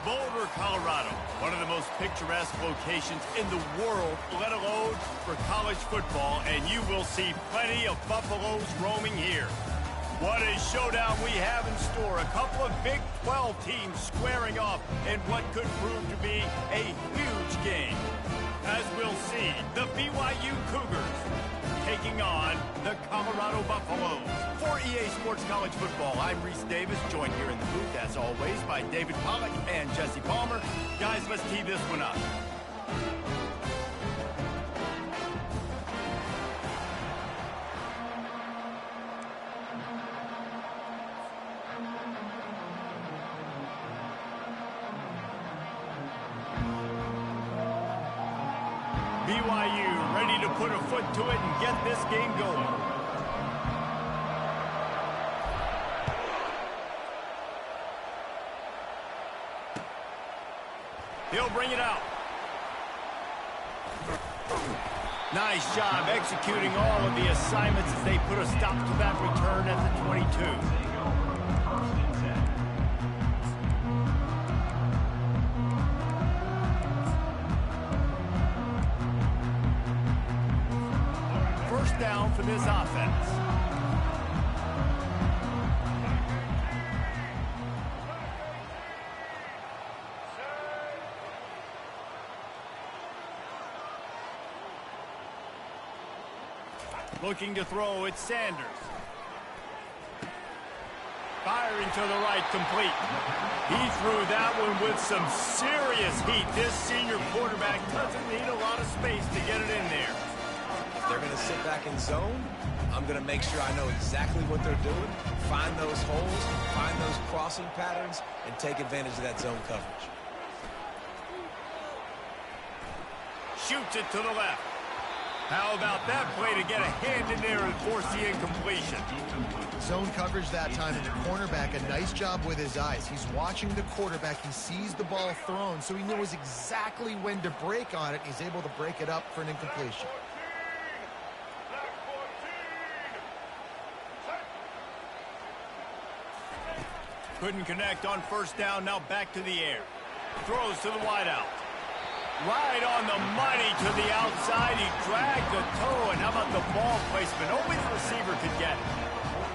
Boulder, Colorado, one of the most picturesque locations in the world, let alone for college football, and you will see plenty of Buffaloes roaming here. What a showdown we have in store. A couple of Big 12 teams squaring off in what could prove to be a huge game. As we'll see, the BYU Cougars taking on the Colorado Buffaloes. For EA Sports College Football, I'm Reese Davis, joined here in the booth, as always, by David Pollack and Jesse Palmer. Guys, let's tee this one up. BYU ready to put a foot to it and get this game going. He'll bring it out. Nice job executing all of the assignments as they put a stop to that return at the 22. Down for this offense. Looking to throw, it's Sanders. Firing to the right, complete. He threw that one with some serious heat. This senior quarterback doesn't need a lot of space to get it in there. They're going to sit back in zone. I'm going to make sure I know exactly what they're doing, find those holes, find those crossing patterns, and take advantage of that zone coverage. Shoots it to the left. How about that play to get a hand in there and force the incompletion? Zone coverage that time, and the cornerback, a nice job with his eyes. He's watching the quarterback. He sees the ball thrown, so he knows exactly when to break on it. He's able to break it up for an incompletion. Couldn't connect on first down, now back to the air. Throws to the wideout. Right on the money to the outside. He dragged the toe, and how about the ball placement? Only the receiver could get it.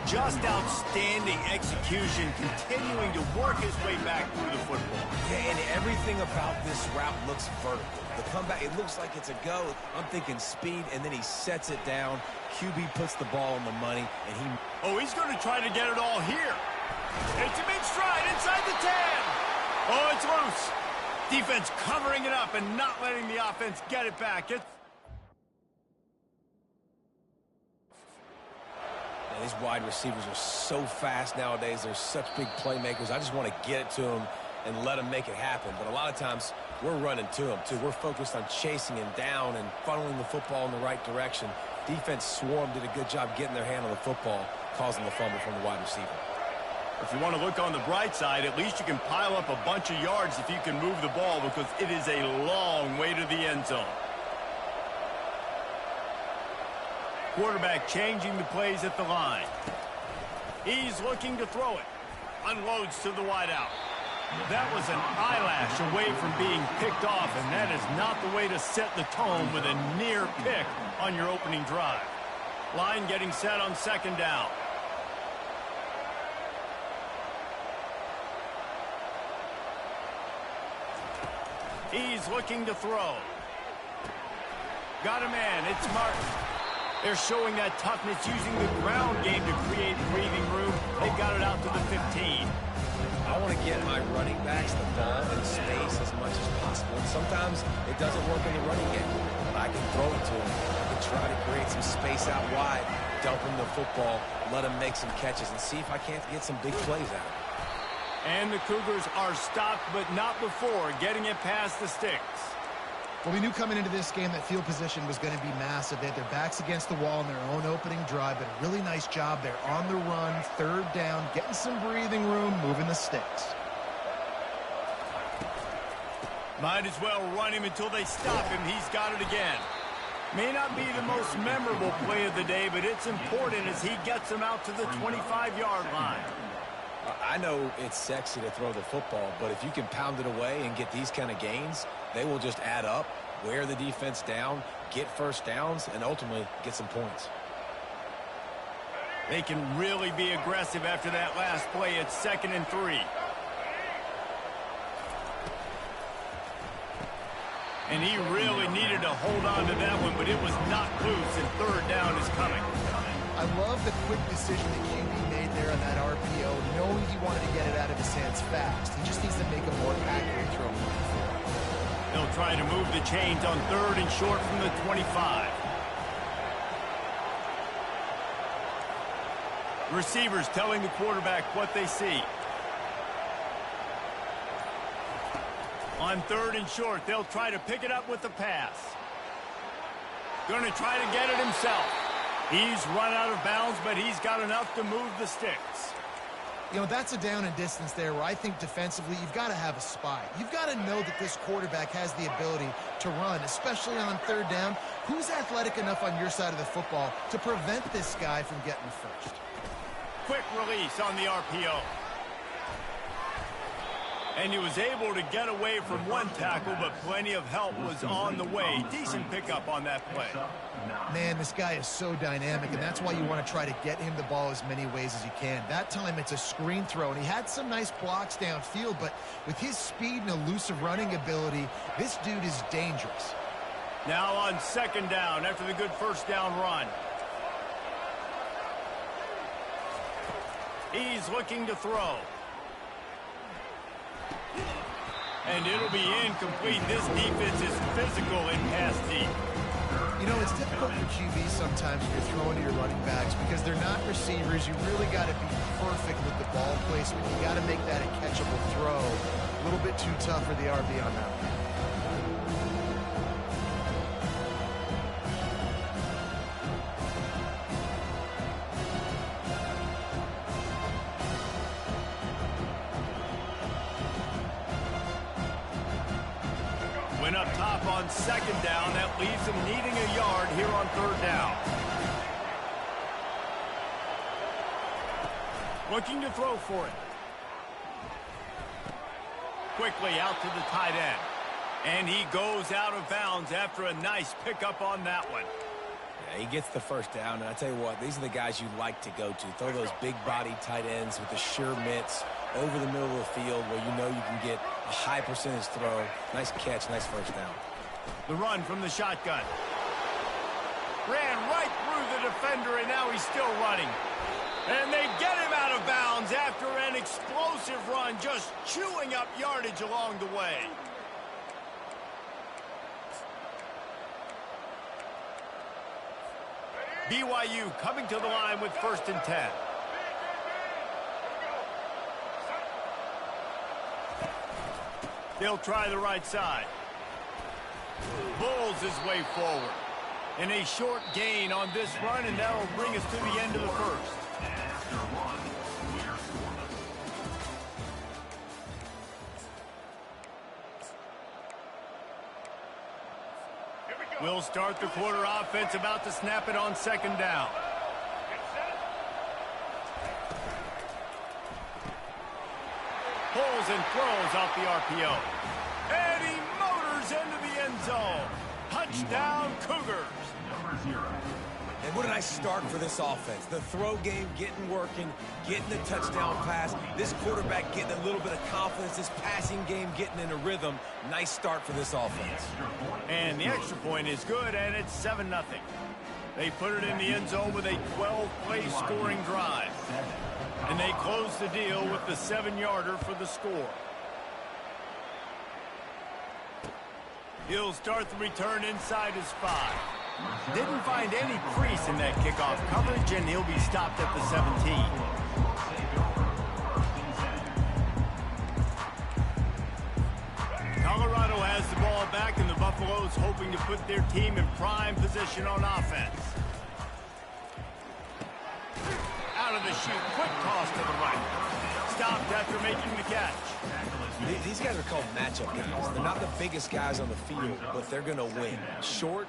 Just outstanding execution, continuing to work his way back through the football. Yeah, and everything about this route looks vertical. The comeback, it looks like it's a go. I'm thinking speed, and then he sets it down. QB puts the ball on the money, and he... Oh, he's going to try to get it all here. It's a mid-stride inside the 10. Oh, it's loose. Defense covering it up and not letting the offense get it back. These wide receivers are so fast nowadays. They're such big playmakers. I just want to get it to them and let them make it happen. But a lot of times, we're running to them, too. We're focused on chasing him down and funneling the football in the right direction. Defense swarm did a good job getting their hand on the football, causing the fumble from the wide receiver. If you want to look on the bright side, at least you can pile up a bunch of yards if you can move the ball, because it is a long way to the end zone. Quarterback changing the plays at the line. He's looking to throw it. Unloads to the wideout. That was an eyelash away from being picked off, and that is not the way to set the tone with a near pick on your opening drive. Line getting set on second down. He's looking to throw. Got a man. It's Martin. They're showing that toughness, using the ground game to create breathing room. They've got it out to the 15. I want to get my running backs the ball in space as much as possible. And sometimes it doesn't work in the running game, but I can throw it to them. I can try to create some space out wide, dump him the football, let him make some catches, and see if I can't get some big plays out of it. And the Cougars are stopped, but not before getting it past the sticks. Well, we knew coming into this game that field position was going to be massive. They had their backs against the wall in their own opening drive, but a really nice job there on the run, third down, getting some breathing room, moving the sticks. Might as well run him until they stop him. He's got it again. May not be the most memorable play of the day, but it's important as he gets them out to the 25-yard line. I know it's sexy to throw the football, but if you can pound it away and get these kind of gains, they will just add up, wear the defense down, get first downs, and ultimately get some points. They can really be aggressive after that last play. It's 2nd and 3. And he really needed to hold on to that one, but it was knocked loose, and 3rd down is coming. I love the quick decision that QB made there on that RPO, knowing he wanted to get it out of his hands fast. He just needs to make a more accurate throw. They'll try to move the chains on 3rd and short from the 25. Receivers telling the quarterback what they see. On 3rd and short, they'll try to pick it up with the pass. Going to try to get it himself. He's run out of bounds, but he's got enough to move the sticks. You know, that's a down and distance there where I think defensively you've got to have a spy. You've got to know that this quarterback has the ability to run, especially on 3rd down. Who's athletic enough on your side of the football to prevent this guy from getting first? Quick release on the RPO. And he was able to get away from one tackle, but plenty of help was on the way. Decent pickup on that play. Man, this guy is so dynamic, and that's why you want to try to get him the ball as many ways as you can. That time, it's a screen throw, and he had some nice blocks downfield, but with his speed and elusive running ability, this dude is dangerous. Now on 2nd down after the good 1st down run. He's looking to throw. And it'll be incomplete. This defense is physical in pass deep. You know, it's difficult for QBs sometimes when you're throwing to your running backs because they're not receivers. You really got to be perfect with the ball placement. You got to make that a catchable throw. A little bit too tough for the RB on that one. Went up top on 2nd down. That leaves him needing a yard here on 3rd down. Looking to throw for it. Quickly out to the tight end. And he goes out of bounds after a nice pickup on that one. Yeah, he gets the 1st down, and I tell you what, these are the guys you like to go to. Throw those big-body tight ends with the sure mitts over the middle of the field where you know you can get a high percentage throw. Nice catch, nice 1st down. The run from the shotgun. Ran right through the defender, and now he's still running. And they get him out of bounds after an explosive run, just chewing up yardage along the way. BYU coming to the line with 1st and 10. They'll try the right side. Bulls his way forward. And a short gain on this run, and that'll bring us to the end of the 1st. We'll start the quarter offense, about to snap it on 2nd down. Pulls and throws off the RPO. And he motors into the end zone. Touchdown, Cougars. And what a nice start for this offense. The throw game getting working, getting the touchdown pass. This quarterback getting a little bit of confidence. This passing game getting in a rhythm. Nice start for this offense. And the extra point is good, and it's 7-0. They put it in the end zone with a 12-play scoring drive. And they close the deal with the 7-yarder for the score. He'll start the return inside his 5. Didn't find any crease in that kickoff coverage, and he'll be stopped at the 17. Colorado has the ball back, and the Buffaloes hoping to put their team in prime position on offense. Out of the chute, quick toss to the right. Stopped after making the catch. These guys are called matchup guys. They're not the biggest guys on the field, but they're going to win. Short,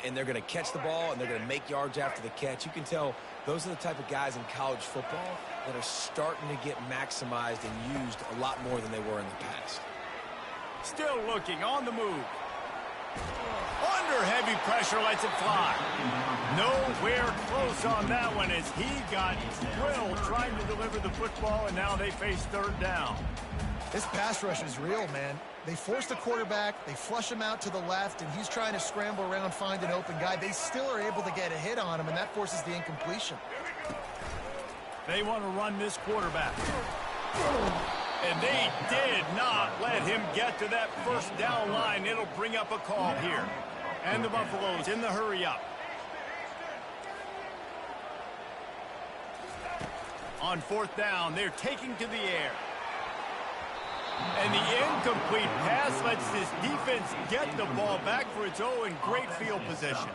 and they're going to catch the ball, and they're going to make yards after the catch. You can tell those are the type of guys in college football that are starting to get maximized and used a lot more than they were in the past. Still looking on the move. Under heavy pressure, lets it fly. Nowhere close on that one as he got drilled trying to deliver the football, and now they face third down. This pass rush is real, man. They force the quarterback, they flush him out to the left, and he's trying to scramble around, find an open guy. They still are able to get a hit on him, and that forces the incompletion. They want to run this quarterback. And they did not let him get to that first down line. It'll bring up a call here. And the Buffaloes in the hurry up. On fourth down, they're taking to the air. And the incomplete pass lets this defense get the ball back for its own great field position.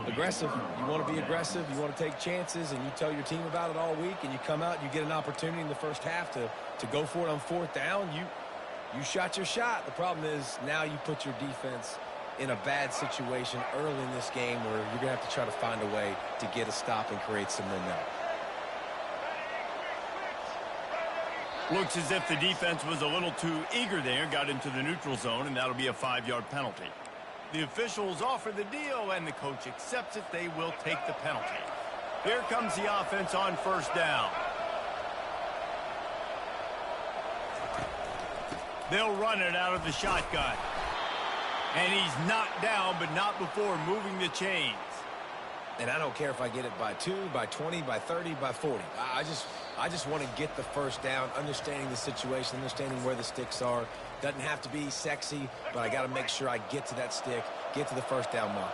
Aggressive. You want to be aggressive. You want to take chances, and you tell your team about it all week, and you come out and you get an opportunity in the first half to go for it on fourth down. You shot your shot. The problem is now you put your defense in a bad situation early in this game where you're going to have to try to find a way to get a stop and create some momentum. Looks as if the defense was a little too eager there, got into the neutral zone, and that'll be a 5-yard penalty. The officials offer the deal, and the coach accepts it. They will take the penalty. Here comes the offense on first down. They'll run it out of the shotgun. And he's knocked down, but not before moving the chains. And I don't care if I get it by 2, by 20, by 30, by 40. I just want to get the first down, understanding the situation, understanding where the sticks are. Doesn't have to be sexy, but I got to make sure I get to that stick, get to the first down marker.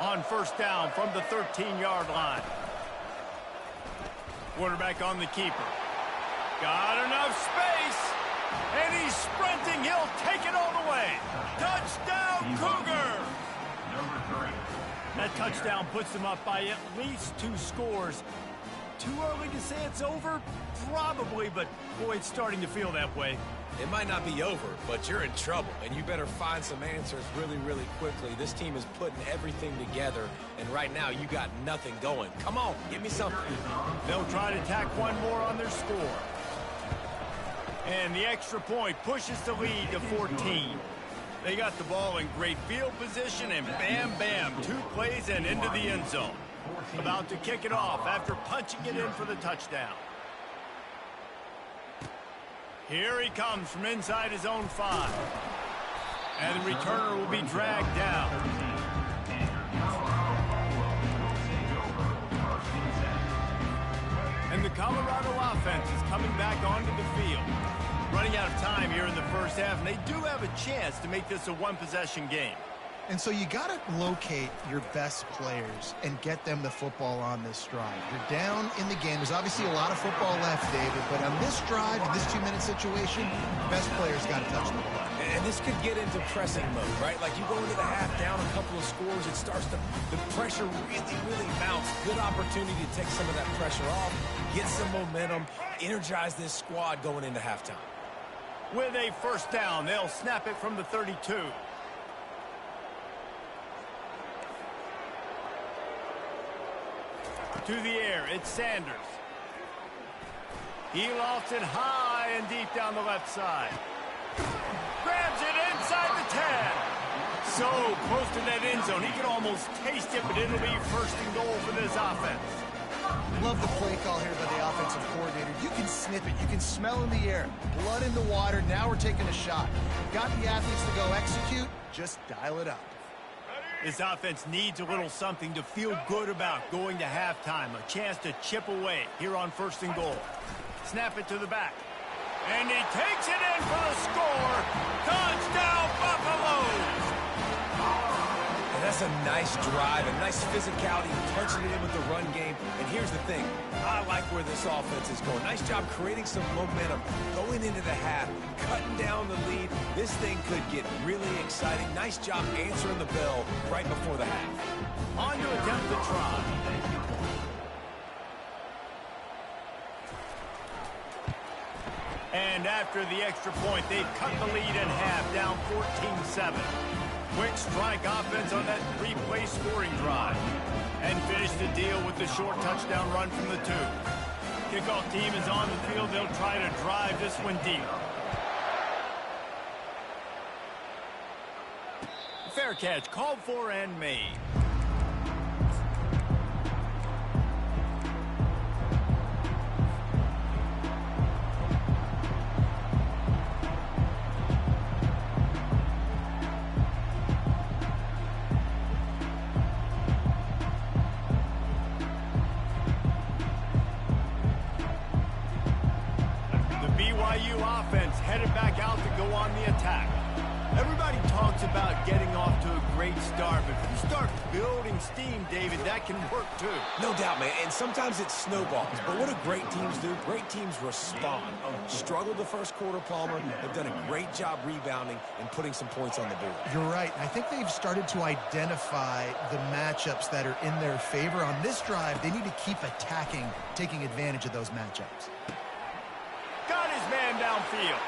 On first down from the 13-yard line. Quarterback on the keeper. Got enough space. And he's sprinting. He'll take it all the way. Touchdown, Cougar! That touchdown puts them up by at least 2 scores. Too early to say it's over? Probably, but boy, it's starting to feel that way. It might not be over, but you're in trouble, and you better find some answers really, really quickly. This team is putting everything together, and right now you got nothing going. Come on, give me something. They'll try to tack one more on their score. And the extra point pushes the lead to 14. They got the ball in great field position, and bam, bam, 2 plays and into the end zone. About to kick it off after punching it in for the touchdown. Here he comes from inside his own 5. And the returner will be dragged down. And the Colorado offense is coming back onto the field. Running out of time here in the first half, and they do have a chance to make this a one-possession game. And so you got to locate your best players and get them the football on this drive. You're down in the game. There's obviously a lot of football left, David, but on this drive, in this 2-minute situation, best players got to touch the ball. And this could get into pressing mode, right? Like you go into the half down a couple of scores, it starts to, the pressure really, really mounts. Good opportunity to take some of that pressure off, get some momentum, energize this squad going into halftime. With a first down, they'll snap it from the 32. To the air, it's Sanders. He lofts it high and deep down the left side. Grabs it inside the 10. So close to that end zone, he can almost taste it, but it'll be first and goal for this offense. Love the play call here by the offensive coordinator. You can sniff it. You can smell in the air. Blood in the water. Now we're taking a shot. Got the athletes to go execute. Just dial it up. This offense needs a little something to feel good about going to halftime. A chance to chip away here on first and goal. Snap it to the back. And he takes it in for the score. Touchdown, Buffaloes! And that's a nice drive, a nice physicality, punching it in with the run game. And here's the thing. I like where this offense is going. Nice job creating some momentum, going into the half, cutting down the lead. This thing could get really exciting. Nice job answering the bell right before the half. On to attempt the try. And after the extra point, they've cut the lead in half, down 14-7. Quick strike offense on that three-play scoring drive. And finish the deal with the short touchdown run from the 2. Kickoff team is on the field. They'll try to drive this one deep. Fair catch, called for and made. BYU offense headed back out to go on the attack. Everybody talks about getting off to a great start, but if you start building steam, David, that can work too. No doubt, man, and sometimes it snowballs. But what do great teams do? Great teams respond. Struggled the first quarter, Palmer. They've done a great job rebounding and putting some points on the board. You're right. I think they've started to identify the matchups that are in their favor. On this drive, they need to keep attacking, taking advantage of those matchups. Got his man downfield.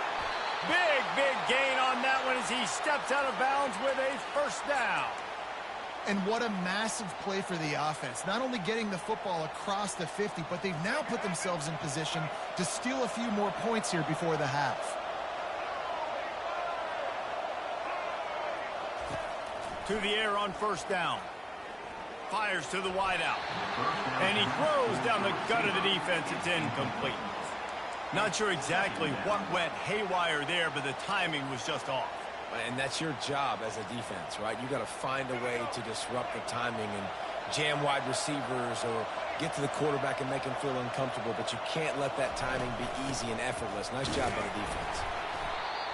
Big gain on that one as he steps out of bounds with a first down. And what a massive play for the offense. Not only getting the football across the 50, but they've now put themselves in position to steal a few more points here before the half. To the air on first down. Fires to the wideout. And he throws down the gut of the defense. It's incomplete. Not sure exactly what went haywire there, but the timing was just off. And that's your job as a defense, right? You got to find a way to disrupt the timing and jam wide receivers or get to the quarterback and make him feel uncomfortable, but you can't let that timing be easy and effortless. Nice job by the defense.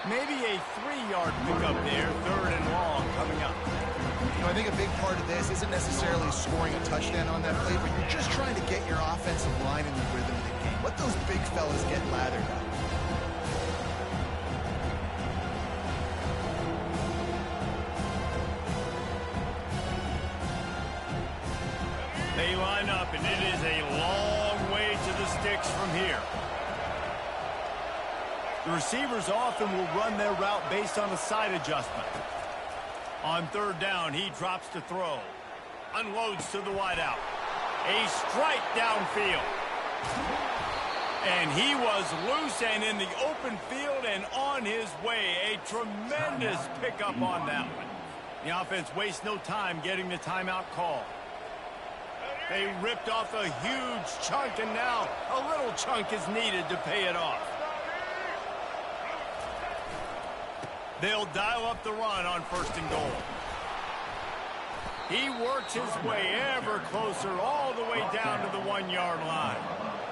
Maybe a 3-yard pickup there, 3rd and long coming up. You know, I think a big part of this isn't necessarily scoring a touchdown on that play, but you're just trying to get your offensive line in the rhythm of the game. Let those big fellas get lathered up. They line up, and it is a long way to the sticks from here. The receivers often will run their route based on a side adjustment. On 3rd down, he drops to throw. Unloads to the wideout. A strike downfield. And he was loose and in the open field and on his way. A tremendous pickup on that one. The offense wastes no time getting the timeout call. They ripped off a huge chunk, and now a little chunk is needed to pay it off. They'll dial up the run on 1st and goal. He works his way ever closer all the way down to the 1-yard line.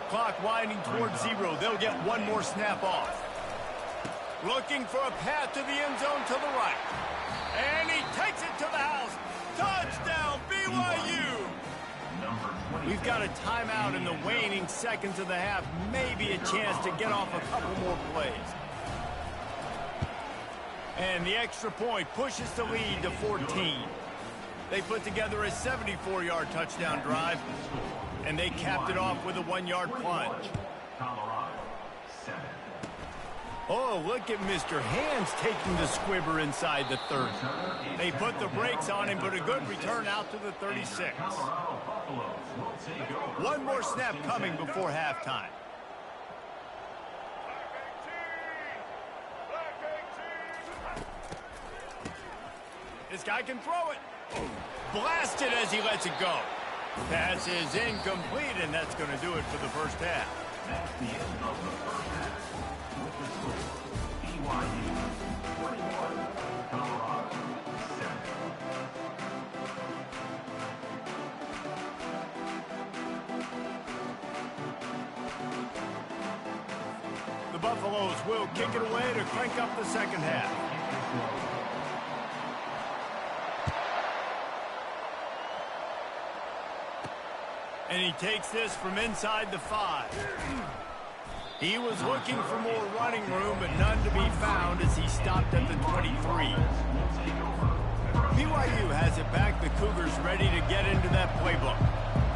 Clock winding towards 0. They'll get one more snap off. Looking for a path to the end zone to the right. And he takes it to the house. Touchdown, BYU! We've got a timeout in the waning seconds of the half. Maybe a chance to get off a couple more plays. And the extra point pushes the lead to 14. They put together a 74-yard touchdown drive, and they capped it off with a 1-yard plunge. Oh, look at Mr. Hands taking the squibber inside the 30. They put the brakes on him, but a good return out to the 36. One more snap coming before halftime. This guy can throw it. Blasted as he lets it go. Pass is incomplete, and that's going to do it for the first half. That's the end of the first half. With the score, BYU 21, Colorado 7. The Buffaloes will kick it away to crank up the second half. And he takes this from inside the 5. He was looking for more running room, but none to be found as he stopped at the 23. BYU has it back. The Cougars ready to get into that playbook.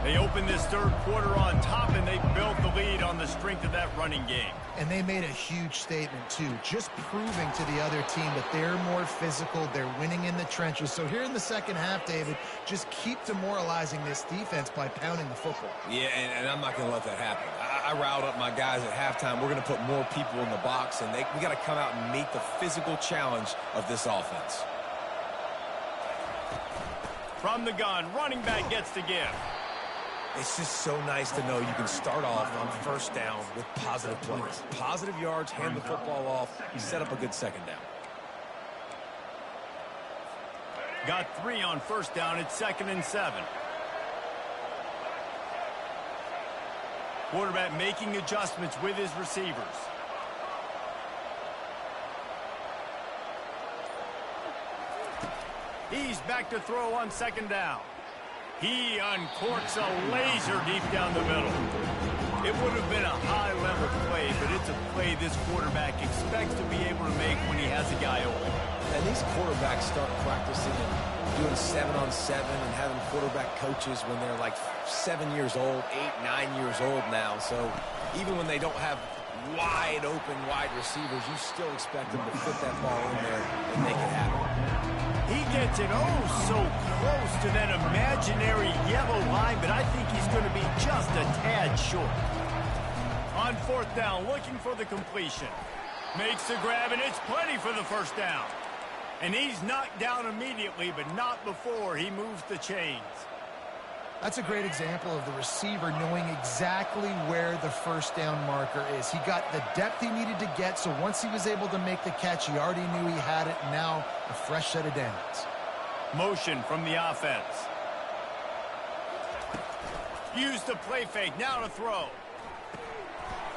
They opened this third quarter on top, and they built the lead on the strength of that running game. And they made a huge statement, too, just proving to the other team that they're more physical, they're winning in the trenches. So here in the second half, David, just keep demoralizing this defense by pounding the football. Yeah, and I'm not going to let that happen. I riled up my guys at halftime. We're going to put more people in the box, and we got to come out and meet the physical challenge of this offense. From the gun, running back gets the give. It's just so nice to know you can start off on first down with positive plays. Positive yards, hand the football off, set up a good second down. Got 3 on first down. It's 2nd and 7. Quarterback making adjustments with his receivers. He's back to throw on 2nd down. He uncorks a laser deep down the middle. It would have been a high-level play, but it's a play this quarterback expects to be able to make when he has a guy open. And these quarterbacks start practicing and doing 7-on-7 and having quarterback coaches when they're like 7 years old, 8, 9 years old now. So even when they don't have wide receivers, you still expect them to fit that ball in there and make it happen. He gets it so close to that imaginary yellow line, but I think he's going to be just a tad short. On 4th down, looking for the completion. Makes the grab, and it's plenty for the first down. And he's knocked down immediately, but not before he moves the chains. That's a great example of the receiver knowing exactly where the first down marker is. He got the depth he needed to get, so once he was able to make the catch, he already knew he had it. Now a fresh set of downs. Motion from the offense. Use the play fake, now to throw.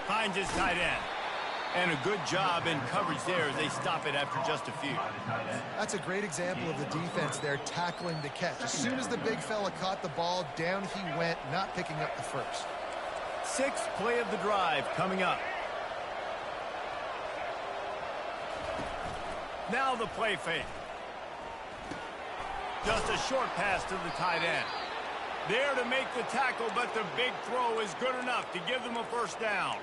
Finds his tight end. And a good job in coverage there as they stop it after just a few. That's a great example of the defense there tackling the catch. As soon as the big fella caught the ball, down he went, not picking up the first. 6th play of the drive coming up. Now the play fake. Just a short pass to the tight end. There to make the tackle, but the big throw is good enough to give them a first down.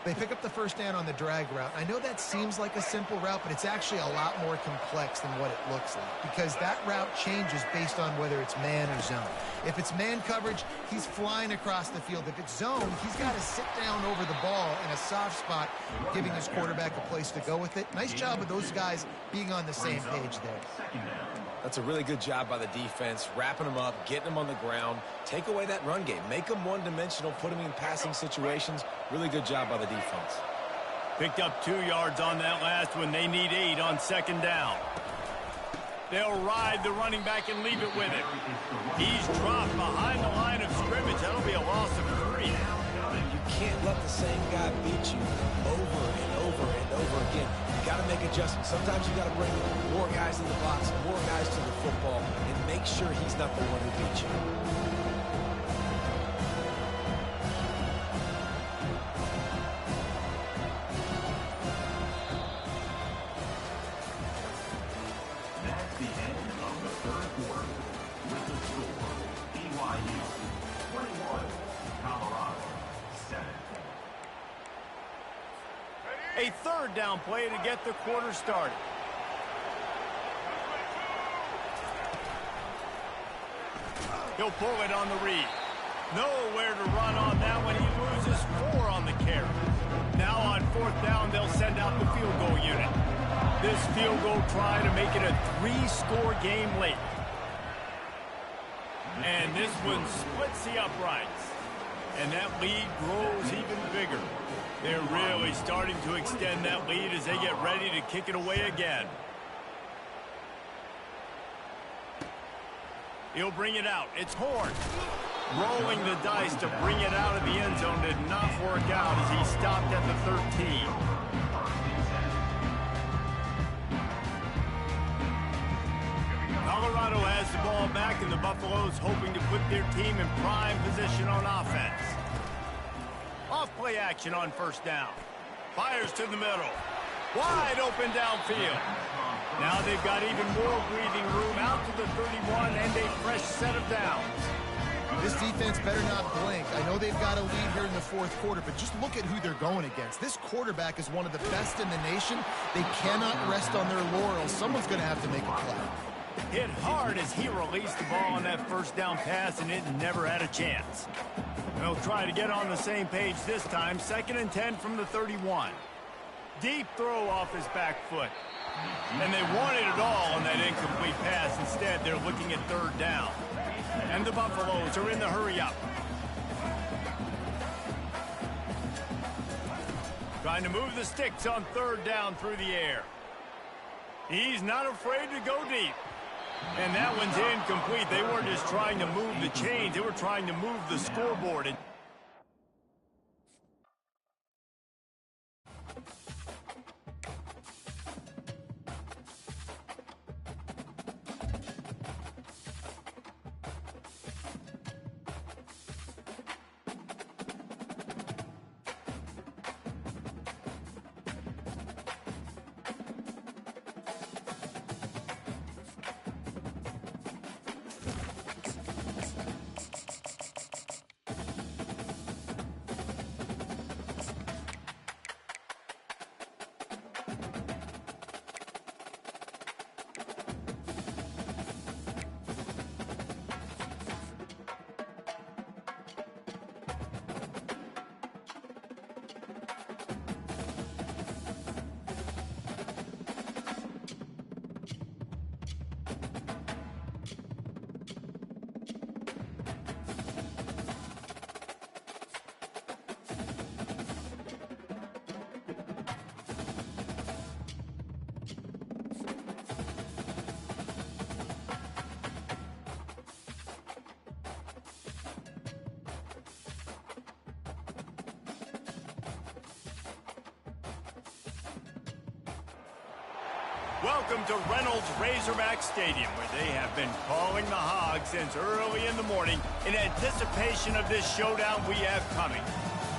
They pick up the first down on the drag route. I know that seems like a simple route, but it's actually a lot more complex than what it looks like because that route changes based on whether it's man or zone. If it's man coverage, he's flying across the field. If it's zone, he's got to sit down over the ball in a soft spot, giving his quarterback a place to go with it. Nice job of those guys being on the same page there. That's a really good job by the defense, wrapping them up, getting them on the ground, take away that run game, make them one-dimensional, put them in passing situations. Really good job by the defense. Picked up 2 yards on that last one. They need 8 on 2nd down. They'll ride the running back and leave it with him. He's dropped behind the line of scrimmage. That'll be a loss of 3. You can't let the same guy beat you over and over and over again. You got to make adjustments. Sometimes you got to bring more guys in the box, more guys to the football, and make sure he's not the one who beats you. That's the end of the 3rd quarter. With the score, BYU 21, Colorado 7. A 3rd down play to get the quarter started. He'll pull it on the read. Nowhere to run on that one. He loses 4 on the carry. Now on 4th down, they'll send out the field goal unit. This field goal try to make it a 3-score game late. And this one splits the uprights. And that lead grows even bigger. They're really starting to extend that lead as they get ready to kick it away again. He'll bring it out. It's Horn. Rolling the dice to bring it out of the end zone did not work out as he stopped at the 13. Colorado has the ball back, and the Buffaloes hoping to put their team in prime position on offense. Off-play action on 1st down. Fires to the middle. Wide open downfield. Now they've got even more breathing room out to the 31 and a fresh set of downs. This defense better not blink. I know they've got a lead here in the fourth quarter, but just look at who they're going against. This quarterback is one of the best in the nation. They cannot rest on their laurels. Someone's going to have to make a play. Hit hard as he released the ball on that first down pass, and it never had a chance. They'll try to get on the same page this time. 2nd and 10 from the 31. Deep throw off his back foot. And they wanted it all on that incomplete pass. Instead, they're looking at 3rd down. And the Buffaloes are in the hurry-up. Trying to move the sticks on 3rd down through the air. He's not afraid to go deep. And that one's incomplete. They weren't just trying to move the chains. They were trying to move the scoreboard. And welcome to Reynolds Razorback Stadium, where they have been calling the Hogs since early in the morning in anticipation of this showdown we have coming.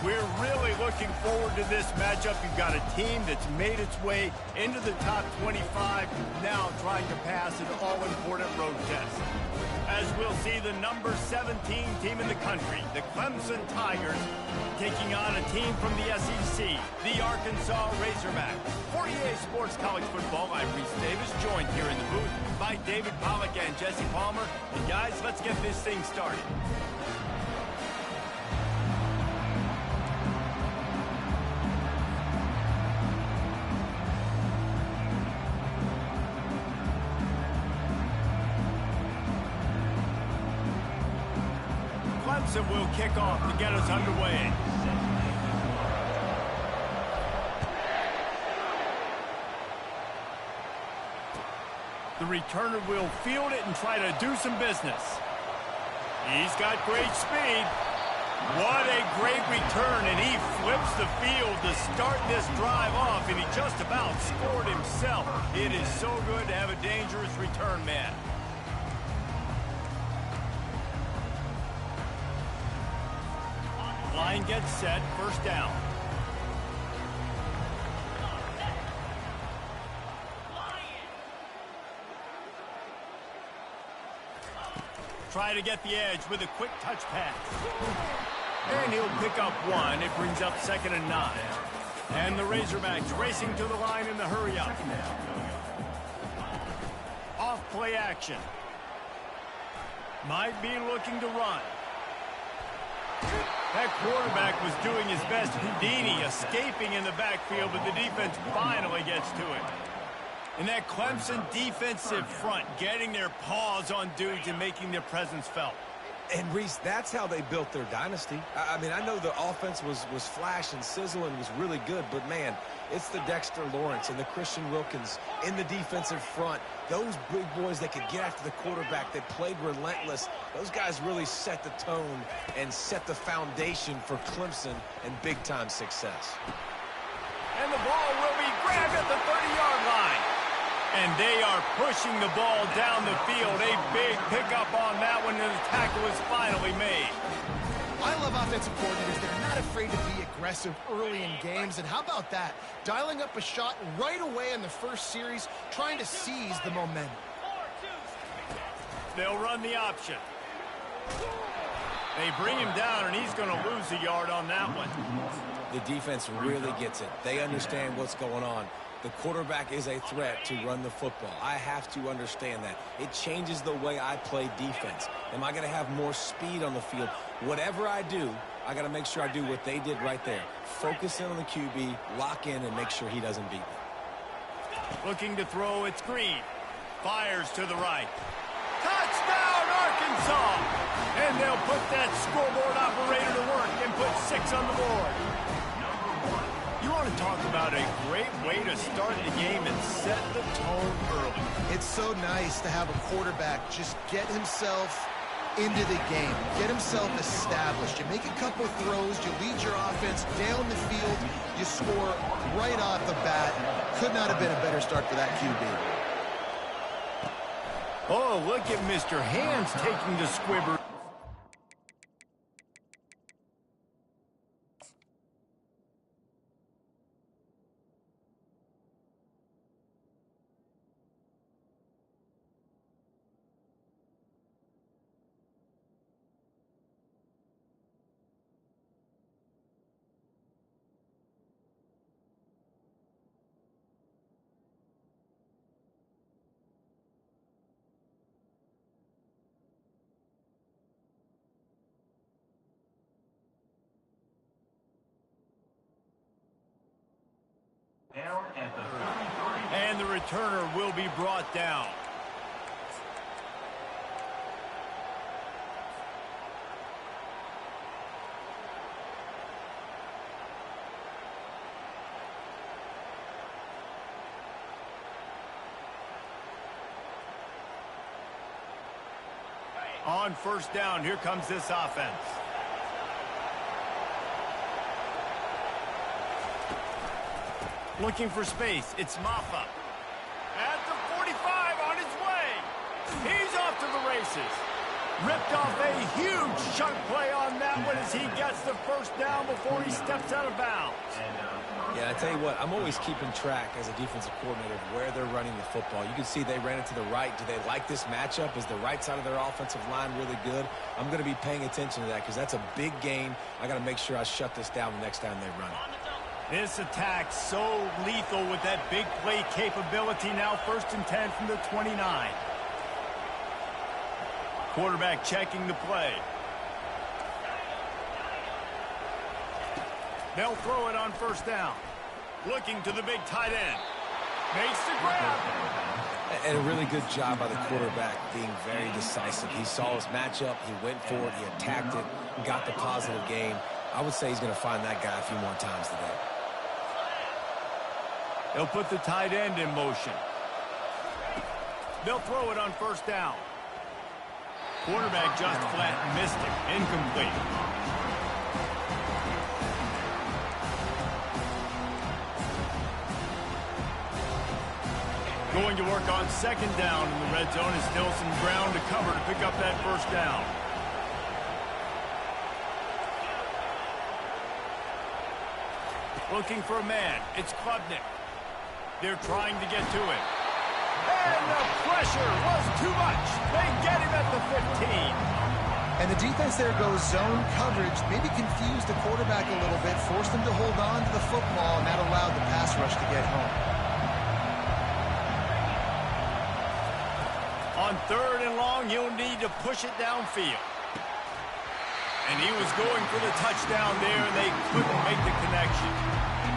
We're really looking forward to this matchup. You've got a team that's made its way into the top 25, now trying to pass an all-important road test. As we'll see the number 17 team in the country, the Clemson Tigers, taking on a team from the SEC, the Arkansas Razorbacks. For EA Sports College Football, I'm Reese Davis, joined here in the booth by David Pollack and Jesse Palmer. And guys, let's get this thing started. Clemson will kick off to get us underway. The returner will field it and try to do some business. He's got great speed. What a great return, and he flips the field to start this drive off, and he just about scored himself. It is so good to have a dangerous return man. Line gets set, 1st down. Try to get the edge with a quick touch pass. And he'll pick up 1. It brings up 2nd and 9. And the Razorbacks racing to the line in the hurry-up. Off play action. Might be looking to run. That quarterback was doing his best Houdini, escaping in the backfield, but the defense finally gets to it. And that Clemson defensive front getting their paws on dudes and making their presence felt. And, Reese, that's how they built their dynasty. I mean, I know the offense was flash and sizzle and was really good, but, man, it's the Dexter Lawrence and the Christian Wilkins in the defensive front. Those big boys that could get after the quarterback, that played relentless. Those guys really set the tone and set the foundation for Clemson and big-time success. And the ball will be grabbed at the 30-yard line. And they are pushing the ball down the field. A big pickup on that one, and the tackle is finally made. I love offensive coordinators. They're not afraid to be aggressive early in games. And how about that? Dialing up a shot right away in the first series, trying to seize the momentum. They'll run the option. They bring him down, and he's going to lose a yard on that one. The defense really gets it. They understand what's going on. The quarterback is a threat to run the football. I have to understand that. It changes the way I play defense. Am I going to have more speed on the field? Whatever I do, I got to make sure I do what they did right there. Focus in on the QB, lock in, and make sure he doesn't beat me. Looking to throw, it's Green. Fires to the right. Touchdown, Arkansas! And they'll put that scoreboard operator to work and put 6 on the board. You want to talk about a great way to start the game and set the tone early. It's so nice to have a quarterback just get himself into the game, get himself established. You make a couple throws, you lead your offense down the field, you score right off the bat. Could not have been a better start for that QB. Oh, look at Mr. Hands taking the squibber. Down at the 33. And the returner will be brought down. On first down, here comes this offense. Looking for space, it's Maffa. At the 45, on his way. He's off to the races. Ripped off a huge chunk play on that one as he gets the first down before he steps out of bounds. Yeah, I tell you what, I'm always keeping track as a defensive coordinator of where they're running the football. You can see they ran it to the right. Do they like this matchup? Is the right side of their offensive line really good? I'm going to be paying attention to that because that's a big game. I got to make sure I shut this down the next time they run it. This attack so lethal with that big play capability. Now 1st and 10 from the 29. Quarterback checking the play. They'll throw it on first down. Looking to the big tight end. Makes the grab. And a really good job by the quarterback being very decisive. He saw his matchup. He went for it. He attacked it. Got the positive gain. I would say he's going to find that guy a few more times today. They'll put the tight end in motion. They'll throw it on first down. Quarterback just flat missed it. Incomplete. Going to work on second down in the red zone. Is still some ground to cover to pick up that first down. Looking for a man. It's Klubnik. They're trying to get to it. And the pressure was too much. They get him at the 15. And the defense there goes zone coverage, maybe confused the quarterback a little bit, forced him to hold on to the football, and that allowed the pass rush to get home. On 3rd and long, he'll need to push it downfield. And he was going for the touchdown there, and they couldn't make the connection.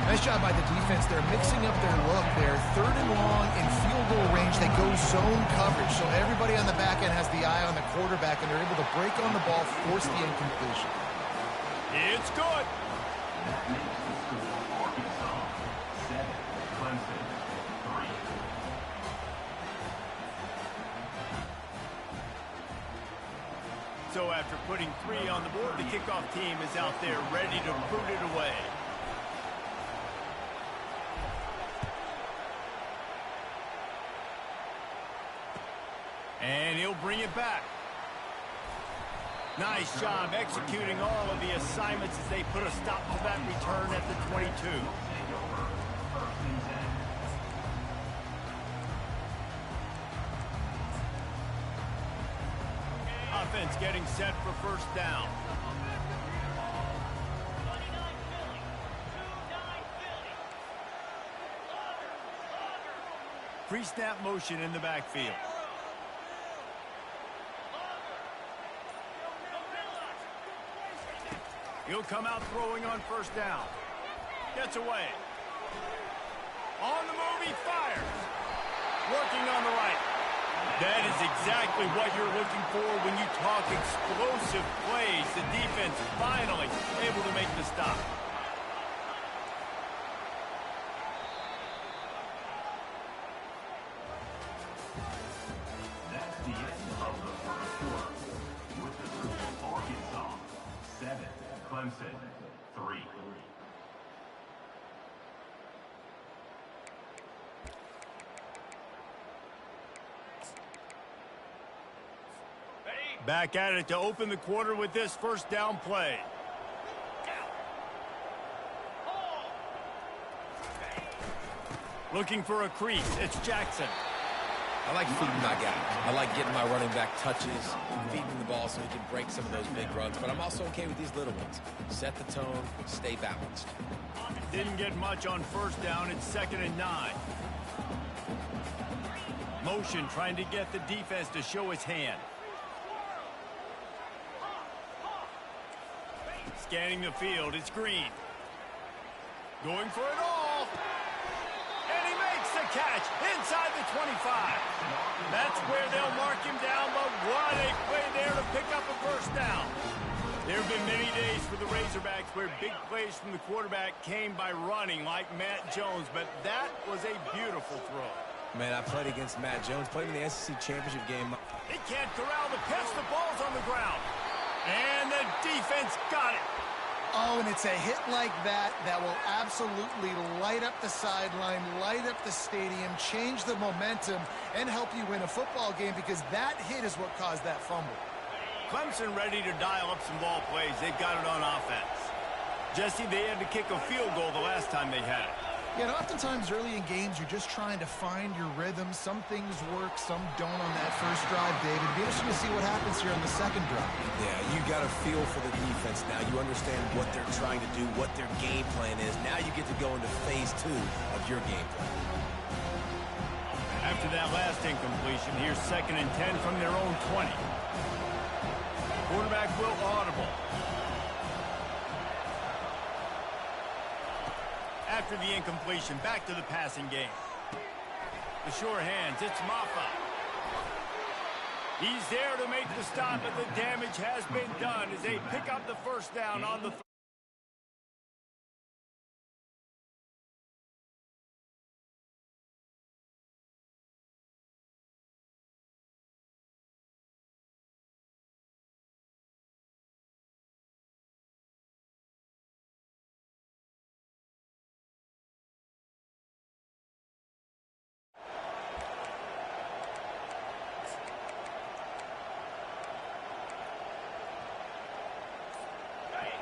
Nice job by the defense. They're mixing up their look there. 3rd and long in field goal range. They go zone coverage. So everybody on the back end has the eye on the quarterback, and they're able to break on the ball, force the incompletion. It's good. That makes the score Arkansas 7, Clemson 3. So after putting 3 on the board, the kickoff team is out there ready to boot it away. And he'll bring it back. Nice job executing all of the assignments as they put a stop to that return at the 22. Offense getting set for first down. Pre-snap motion in the backfield. He'll come out throwing on first down. Gets away. On the move, he fires. Working on the right. That is exactly what you're looking for when you talk explosive plays. The defense finally able to make the stop. That's the end of the first quarter. With the score, Arkansas 7, Clemson 3. Back at it to open the quarter with this first down play. Looking for a crease. It's Jackson. I like feeding my guys. I like getting my running back touches, feeding the ball so he can break some of those big runs. But I'm also okay with these little ones. Set the tone, stay balanced. Didn't get much on first down. It's 2nd and 9. Motion trying to get the defense to show his hand. Scanning the field, it's Green. Going for it all. And he makes the catch inside the 25. That's where they'll mark him down, but what a play there to pick up a first down. There have been many days for the Razorbacks where big plays from the quarterback came by running like Matt Jones, but that was a beautiful throw. Man, I played against Matt Jones, played in the SEC Championship game. They can't corral the pitch, the ball's on the ground. And the defense got it. Oh, and it's a hit like that that will absolutely light up the sideline, light up the stadium, change the momentum, and help you win a football game because that hit is what caused that fumble. Clemson ready to dial up some ball plays. They've got it on offense. Jesse, they had to kick a field goal the last time they had it. Yeah, and oftentimes early in games, you're just trying to find your rhythm. Some things work, some don't on that first drive, David. It'll be interesting to see what happens here on the second drive. Yeah, you got a feel for the defense now. You understand what they're trying to do, what their game plan is. Now you get to go into phase 2 of your game plan. After that last incompletion, here's 2nd and 10 from their own 20. Quarterback will audible. After the incompletion, back to the passing game. The sure hands, it's Maffa. He's there to make the stop, but the damage has been done as they pick up the first down on the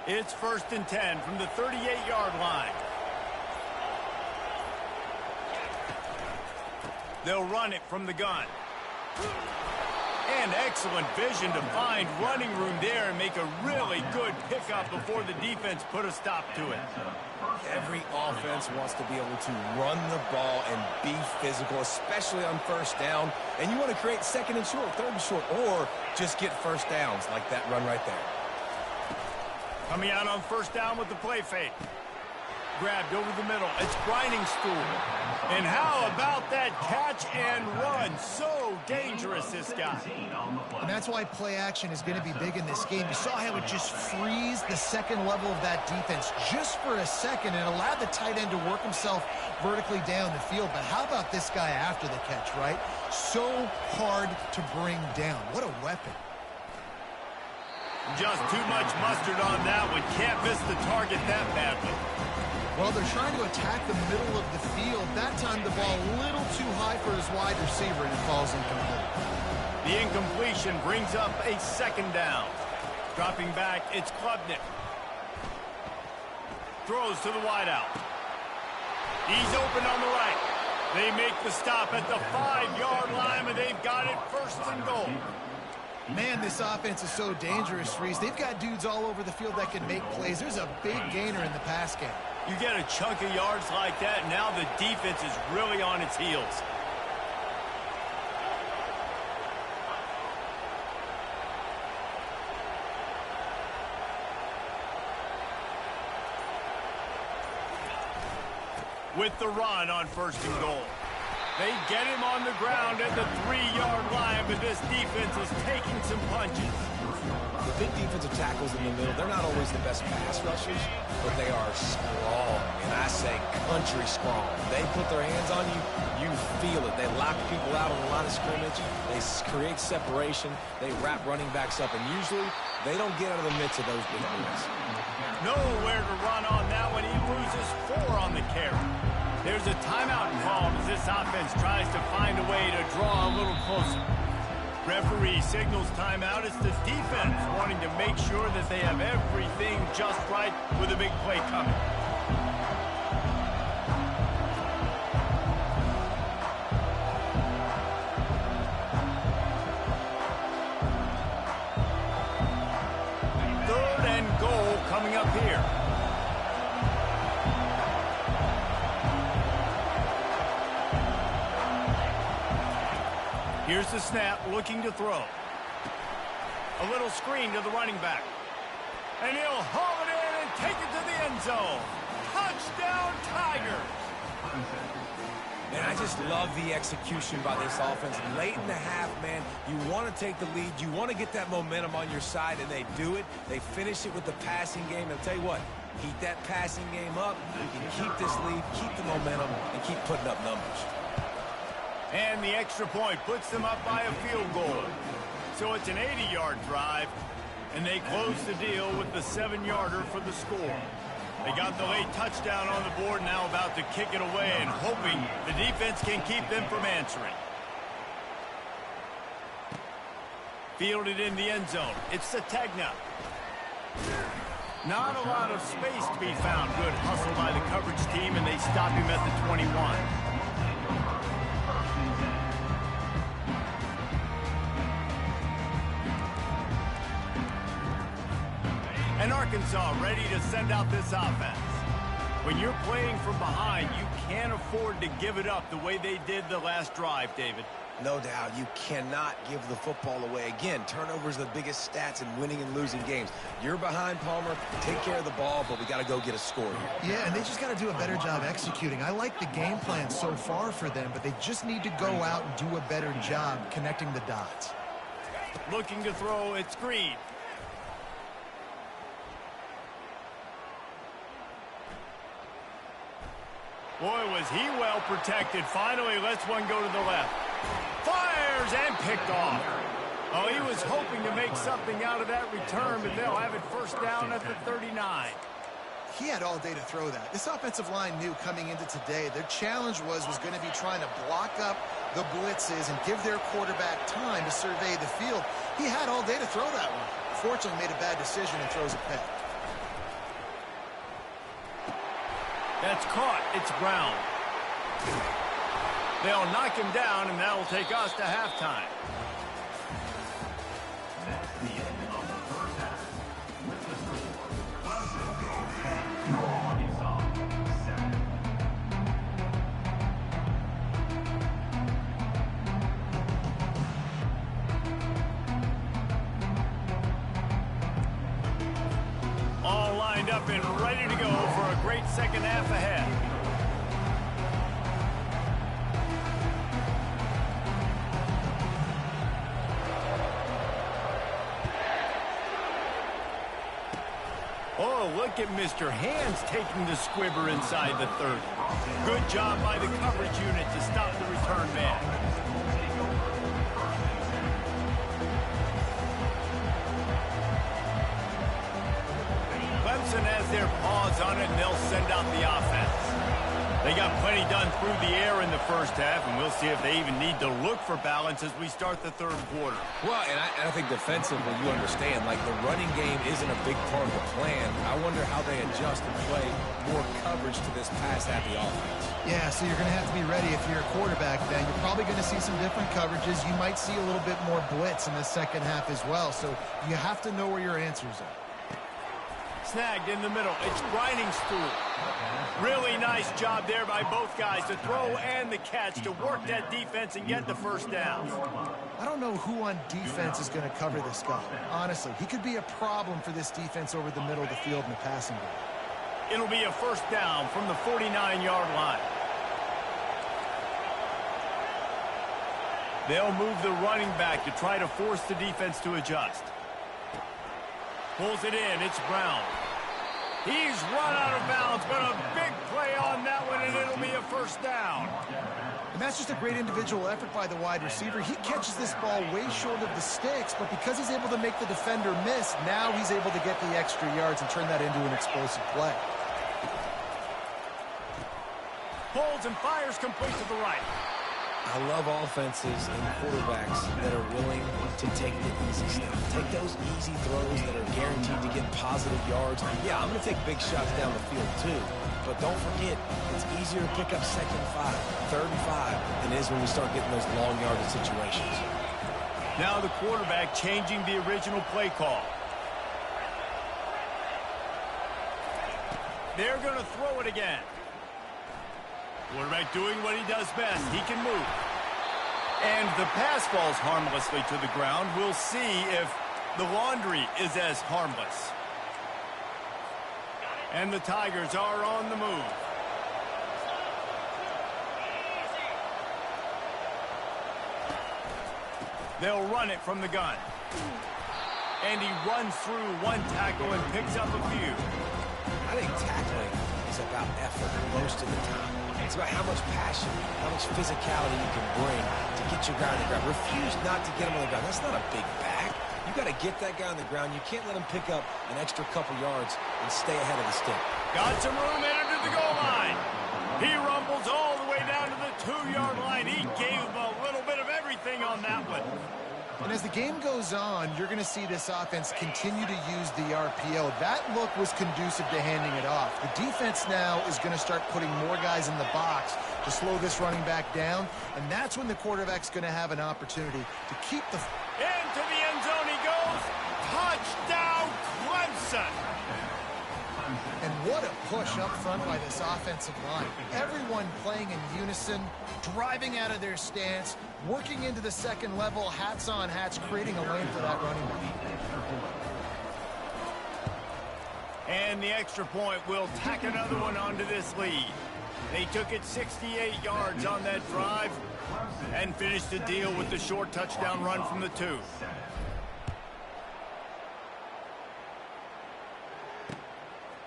It's 1st and 10 from the 38-yard line. They'll run it from the gun. And excellent vision to find running room there and make a really good pickup before the defense put a stop to it. Every offense wants to be able to run the ball and be physical, especially on first down. And you want to create 2nd and short, 3rd and short, or just get first downs like that run right there. Coming out on first down with the play fake. Grabbed over the middle. It's Grinding Stool. And how about that catch and run? So dangerous, this guy. And that's why play action is going to be big in this game. You saw how it just frees the second level of that defense just for a second and allowed the tight end to work himself vertically down the field. But how about this guy after the catch, right? So hard to bring down. What a weapon. Just too much mustard on that one. Can't miss the target that badly. Well, they're trying to attack the middle of the field. That time the ball a little too high for his wide receiver, and it falls incomplete. The incompletion brings up a 2nd down. Dropping back, it's Klubnik. Throws to the wideout. He's open on the right. They make the stop at the 5-yard line, and they've got it 1st and goal. Man, this offense is so dangerous, Reese. They've got dudes all over the field that can make plays. There's a big gainer in the pass game. You get a chunk of yards like that, and now the defense is really on its heels. With the run on 1st and goal. They get him on the ground at the 3-yard line, but this defense is taking some punches. The big defensive tackles in the middle, they're not always the best pass rushers, but they are strong, and I say country strong. They put their hands on you, you feel it. They lock people out on the line of scrimmage. They create separation. They wrap running backs up, and usually they don't get out of the midst of those big boys. Nowhere to run on that one. He loses 4 on the carry. There's a timeout involved as this offense tries to find a way to draw a little closer. Referee signals timeout. It's the defense wanting to make sure that they have everything just right with a big play coming. Third and goal coming up here. Here's the snap, looking to throw. A little screen to the running back. And he'll haul it in and take it to the end zone. Touchdown, Tigers! Man, I just love the execution by this offense. Late in the half, man, you want to take the lead. You want to get that momentum on your side, and they do it. They finish it with the passing game. I'll tell you what, keep that passing game up. You can keep this lead, keep the momentum, and keep putting up numbers. And the extra point puts them up by a field goal. So it's an 80-yard drive, and they close the deal with the 7-yarder for the score. They got the late touchdown on the board, now about to kick it away and hoping the defense can keep them from answering. Fielded in the end zone. It's Sategna. Not a lot of space to be found. Good hustle by the coverage team, and they stop him at the 21. And Arkansas ready to send out this offense. When you're playing from behind, you can't afford to give it up the way they did the last drive, David. No doubt, you cannot give the football away. Again, turnovers are the biggest stats in winning and losing games. You're behind, Palmer. Take care of the ball, but we got to go get a score here. Yeah, and they just got to do a better job executing. I like the game plan so far for them, but they just need to go out and do a better job connecting the dots. Looking to throw, it's Green. Boy, was he well protected. Finally lets one go to the left. Fires and picked off. Oh, he was hoping to make something out of that return, but they'll have it first down at the 39. He had all day to throw that. This offensive line knew coming into today their challenge was going to be trying to block up the blitzes and give their quarterback time to survey the field. He had all day to throw that one. Fortunately, made a bad decision and throws a pick. That's caught. It's Brown. They'll knock him down, and that'll take us to halftime. That's the end of the first half. With the score, Clemson 10, Arkansas 7. All lined up and ready to go for a great second half ahead. Oh, look at Mr. Hands taking the squibber inside the 30. Good job by the coverage unit to stop the return man. Clemson has their paws on it, and they'll send out the offense. They got plenty done through the air in the first half, and we'll see if they even need to look for balance as we start the third quarter. Well, and I think defensively, you understand, like the running game isn't a big part of the plan. I wonder how they adjust and play more coverage to this pass-happy offense. Yeah, so you're going to have to be ready if you're a quarterback then. You're probably going to see some different coverages. You might see a little bit more blitz in the second half as well, so you have to know where your answers are. Snagged in the middle. It's grinding stool. Really nice job there by both guys to throw and the catch to work that defense and get the first down. I don't know who on defense is going to cover this guy. Honestly, he could be a problem for this defense over the middle of the field in the passing game. It'll be a first down from the 49-yard line. They'll move the running back to try to force the defense to adjust. Pulls it in. It's Brown. He's run out of bounds, but a big play on that one, and it'll be a first down. And that's just a great individual effort by the wide receiver. He catches this ball way short of the sticks, but because he's able to make the defender miss, now he's able to get the extra yards and turn that into an explosive play. Pulls and fires complete to the right. I love offenses and quarterbacks that are willing to take the easy stuff. Take those easy throws that are guaranteed to get positive yards. Yeah, I'm going to take big shots down the field too. But don't forget, it's easier to pick up second and 5, third and 5 than it is when we start getting those long yardage situations. Now the quarterback changing the original play call. They're going to throw it again. Quarterback doing what he does best. He can move. And the pass falls harmlessly to the ground. We'll see if the laundry is as harmless. And the Tigers are on the move. They'll run it from the gun. And he runs through one tackle and picks up a few. I think tackling is about effort most of the time. It's about how much passion, how much physicality you can bring to get your guy on the ground. Refuse not to get him on the ground. That's not a big back. You got to get that guy on the ground. You can't let him pick up an extra couple yards and stay ahead of the stick. Got some room headed to the goal line. He rumbles all the way down to the 2-yard line. He gave him a little bit of everything on that one. And as the game goes on, you're going to see this offense continue to use the RPO. That look was conducive to handing it off. The defense now is going to start putting more guys in the box to slow this running back down, and that's when the quarterback's going to have an opportunity to keep the... Into the end zone he goes. Touchdown, Clemson. And what a push up front by this offensive line. Everyone playing in unison, driving out of their stance, working into the second level, hats on hats, creating a lane for that running back. And the extra point will tack another one onto this lead. They took it 68 yards on that drive and finished the deal with the short touchdown run from the 2.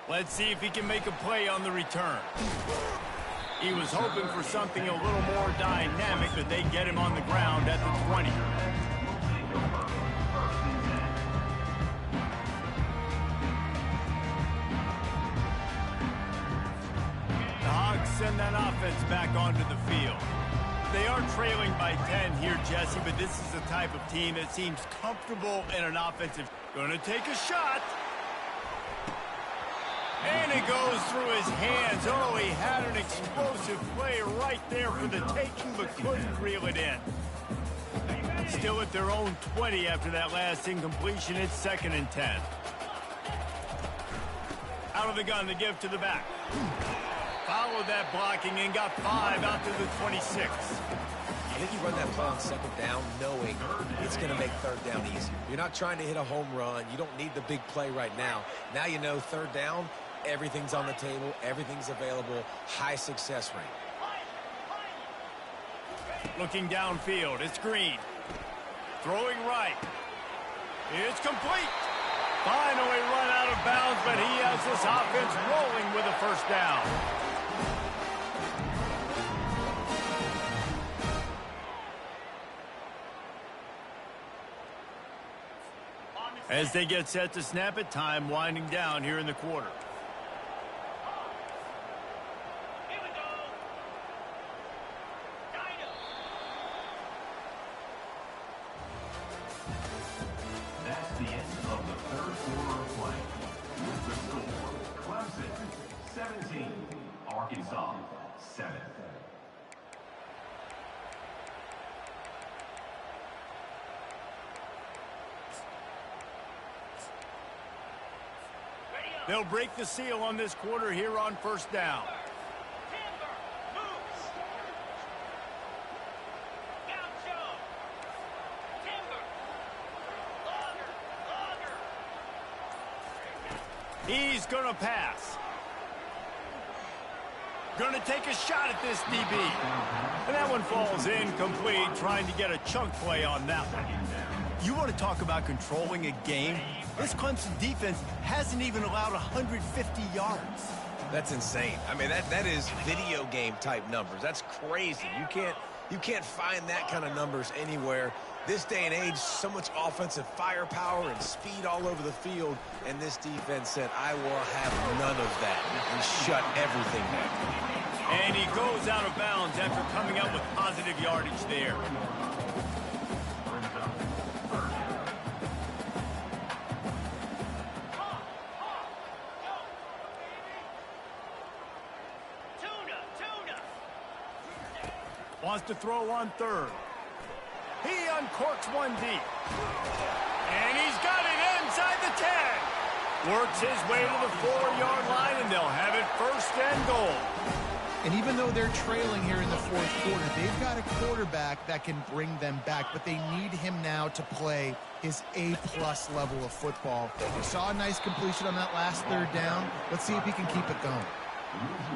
Let's see if he can make a play on the return. He was hoping for something a little more dynamic, but they get him on the ground at the 20. The Hogs send that offense back onto the field. They are trailing by 10 here, Jesse, but this is the type of team that seems comfortable in an offensive. Going to take a shot. And it goes through his hands. Oh, he had an explosive play right there for the taking, but couldn't reel it in. Still at their own 20 after that last incompletion. It's 2nd and 10. Out of the gun, the give to the back. Followed that blocking and got 5 out to the 26. I think you run that play on 2nd down knowing it's going to make 3rd down easy. You're not trying to hit a home run. You don't need the big play right now. Now you know 3rd down, everything's on the table, everything's available, high success rate. Looking downfield, it's Green. Throwing right. It's complete. Finally run out of bounds, but he has this offense rolling with a first down. As they get set to snap it, time winding down here in the quarter. Arkansas 7. They'll break the seal on this quarter here on first down. He's going to pass. Going to take a shot at this DB. And that one falls incomplete, trying to get a chunk play on that one. You want to talk about controlling a game? This Clemson defense hasn't even allowed 150 yards. That's insane. I mean, that is video game type numbers. That's crazy. You can't find that kind of numbers anywhere. This day and age, so much offensive firepower and speed all over the field, and this defense said, I will have none of that, and shut everything down. And he goes out of bounds after coming up with positive yardage there. Wants to throw on third. He uncorks one deep. And he's got it inside the 10. Works his way to the 4-yard line, and they'll have it first and goal. And even though they're trailing here in the fourth quarter, they've got a quarterback that can bring them back, but they need him now to play his A-plus level of football. We saw a nice completion on that last third down. Let's see if he can keep it going.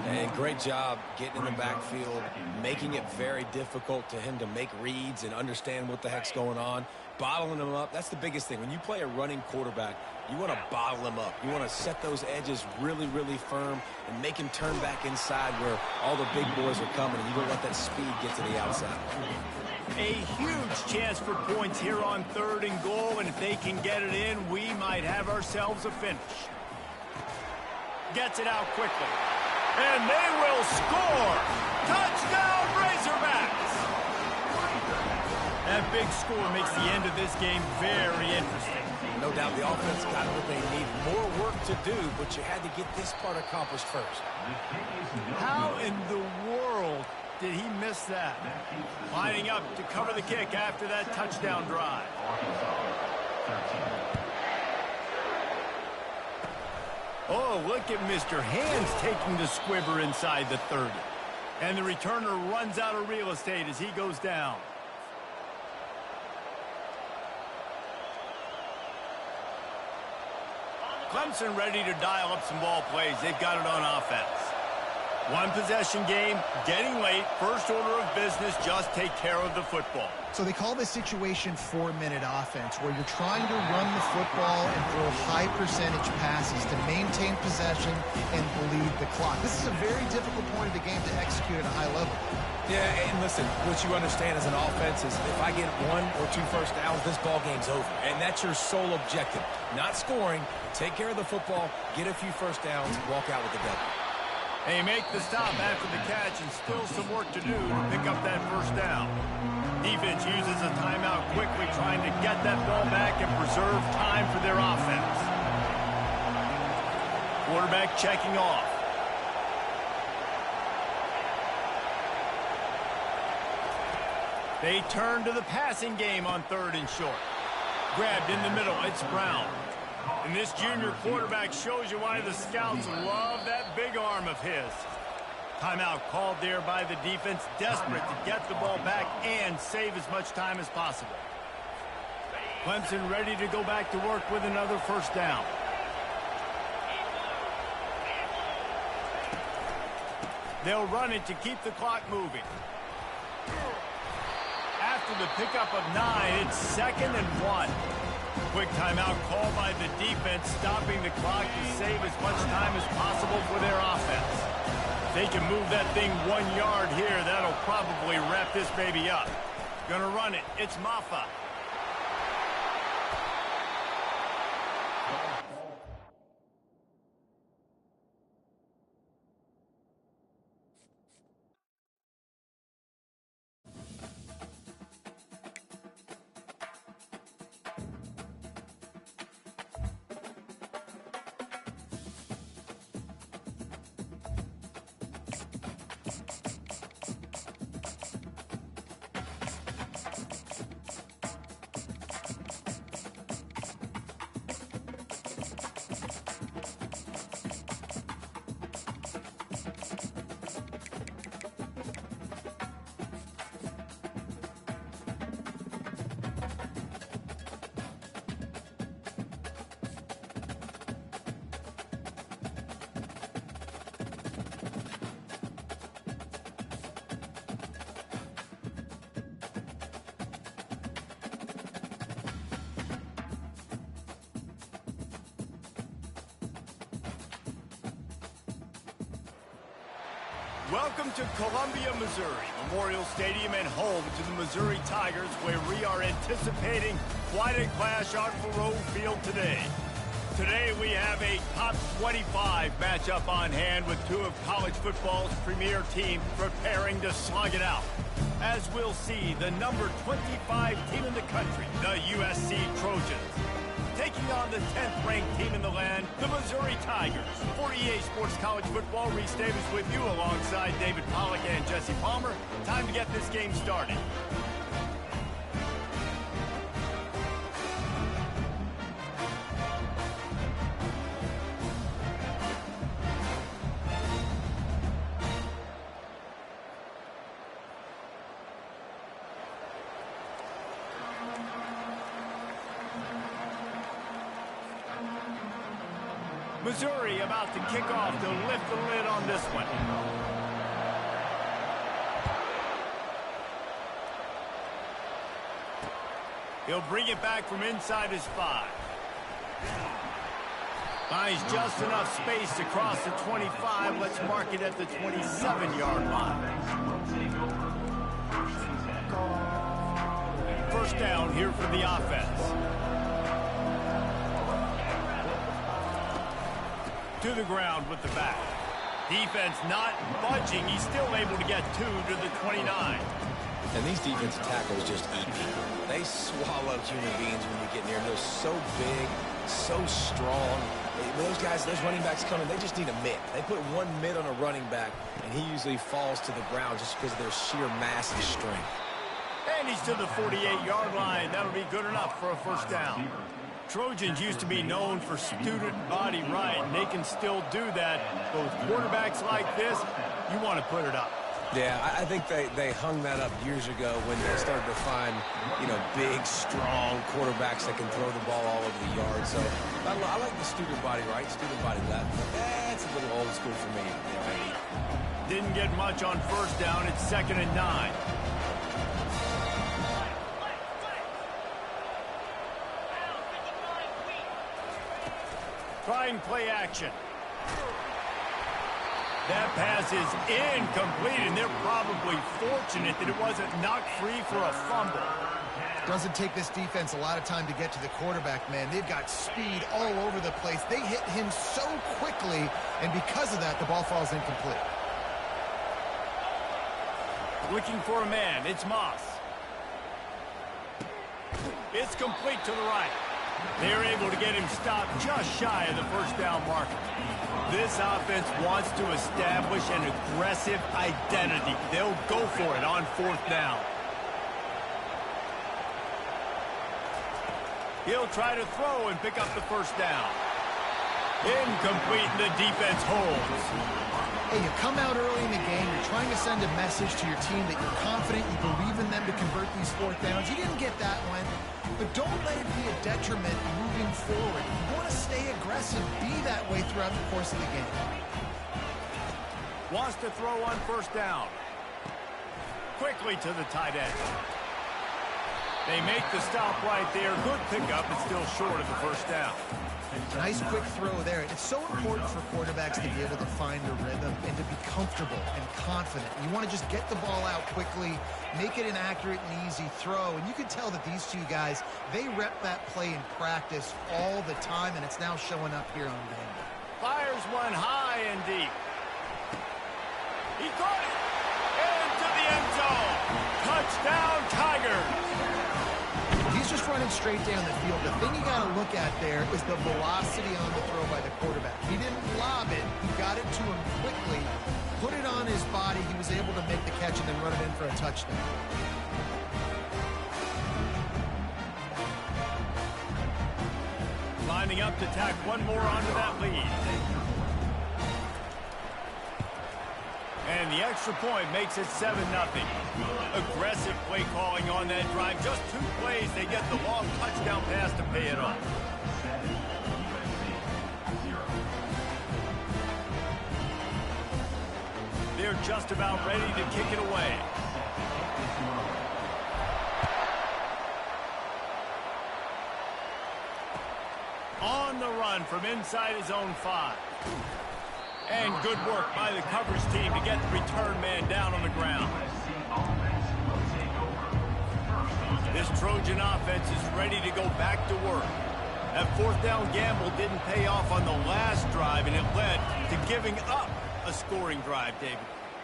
And great job getting in the backfield, making it very difficult to him to make reads and understand what the heck's going on, bottling him up. That's the biggest thing. When you play a running quarterback, you want to bottle him up. You want to set those edges really, really firm and make him turn back inside where all the big boys are coming, and you don't let that speed get to the outside. A huge chance for points here on third and goal, and if they can get it in, we might have ourselves a finish. Gets it out quickly. And they will score! Touchdown, Razorbacks! That big score makes the end of this game very interesting. No doubt the offense got what they need. More work to do, but you had to get this part accomplished first. How in the world did he miss that? Lining up to cover the kick after that touchdown drive. Oh, look at Mr. Hands taking the squibber inside the 30. And the returner runs out of real estate as he goes down. Clemson ready to dial up some ball plays. They've got it on offense. One possession game, getting late, first order of business, just take care of the football. So they call this situation 4-minute offense, where you're trying to run the football and throw high percentage passes to maintain possession and bleed the clock. This is a very difficult point of the game to execute at a high level. Yeah, and listen, what you understand as an offense is if I get 1 or 2 first downs, this ball game's over. And that's your sole objective. Not scoring, take care of the football, get a few first downs, walk out with the W. They make the stop after the catch, and still some work to do to pick up that first down. Defense uses a timeout quickly, trying to get that ball back and preserve time for their offense. Quarterback checking off. They turn to the passing game on third and short. Grabbed in the middle, it's Brown. And this junior quarterback shows you why the scouts love that big arm of his. Timeout called there by the defense, desperate to get the ball back and save as much time as possible. Clemson ready to go back to work with another first down. They'll run it to keep the clock moving. After the pickup of 9, it's 2nd and 1. Quick timeout called by the defense, stopping the clock to save as much time as possible for their offense. If they can move that thing 1 yard here, that'll probably wrap this baby up. Gonna run it. It's Maffa. Welcome to Columbia, Missouri, Memorial Stadium and home to the Missouri Tigers, where we are anticipating quite a clash on Faroe Field today. Today we have a top 25 matchup on hand with two of college football's premier teams preparing to slug it out. As we'll see, the number 25 team in the country, the USC Trojans, taking on the 10th ranked team in the land, the Missouri Tigers. 48 Sports College Football, Reese Davis with you alongside David Pollack and Jesse Palmer. Time to get this game started. Missouri about to kick off to lift the lid on this one. He'll bring it back from inside his 5. Finds just enough space to cross the 25. Let's mark it at the 27-yard line. First down here for the offense. To the ground with the back. Defense not budging. He's still able to get 2 to the 29. And these defensive tackles just eat people. They swallow human beings when you get near them. They're so big, so strong. Those guys, those running backs coming, they just need a mitt. They put one mitt on a running back, and he usually falls to the ground just because of their sheer mass and strength. And he's to the 48-yard line. That'll be good enough for a first down. Trojans used to be known for student body right, and they can still do that. But with quarterbacks like this, you want to put it up. Yeah, I think they hung that up years ago when they started to find, big, strong quarterbacks that can throw the ball all over the yard. So I like the student body right, student body left. That's a little old school for me. Didn't get much on first down. It's 2nd and 9. Trying play action. That pass is incomplete, and they're probably fortunate that it wasn't knocked free for a fumble. Doesn't take this defense a lot of time to get to the quarterback, man. They've got speed all over the place. They hit him so quickly, and because of that, the ball falls incomplete. Looking for a man. It's Moss. It's complete to the right. They're able to get him stopped just shy of the first down marker. This offense wants to establish an aggressive identity. They'll go for it on 4th down. He'll try to throw and pick up the first down. Incomplete, and the defense holds. Hey, you come out early in the game, you're trying to send a message to your team that you're confident, you believe in them to convert these 4th downs. You didn't get that one, but don't let it be a detriment moving forward. You want to stay aggressive, be that way throughout the course of the game. Wants to throw on first down. Quickly to the tight end. They make the stop right there. Good pickup, but still short of the first down. Nice quick throw there. It's so important for quarterbacks to be able to find a rhythm and to be comfortable and confident. You want to just get the ball out quickly, make it an accurate and easy throw. And you can tell that these two guys, they rep that play in practice all the time, and it's now showing up here on game day. Fires one high and deep. He caught it into the end zone. Touchdown, Tigers. He's just running straight down the field. The thing you got to look at there is the velocity on the throw by the quarterback. He didn't lob it. He got it to him quickly, put it on his body. He was able to make the catch and then run it in for a touchdown. Lining up to tack one more onto that lead. And the extra point makes it 7-0. Aggressive play calling on that drive. Just 2 plays, they get the long touchdown pass to pay it off. They're just about ready to kick it away. On the run from inside his own 5. And good work by the coverage team to get the return man down on the ground. This Trojan offense is ready to go back to work. That fourth down gamble didn't pay off on the last drive, and it led to giving up a scoring drive, David.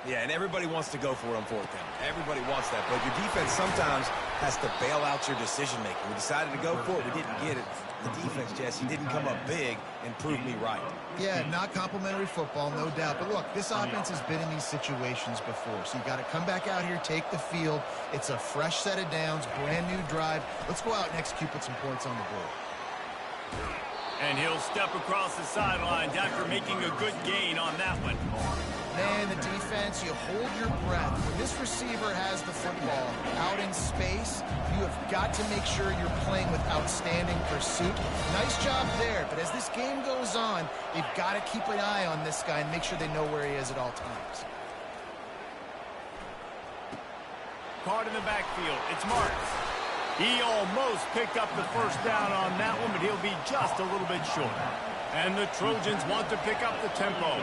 Yeah, and everybody wants to go for it on fourth down. Everybody wants that, but your defense sometimes has to bail out your decision-making. We decided to go for it. We didn't get it. The defense, Jesse, didn't come up big and prove me right. Yeah, not complimentary football, no doubt. But look, this offense has been in these situations before, so you got to come back out here, take the field. It's a fresh set of downs, brand new drive. Let's go out and execute, put some points on the board. And he'll step across the sidelines after making a good gain on that one. Man, the defense, you hold your breath. When this receiver has the football out in space, you have got to make sure you're playing with outstanding pursuit. Nice job there, but as this game goes on, they've got to keep an eye on this guy and make sure they know where he is at all times. Caught in the backfield, it's Marks. He almost picked up the first down on that one, but he'll be just a little bit short. And the Trojans want to pick up the tempo.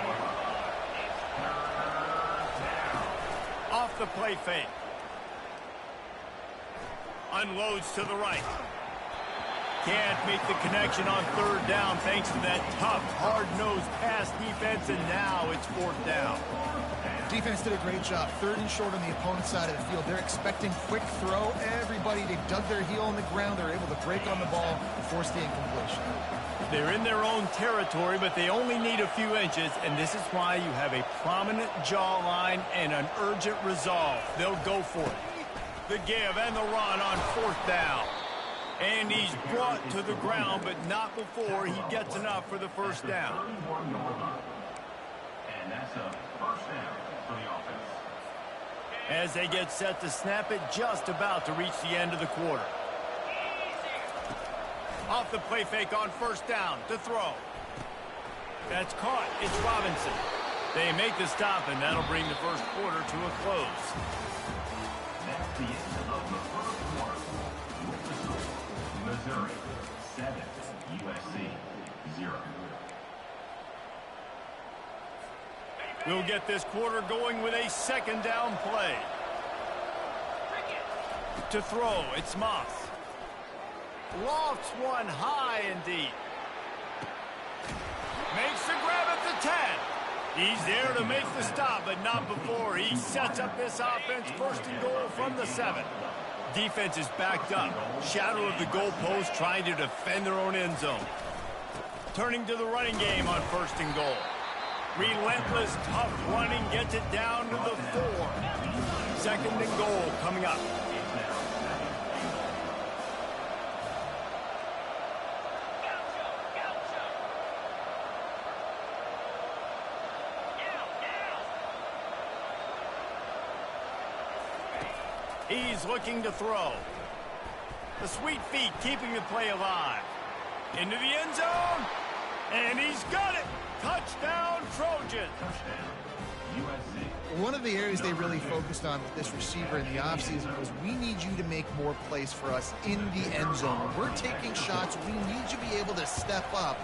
Off the play fake. Unloads to the right. Can't make the connection on third down thanks to that tough, hard-nosed pass defense, and now it's fourth down. Defense did a great job. Third and short on the opponent's side of the field. They're expecting quick throw. Everybody, they dug their heel in the ground. They're able to break on the ball and force the incompletion. They're in their own territory, but they only need a few inches, and this is why you have a prominent jawline and an urgent resolve. They'll go for it. The give and the run on fourth down. And he's brought to the ground, but not before he gets enough for the first down. And that's a first down for the offense. As they get set to snap it, just about to reach the end of the quarter. Off the play fake on first down to throw. That's caught. It's Robinson. They make the stop, and that'll bring the first quarter to a close. That's the end of the first quarter. With the score, Missouri 7, USC 0. We'll get this quarter going with a second down play. To throw, it's Moss. Lofts one high and deep. Makes the grab at the 10. He's there to make the stop, but not before. He sets up this offense first and goal from the 7. Defense is backed up. Shadow of the goalpost trying to defend their own end zone. Turning to the running game on first and goal. Relentless, tough running gets it down to the 4. Second and goal coming up. He's looking to throw. The sweet feet keeping the play alive. Into the end zone. And he's got it. Touchdown, Trojans. Touchdown, USC. One of the areas they really focused on with this receiver in the offseason was we need you to make more plays for us in the end zone. When we're taking shots, we need you to be able to step up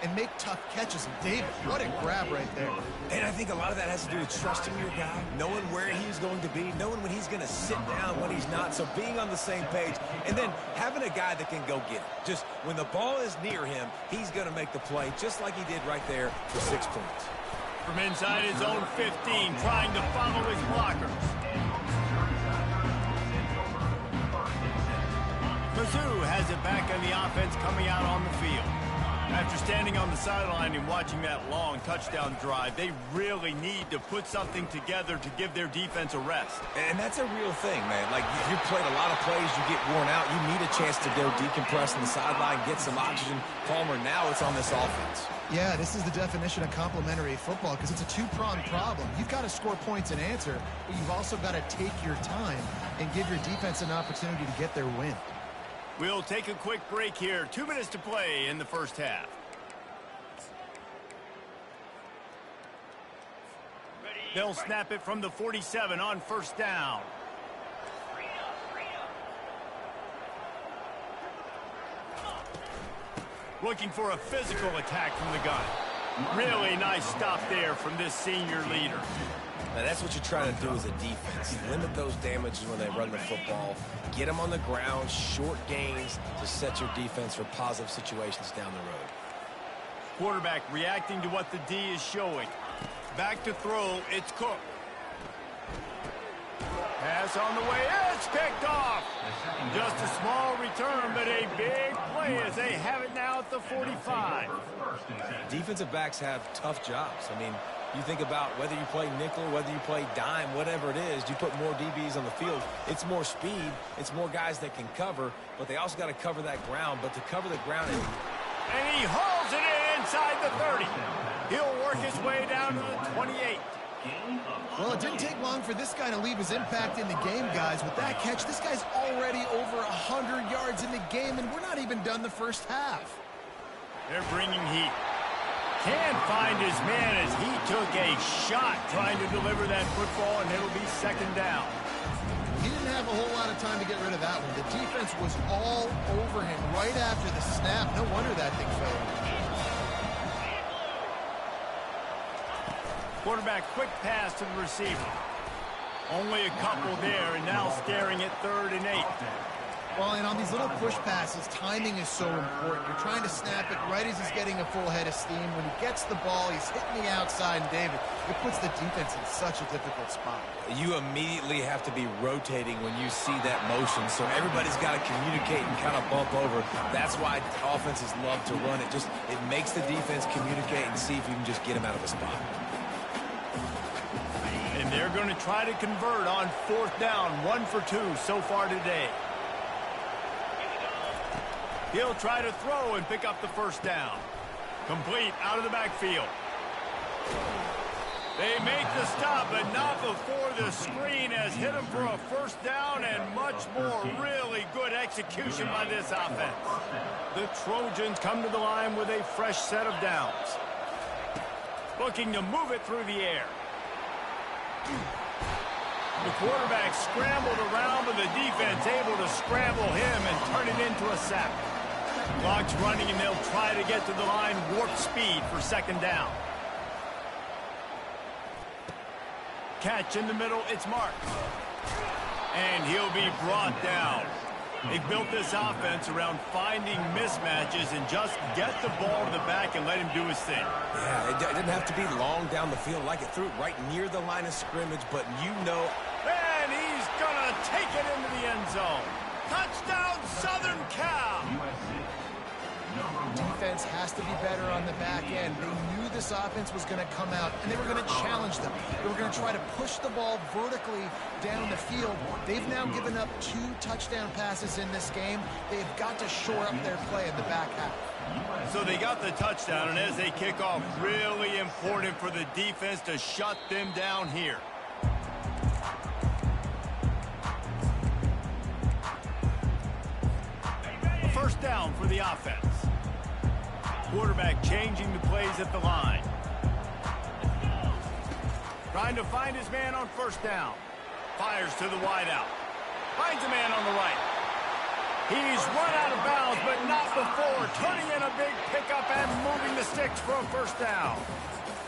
and make tough catches. And David, what a grab right there. And I think a lot of that has to do with trusting your guy, knowing where he's going to be, knowing when he's going to sit down, when he's not. So being on the same page, and then having a guy that can go get it. Just when the ball is near him, he's going to make the play, just like he did right there for 6 points. From inside his own 15, trying to follow his blockers. Mizzou has it back on the offense coming out on the field. After standing on the sideline and watching that long touchdown drive, they really need to put something together to give their defense a rest. And that's a real thing, man. Like, if you played a lot of plays, you get worn out. You need a chance to go decompress on the sideline, get some oxygen. Palmer, now it's on this offense. Yeah, this is the definition of complementary football because it's a two-pronged problem. You've got to score points and answer, but you've also got to take your time and give your defense an opportunity to get their win. We'll take a quick break here. 2 minutes to play in the first half. They'll snap it from the 47 on first down. Looking for a physical attack from the gun. Really nice stop there from this senior leader. Now that's what you're trying to do as a defense. Limit those damages when they run the football. Get them on the ground, short gains to set your defense for positive situations down the road. Quarterback reacting to what the D is showing. Back to throw, it's Cook. Pass on the way, it's picked off. Just a small return, but a big play as they have it now at the 45. Defensive backs have tough jobs. I mean, you think about whether you play nickel, whether you play dime, whatever it is, you put more DBs on the field. It's more speed. It's more guys that can cover, but they also got to cover that ground. But to cover the ground... And he hauls it in inside the 30. He'll work his way down to the 28. Well, it didn't take long for this guy to leave his impact in the game, guys. With that catch, this guy's already over 100 yards in the game, and we're not even done the first half. They're bringing heat. Can't find his man as he took a shot trying to deliver that football, and it'll be second down. He didn't have a whole lot of time to get rid of that one. The defense was all over him right after the snap. No wonder that thing failed. Quarterback quick pass to the receiver. Only a couple there, and now staring at 3rd and 8. Well, and on these little push passes, timing is so important. You're trying to snap it right as he's getting a full head of steam. When he gets the ball, he's hitting the outside, and David, it puts the defense in such a difficult spot. You immediately have to be rotating when you see that motion, so everybody's got to communicate and kind of bump over. That's why offenses love to run it. It makes the defense communicate and see if you can just get him out of a spot. And they're going to try to convert on 4th down, 1 for 2 so far today. He'll try to throw and pick up the 1st down. Complete out of the backfield. They make the stop, but not before the screen has hit him for a 1st down and much more. Really good execution by this offense. The Trojans come to the line with a fresh set of downs. Looking to move it through the air. The quarterback scrambled around, but the defense able to scramble him and turn it into a sack. Clock's running, and they'll try to get to the line warp speed for 2nd down. Catch in the middle, it's marked. And he'll be brought down. They built this offense around finding mismatches and just get the ball to the back and let him do his thing. Yeah, it didn't have to be long down the field. Like it threw it right near the line of scrimmage, but you know. And he's going to take it into the end zone. Touchdown, Southern Cal! Defense has to be better on the back end. They knew this offense was going to come out, and they were going to challenge them. They were going to try to push the ball vertically down the field. They've now given up 2 touchdown passes in this game. They've got to shore up their play in the back half. So they got the touchdown, and as they kick off, really important for the defense to shut them down here. First down for the offense. Quarterback changing the plays at the line. Trying to find his man on 1st down. Fires to the wideout. Finds a man on the right. He's run out of bounds, but not before turning in a big pickup and moving the sticks for a 1st down.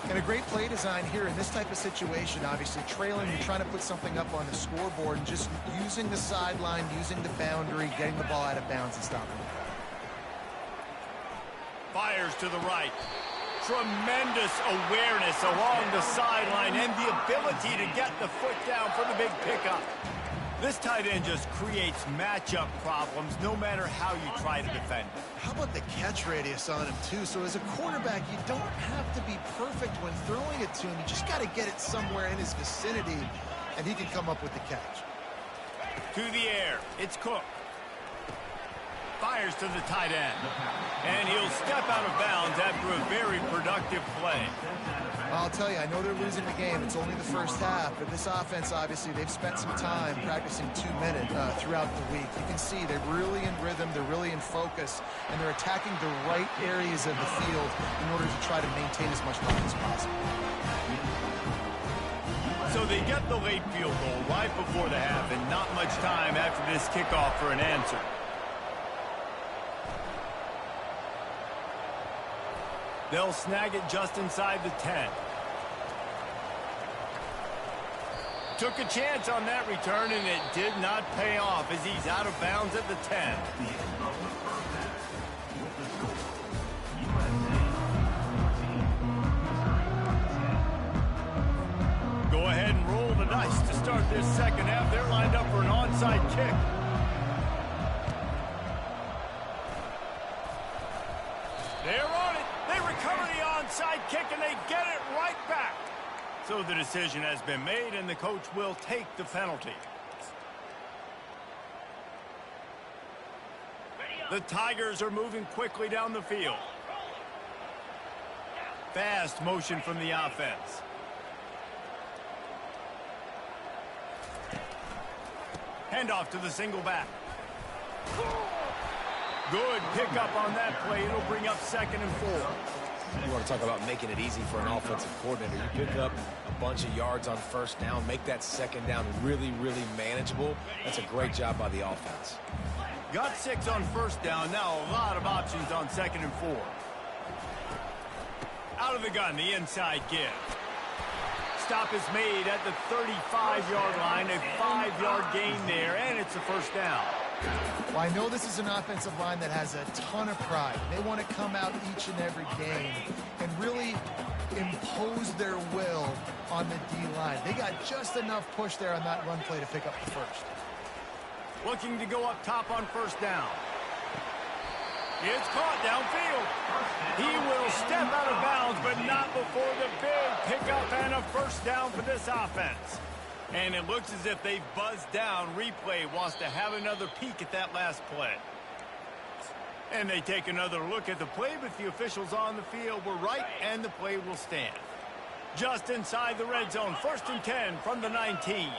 And a great play design here in this type of situation. Obviously, trailing, you're trying to put something up on the scoreboard, and just using the sideline, using the boundary, getting the ball out of bounds and stopping it. Fires to the right. Tremendous awareness along the sideline and the ability to get the foot down for the big pickup. This tight end just creates matchup problems no matter how you try to defend it. How about the catch radius on him, too? So as a quarterback, you don't have to be perfect when throwing it to him. You just got to get it somewhere in his vicinity, and he can come up with the catch. To the air, it's Cook. Fires to the tight end. And he'll step out of bounds after a very productive play. I'll tell you, I know they're losing the game. It's only the first half, but this offense, obviously, they've spent some time practicing 2 minutes throughout the week. You can see they're really in rhythm, they're really in focus, and they're attacking the right areas of the field in order to try to maintain as much time as possible. So they get the late field goal right before the half, and not much time after this kickoff for an answer. They'll snag it just inside the 10. Took a chance on that return, and it did not pay off as he's out of bounds at the 10. Go ahead and roll the dice to start this second half. They're lined up for an onside kick. They're on it. They recover the onside kick, and they get it right back. So the decision has been made, and the coach will take the penalty. The Tigers are moving quickly down the field. Fast motion from the offense. Handoff to the single back. Good pickup on that play. It'll bring up 2nd and 4. You want to talk about making it easy for an offensive coordinator. You pick up a bunch of yards on first down, make that second down really, really manageable. That's a great job by the offense. Got 6 on first down. Now a lot of options on 2nd and 4. Out of the gun, the inside give. Stop is made at the 35-yard line. A 5-yard gain there, and it's a first down. Well, I know this is an offensive line that has a ton of pride. They want to come out each and every game and really impose their will on the D-line. They got just enough push there on that run play to pick up the first. Looking to go up top on first down. It's caught downfield. He will step out of bounds, but not before the big pickup and a first down for this offense. And it looks as if they've buzzed down. Replay wants to have another peek at that last play. And they take another look at the play, but the officials on the field were right, and the play will stand. Just inside the red zone, 1st and 10 from the 19.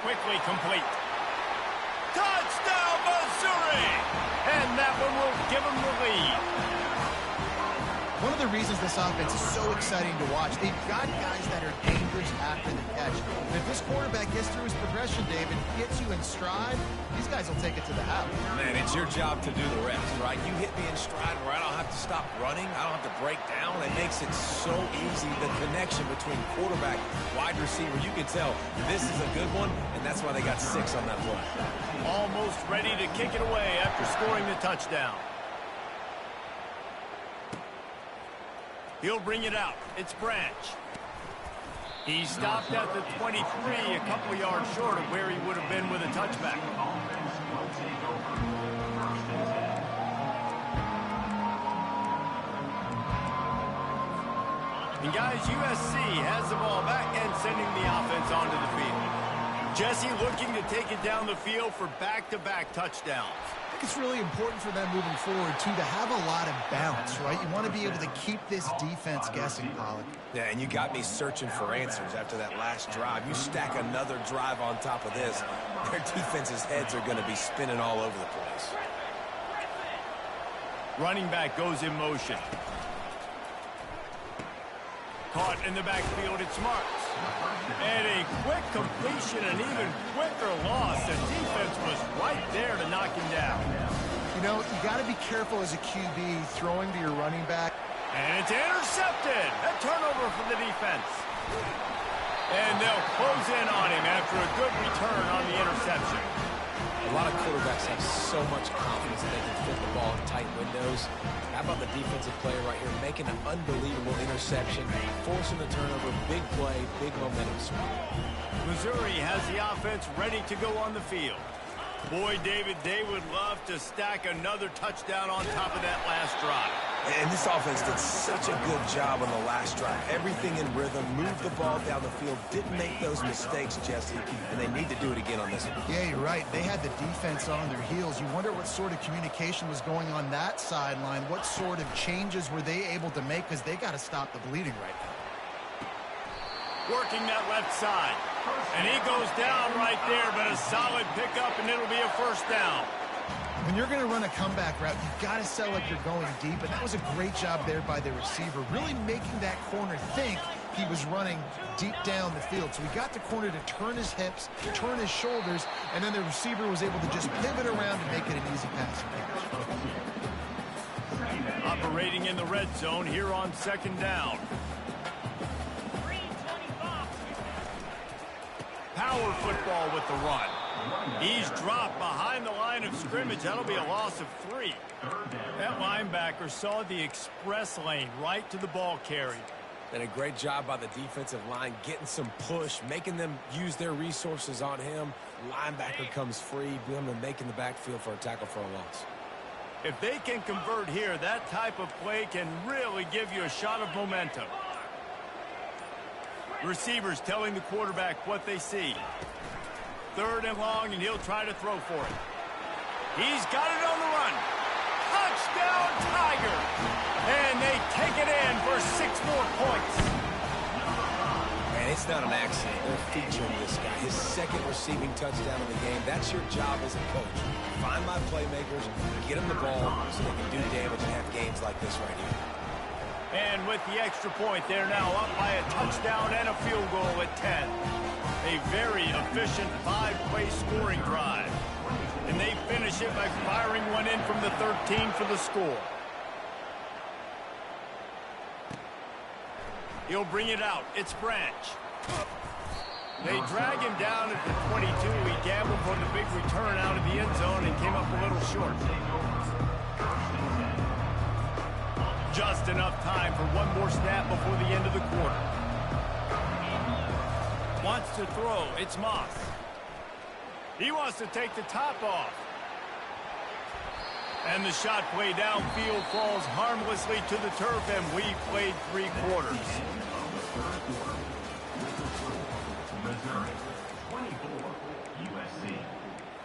Quickly complete. Touchdown, Missouri! And that one will give them the lead. One of the reasons this offense is so exciting to watch, they've got guys that are dangerous after the catch. But if this quarterback gets through his progression, David, gets you in stride, these guys will take it to the house. Man, it's your job to do the rest, right? You hit me in stride where I don't have to stop running. I don't have to break down. It makes it so easy, the connection between quarterback, wide receiver. You can tell this is a good one, and that's why they got 6 on that play. Almost ready to kick it away after scoring the touchdown. He'll bring it out. It's Branch. He stopped at the 23, a couple yards short of where he would have been with a touchback. And guys, USC has the ball back and sending the offense onto the field. Jesse looking to take it down the field for back-to-back touchdowns. I think it's really important for them moving forward, too, to have a lot of bounce, right? You want to be able to keep this defense guessing, Pollock. Yeah, and you got me searching for answers after that last drive. You stack another drive on top of this, their defense's heads are going to be spinning all over the place. Running back goes in motion. Caught in the backfield, it's Marks. And a quick completion, an even quicker loss. The defense was right there to knock him down. You know, you got to be careful as a QB throwing to your running back. And it's intercepted. A turnover for the defense. And they'll close in on him after a good return on the interception. A lot of quarterbacks have so much confidence that they can fit the ball in tight windows. How about the defensive player right here making an unbelievable interception, forcing the turnover, big play, big momentum swing. Missouri has the offense ready to go on the field. Boy, David, they would love to stack another touchdown on top of that last drive. And this offense did such a good job on the last drive. Everything in rhythm, moved the ball down the field, didn't make those mistakes, Jesse, and they need to do it again on this one. Yeah, you're right. They had the defense on their heels. You wonder what sort of communication was going on that sideline. What sort of changes were they able to make, because they got to stop the bleeding right now. Working that left side. And he goes down right there, but a solid pickup, and it'll be a first down. When you're going to run a comeback route, you've got to sell like you're going deep, and that was a great job there by the receiver, really making that corner think he was running deep down the field. So he got the corner to turn his hips, turn his shoulders, and then the receiver was able to just pivot around and make it an easy pass. Operating in the red zone here on 2nd down. Power football with the run. He's dropped behind the line of scrimmage. That'll be a loss of 3. That linebacker saw the express lane right to the ball carrier. And a great job by the defensive line getting some push, making them use their resources on him. Linebacker comes free, making the backfield for a tackle for a loss. If they can convert here, that type of play can really give you a shot of momentum. Receivers telling the quarterback what they see. 3rd and long, and he'll try to throw for it. He's got it on the run. Touchdown, Tiger! And they take it in for 6 more points. Man, it's not an accident. They're featuring this guy. His 2nd receiving touchdown of the game. That's your job as a coach. Find my playmakers, get them the ball so they can do damage and have games like this right here. And with the extra point, they're now up by a touchdown and a field goal at 10. A very efficient 5-play scoring drive. And they finish it by firing one in from the 13 for the score. He'll bring it out. It's Branch. They drag him down at the 22. He gambled for the big return out of the end zone and came up a little short. Just enough time for one more snap before the end of the quarter. Wants to throw. It's Moss. He wants to take the top off. And the shot play downfield falls harmlessly to the turf, and we played 3 quarters. Missouri 24, USC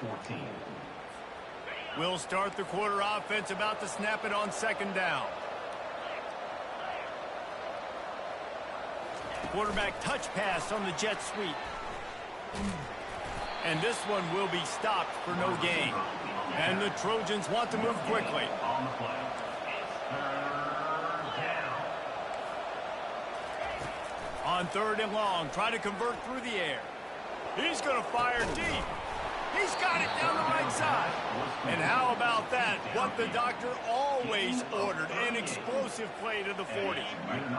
14. We'll start the quarter offense about to snap it on 2nd down. Quarterback touch pass on the jet sweep. And this one will be stopped for no gain. And the Trojans want to move quickly. On the play. It's 3rd down. On 3rd and long, try to convert through the air. He's going to fire deep. He's got it down the right side. And how about that? What the doctor always ordered, an explosive play to the 40.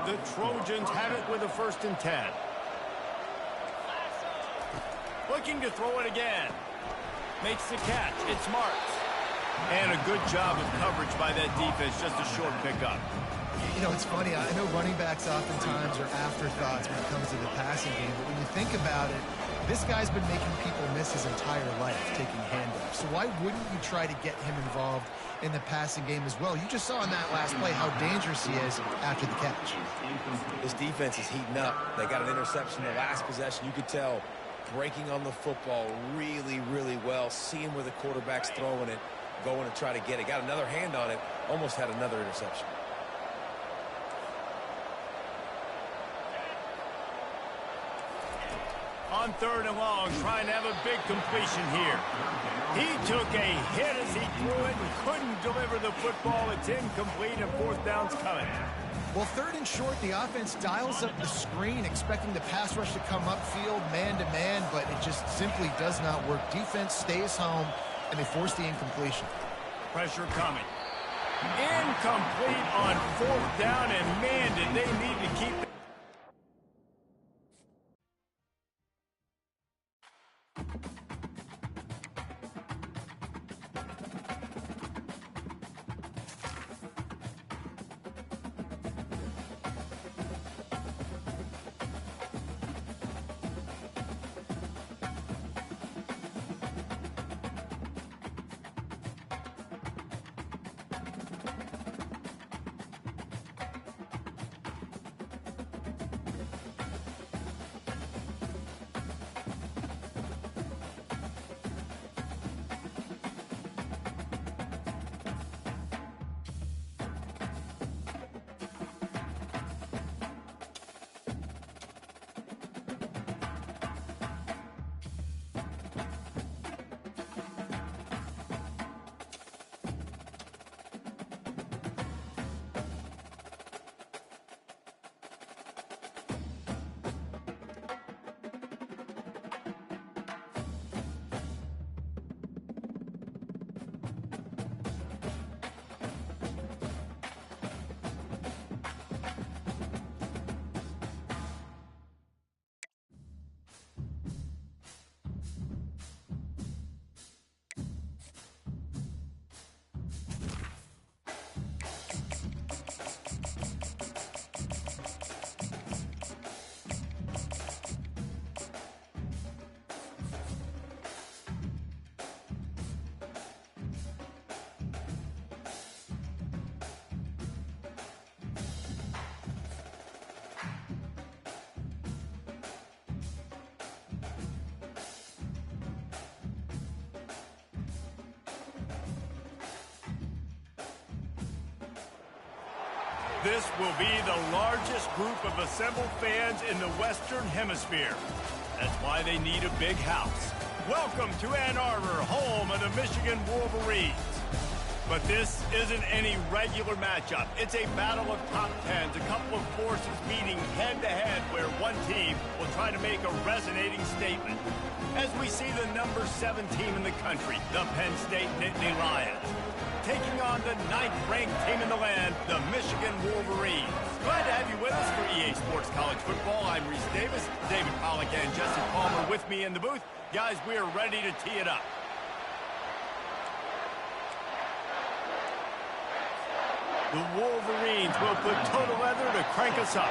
The Trojans have it with a 1st and 10. Looking to throw it again. Makes the catch. It's Marks. And a good job of coverage by that defense. Just a short pickup. You know, it's funny. I know running backs oftentimes are afterthoughts when it comes to the passing game. But when you think about it, this guy's been making people miss his entire life taking handoffs. So why wouldn't you try to get him involved in the passing game as well? You just saw in that last play how dangerous he is after the catch. This defense is heating up. They got an interception the last possession. You could tell breaking on the football really, really well, seeing where the quarterback's throwing it, going to try to get it. Got another hand on it, almost had another interception. On 3rd and long, trying to have a big completion here. He took a hit as he threw it and couldn't deliver the football. It's incomplete, and 4th down's coming. Well, 3rd and short, the offense dials up the screen, expecting the pass rush to come upfield man-to-man, but it just simply does not work. Defense stays home, and they force the incompletion. Pressure coming. Incomplete on 4th down, and man, did they need to keep it. This will be the largest group of assembled fans in the Western Hemisphere. That's why they need a big house. Welcome to Ann Arbor, home of the Michigan Wolverines. But this isn't any regular matchup. It's a battle of top tens, a couple of forces meeting head-to-head where one team will try to make a resonating statement. As we see the number 7 team in the country, the Penn State Nittany Lions, taking on the 9th-ranked team in the land, the Michigan Wolverines. Glad to have you with us for EA Sports College Football. I'm Reese Davis, David Pollack and Jesse Palmer with me in the booth. Guys, we are ready to tee it up. The Wolverines will put total leather to crank us up.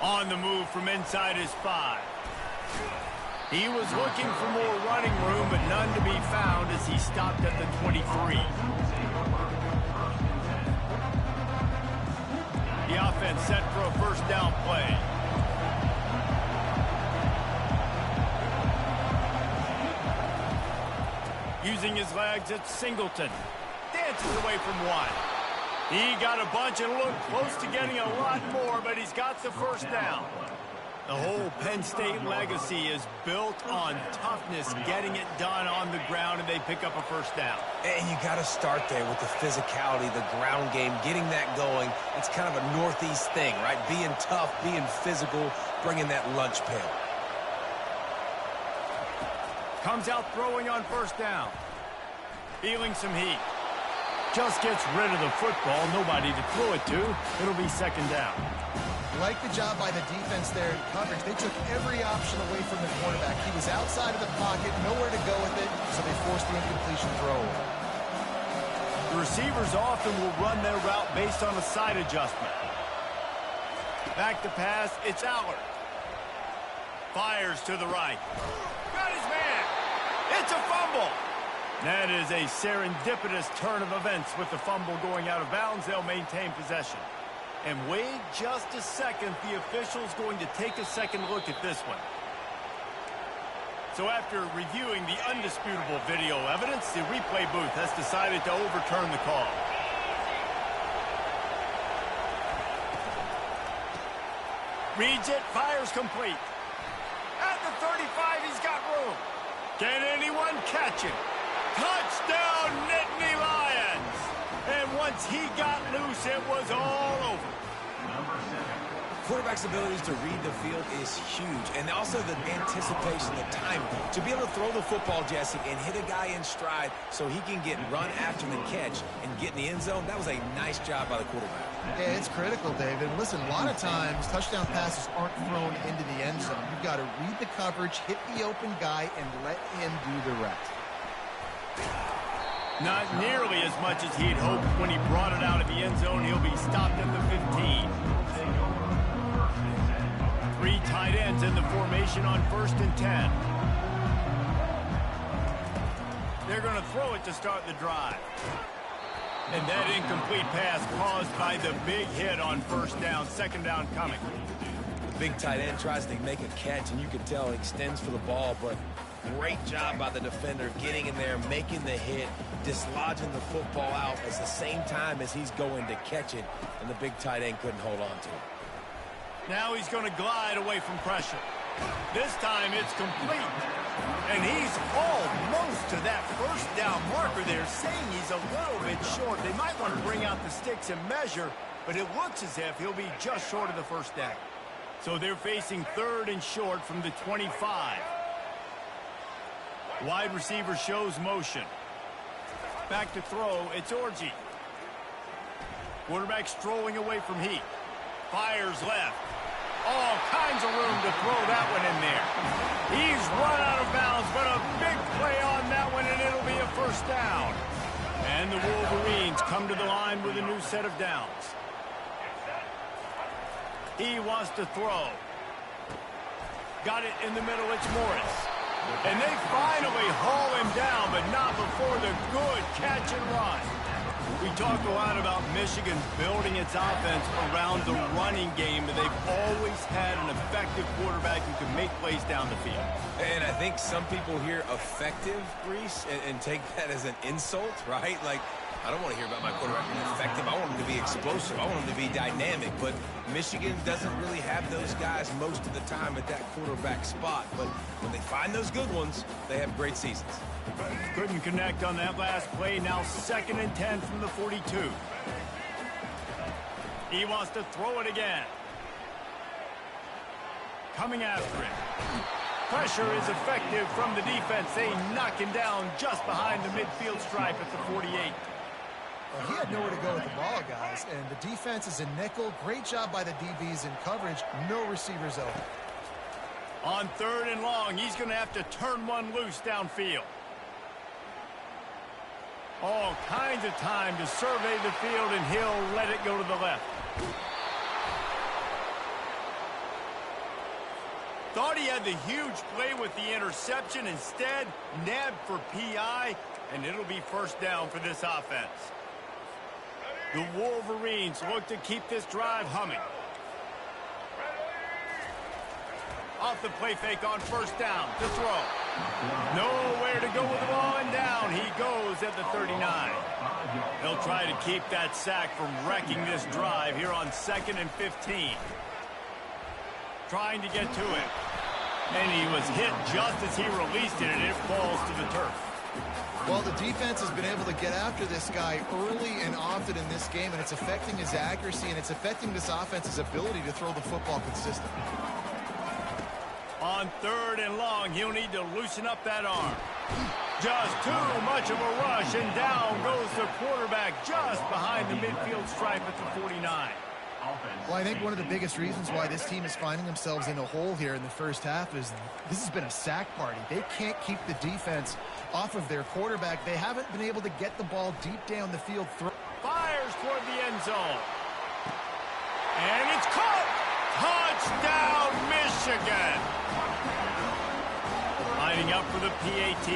On the move from inside his 5. He was looking for more running room, but none to be found as he stopped at the 23. The offense set for a first down play. Using his legs, it's Singleton. Dances away from one. He got a bunch and looked close to getting a lot more, but he's got the first down. The whole Penn State legacy is built on toughness, getting it done on the ground, and they pick up a first down. And you got to start there with the physicality, the ground game, getting that going. It's kind of a Northeast thing, right? Being tough, being physical, bringing that lunch pail. Comes out throwing on first down. Feeling some heat. Just gets rid of the football. Nobody to throw it to. It'll be second down. Like the job by the defense there in coverage. They took every option away from the quarterback. He was outside of the pocket, nowhere to go with it, so they forced the incompletion throw. The receivers often will run their route based on a side adjustment. Back to pass, it's Allard. Fires to the right. Got his man. It's a fumble. That is a serendipitous turn of events with the fumble going out of bounds. They'll maintain possession. And wait just a second. The official's going to take a second look at this one. So after reviewing the undisputable video evidence, the replay booth has decided to overturn the call. Reads it, fires complete. At the 35, he's got room. Can anyone catch him? Touchdown, Nittany Lions! And once he got loose, it was all over. Quarterback's abilities to read the field is huge, and also the anticipation, the time to be able to throw the football, Jesse, and hit a guy in stride so he can get run after the catch and get in the end zone. That was a nice job by the quarterback. Yeah, it's critical, David. Listen, a lot of times touchdown passes aren't thrown into the end zone. You've got to read the coverage, hit the open guy, and let him do the rest. Not nearly as much as he'd hoped when he brought it out of the end zone. He'll be stopped at the 15. 3 tight ends in the formation on 1st and 10. They're going to throw it to start the drive. And that incomplete pass caused by the big hit on first down. Second down coming. The big tight end tries to make a catch, and you can tell he extends for the ball, but great job by the defender getting in there, making the hit, dislodging the football out at the same time as he's going to catch it, and the big tight end couldn't hold on to it. Now he's going to glide away from pressure. This time it's complete. And he's almost to that first down marker there, saying he's a little bit short. They might want to bring out the sticks and measure, but it looks as if he'll be just short of the first down. So they're facing 3rd and short from the 25. Wide receiver shows motion. Back to throw, it's Orji. Quarterback strolling away from heat. Fires left. All kinds of room to throw that one in there. He's run out of bounds, but a big play on that one, and it'll be a first down. And the Wolverines come to the line with a new set of downs. He wants to throw. Got it in the middle, it's Morris. And they finally haul him down, but not before the good catch and run. We talk a lot about Michigan building its offense around the running game, but they've always had an effective quarterback who can make plays down the field. And I think some people hear effective, Reese, and take that as an insult, right? Like, I don't want to hear about my quarterback being effective. I want him to be explosive. I want him to be dynamic. But Michigan doesn't really have those guys most of the time at that quarterback spot. But when they find those good ones, they have great seasons. Couldn't connect on that last play. Now 2nd and 10 from the 42. He wants to throw it again. Coming after it. Pressure is effective from the defense. They knock him down just behind the midfield stripe at the 48. Well, he had nowhere to go with the ball, guys, and the defense is a nickel. Great job by the DBs in coverage. No receivers open. On 3rd and long, he's going to have to turn one loose downfield. All kinds of time to survey the field, and he'll let it go to the left. Thought he had the huge play with the interception. Instead, nabbed for PI, and it'll be 1st down for this offense. The Wolverines look to keep this drive humming. Off the play fake on 1st down to throw. Nowhere to go with the ball, and down he goes at the 39. They'll try to keep that sack from wrecking this drive here on 2nd and 15. Trying to get to it. And he was hit just as he released it, and it falls to the turf. Well, the defense has been able to get after this guy early and often in this game, and it's affecting his accuracy, and it's affecting this offense's ability to throw the football consistently. On 3rd and long, he'll need to loosen up that arm. Just too much of a rush, and down goes the quarterback just behind the midfield stripe at the 49. Well, I think one of the biggest reasons why this team is finding themselves in a hole here in the first half is this has been a sack party. They can't keep the defense off of their quarterback. They haven't been able to get the ball deep down the field. Fires toward the end zone. And it's caught! Touchdown, Michigan! Lining up for the PAT.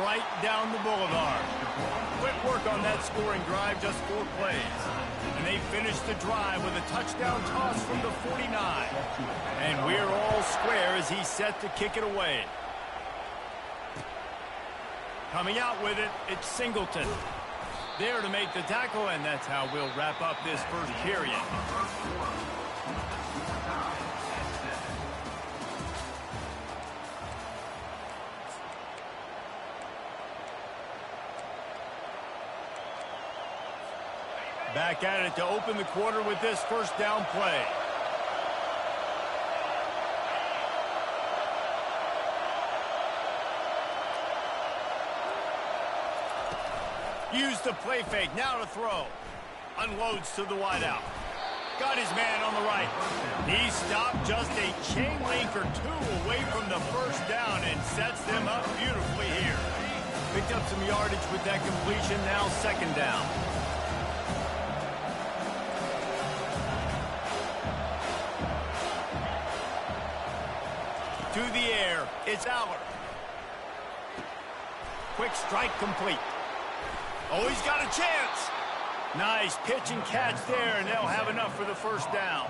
Right down the boulevard. Quick work on that scoring drive, just 4 plays. And they finish the drive with a touchdown toss from the 49. And we're all square as he's set to kick it away. Coming out with it, it's Singleton. There to make the tackle, and that's how we'll wrap up this first period. Back at it to open the quarter with this 1st down play. Use the play fake, now to throw. Unloads to the wideout. Got his man on the right. He stopped just a chain link or 2 away from the 1st down and sets them up beautifully here. Picked up some yardage with that completion, now 2nd down. To the air, it's Aller. Quick strike complete. Oh, he's got a chance. Nice pitch and catch there, and they'll have enough for the 1st down.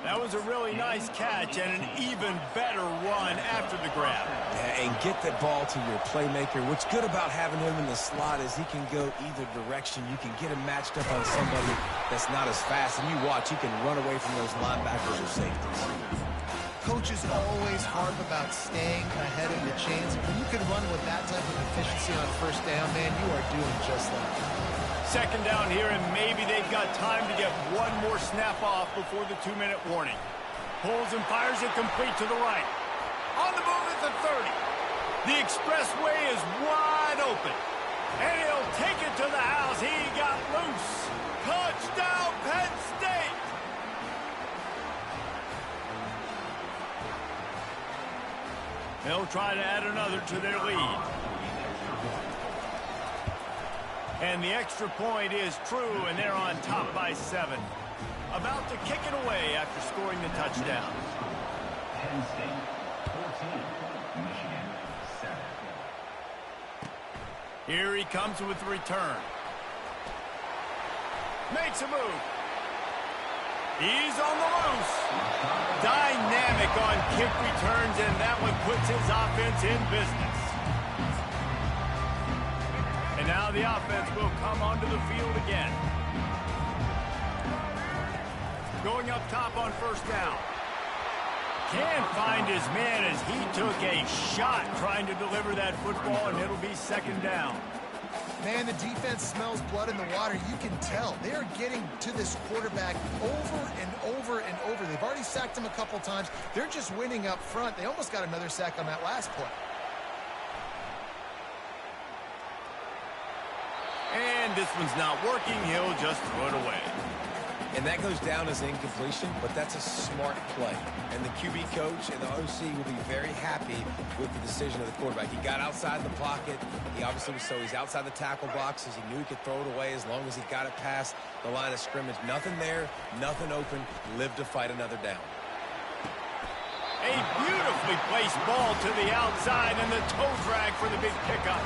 That was a really nice catch and an even better run after the grab. Yeah, and get that ball to your playmaker. What's good about having him in the slot is he can go either direction. You can get him matched up on somebody that's not as fast, and you watch, he can run away from those linebackers or safeties. Coaches always harp about staying ahead of the chains. When you can run with that type of efficiency on 1st down, man, you are doing just that. 2nd down here, and maybe they've got time to get one more snap off before the 2-minute warning. Pulls and fires it complete to the right. On the move at the 30. The expressway is wide open. And he'll take it to the house. He got loose. Touchdown, Penn State! They'll try to add another to their lead. And the extra point is true, and they're on top by 7. About to kick it away after scoring the touchdown. Penn State 14, Michigan 7. Here he comes with the return. Makes a move. He's on the loose. Dynamic on kick returns, and that one puts his offense in business. And now the offense will come onto the field again. Going up top on first down. Can't find his man as he took a shot trying to deliver that football, and it'll be second down. Man, the defense smells blood in the water. You can tell. They are getting to this quarterback over and over and over. They've already sacked him a couple times. They're just winning up front. They almost got another sack on that last play. And this one's not working. He'll just throw it away. And that goes down as incompletion, but that's a smart play. And the QB coach and the OC will be very happy with the decision of the quarterback. He got outside the pocket. He obviously was he's outside the tackle boxes. He knew he could throw it away as long as he got it past the line of scrimmage. Nothing there, nothing open. Lived to fight another down. A beautifully placed ball to the outside and the toe drag for the big pickup.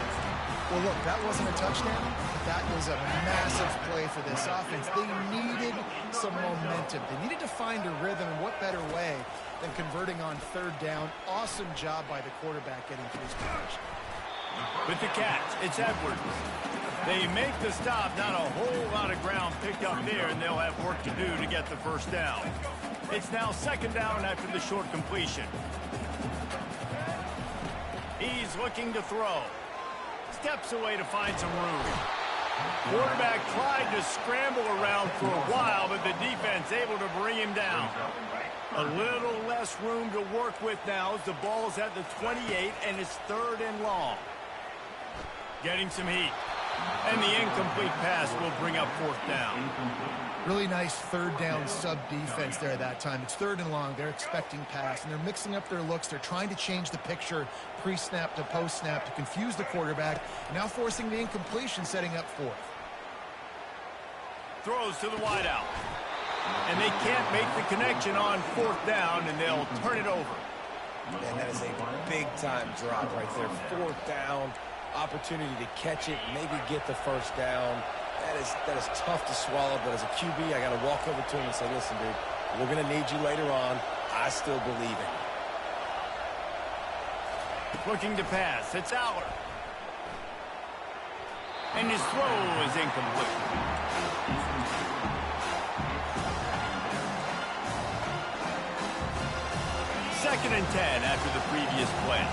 Well, look, that wasn't a touchdown, but that was a massive play for this offense. They needed some momentum. They needed to find a rhythm, and what better way than converting on third down. Awesome job by the quarterback getting through his position. With the catch, it's Edwards. They make the stop, not a whole lot of ground picked up there, and they'll have work to do to get the first down. It's now second down after the short completion. He's looking to throw. Steps away to find some room. Quarterback tried to scramble around for a while, but the defense able to bring him down. A little less room to work with now as the ball's at the 28 and it's third and long. Getting some heat. And the incomplete pass will bring up fourth down. Really nice third down sub defense there that time. It's third and long. They're expecting pass, and they're mixing up their looks. They're trying to change the picture pre-snap to post-snap to confuse the quarterback, now forcing the incompletion, setting up fourth. Throws to the wideout. And they can't make the connection on fourth down, and they'll turn it over. And that is a big-time drop right there. Fourth down, opportunity to catch it, maybe get the first down. That is tough to swallow, but as a QB, I got to walk over to him and say, listen, dude, we're going to need you later on. I still believe in you. Looking to pass. It's Aller. And his throw is incomplete. Second and 10 after the previous play.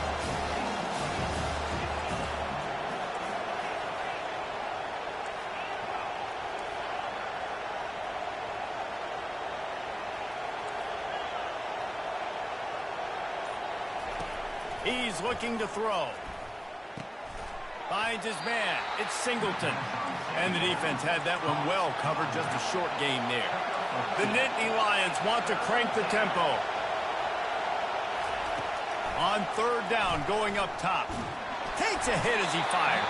He's looking to throw. Finds his man. It's Singleton. And the defense had that one well covered. Just a short gain there. The Nittany Lions want to crank the tempo. On third down, going up top. Takes a hit as he fires.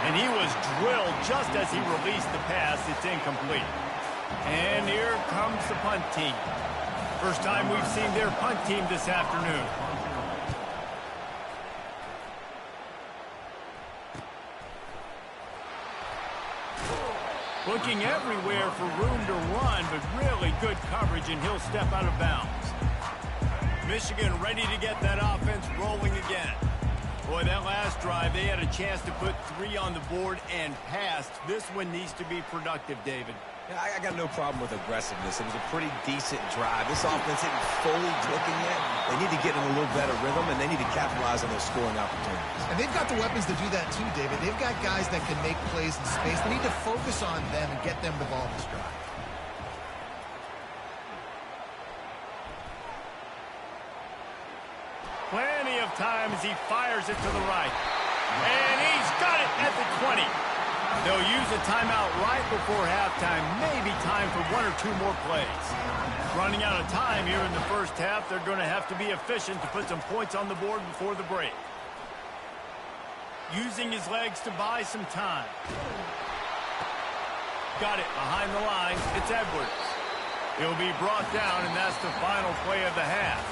And he was drilled just as he released the pass. It's incomplete. And here comes the punt team. First time we've seen their punt team this afternoon. Looking everywhere for room to run, but really good coverage, and he'll step out of bounds. Michigan ready to get that offense rolling again. Boy, that last drive, they had a chance to put 3 on the board and passed. This one needs to be productive, David. Yeah, I got no problem with aggressiveness. It was a pretty decent drive. This offense isn't fully clicking yet. They need to get in a little better rhythm, and they need to capitalize on those scoring opportunities. And they've got the weapons to do that too, David. They've got guys that can make plays in space. They need to focus on them and get them the ball this drive. Plenty of time as he fires it to the right. And he's got it at the 20. They'll use a timeout right before halftime. Maybe time for 1 or 2 more plays. Running out of time here in the first half. They're going to have to be efficient to put some points on the board before the break. Using his legs to buy some time. Got it behind the line. It's Edwards. He'll be brought down, and that's the final play of the half.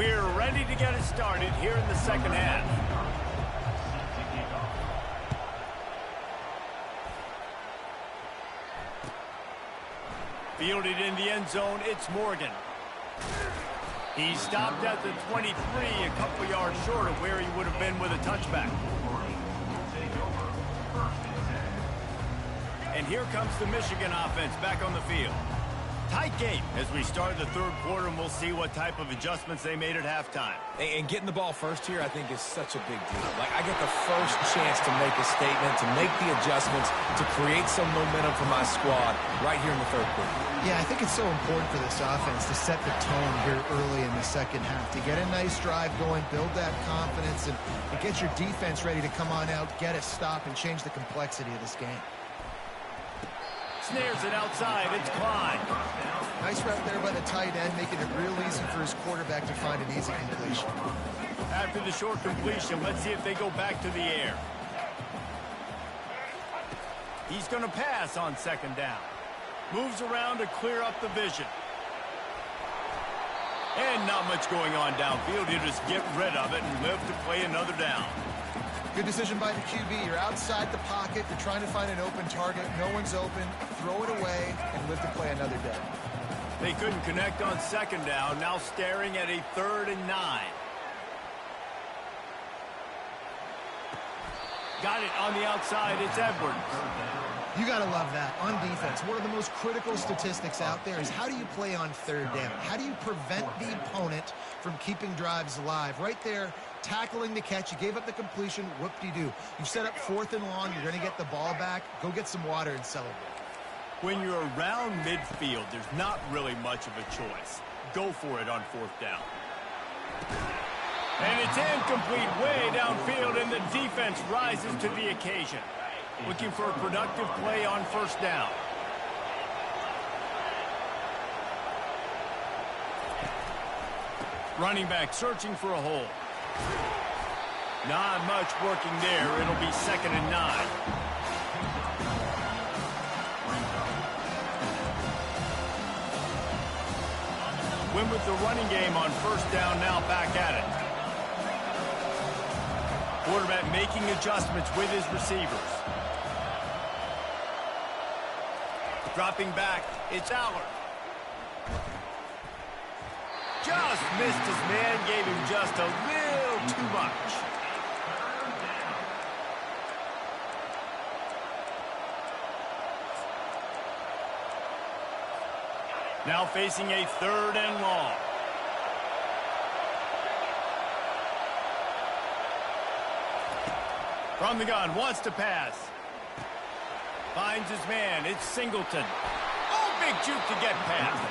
We're ready to get it started here in the second half. Fielded in the end zone, it's Morgan. He stopped at the 23, a couple yards short of where he would have been with a touchback. And here comes the Michigan offense back on the field. Tight game as we start the third quarter, and we'll see what type of adjustments they made at halftime. And getting the ball first here, I think, is such a big deal. Like, I get the first chance to make a statement, to make the adjustments, to create some momentum for my squad right here in the third quarter. Yeah, I think it's so important for this offense to set the tone here early in the second half, to get a nice drive going, build that confidence, and get your defense ready to come on out, get a stop, and change the complexity of this game. Snares it outside. It's Klein. Nice route there by the tight end, making it real easy for his quarterback to find an easy completion. After the short completion, let's see if they go back to the air. He's going to pass on second down. Moves around to clear up the vision. And not much going on downfield. He'll just get rid of it and live to play another down. Good decision by the QB. You're outside the pocket. You're trying to find an open target. No one's open. Throw it away and live to play another day. They couldn't connect on second down. Now staring at a 3rd and 9. Got it on the outside. It's Edwards. You got to love that. On defense, one of the most critical statistics out there is how do you play on third down? How do you prevent the opponent from keeping drives alive? Right there, tackling the catch. You gave up the completion. Whoop-de-doo. You set up 4th and long. You're going to get the ball back. Go get some water and celebrate. When you're around midfield, there's not really much of a choice. Go for it on 4th down. And it's incomplete way downfield, and the defense rises to the occasion. Looking for a productive play on 1st down. Running back searching for a hole. Not much working there. It'll be 2nd and 9. Win with the running game on 1st down, now back at it. Quarterback making adjustments with his receivers. Dropping back, it's Allard. Just missed his man, gave him just a little too much. Now facing a 3rd and long. From the gun, wants to pass. Finds his man, it's Singleton. Oh, big juke to get past.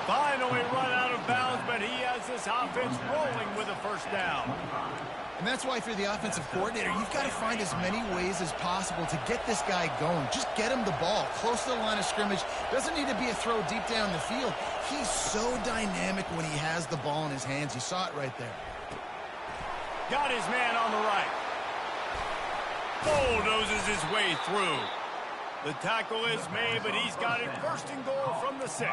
Finally run out of bounds, but he has this offense rolling with a 1st down. And that's why, if you're the offensive coordinator, you've got to find as many ways as possible to get this guy going. Just get him the ball close to the line of scrimmage. Doesn't need to be a throw deep down the field. He's so dynamic when he has the ball in his hands. You saw it right there. Got his man on the right. Bulldozes his way through. The tackle is made, but he's got it 1st and goal from the 6.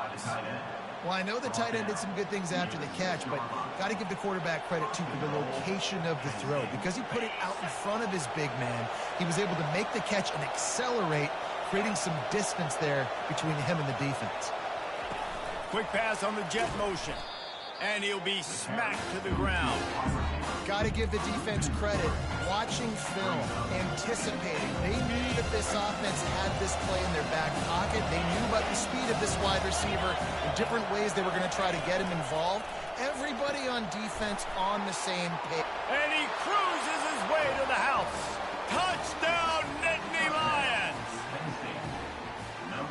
Well, I know the tight end did some good things after the catch, but got to give the quarterback credit, too, for the location of the throw. Because he put it out in front of his big man, he was able to make the catch and accelerate, creating some distance there between him and the defense. Quick pass on the jet motion, and he'll be smacked to the ground. Got to give the defense credit. Watching film, anticipating. They knew that this offense had this play in their back pocket. They knew about the speed of this wide receiver in different ways they were going to try to get him involved. Everybody on defense on the same page. And he cruises his way to the house. Touchdown, Nittany Lions!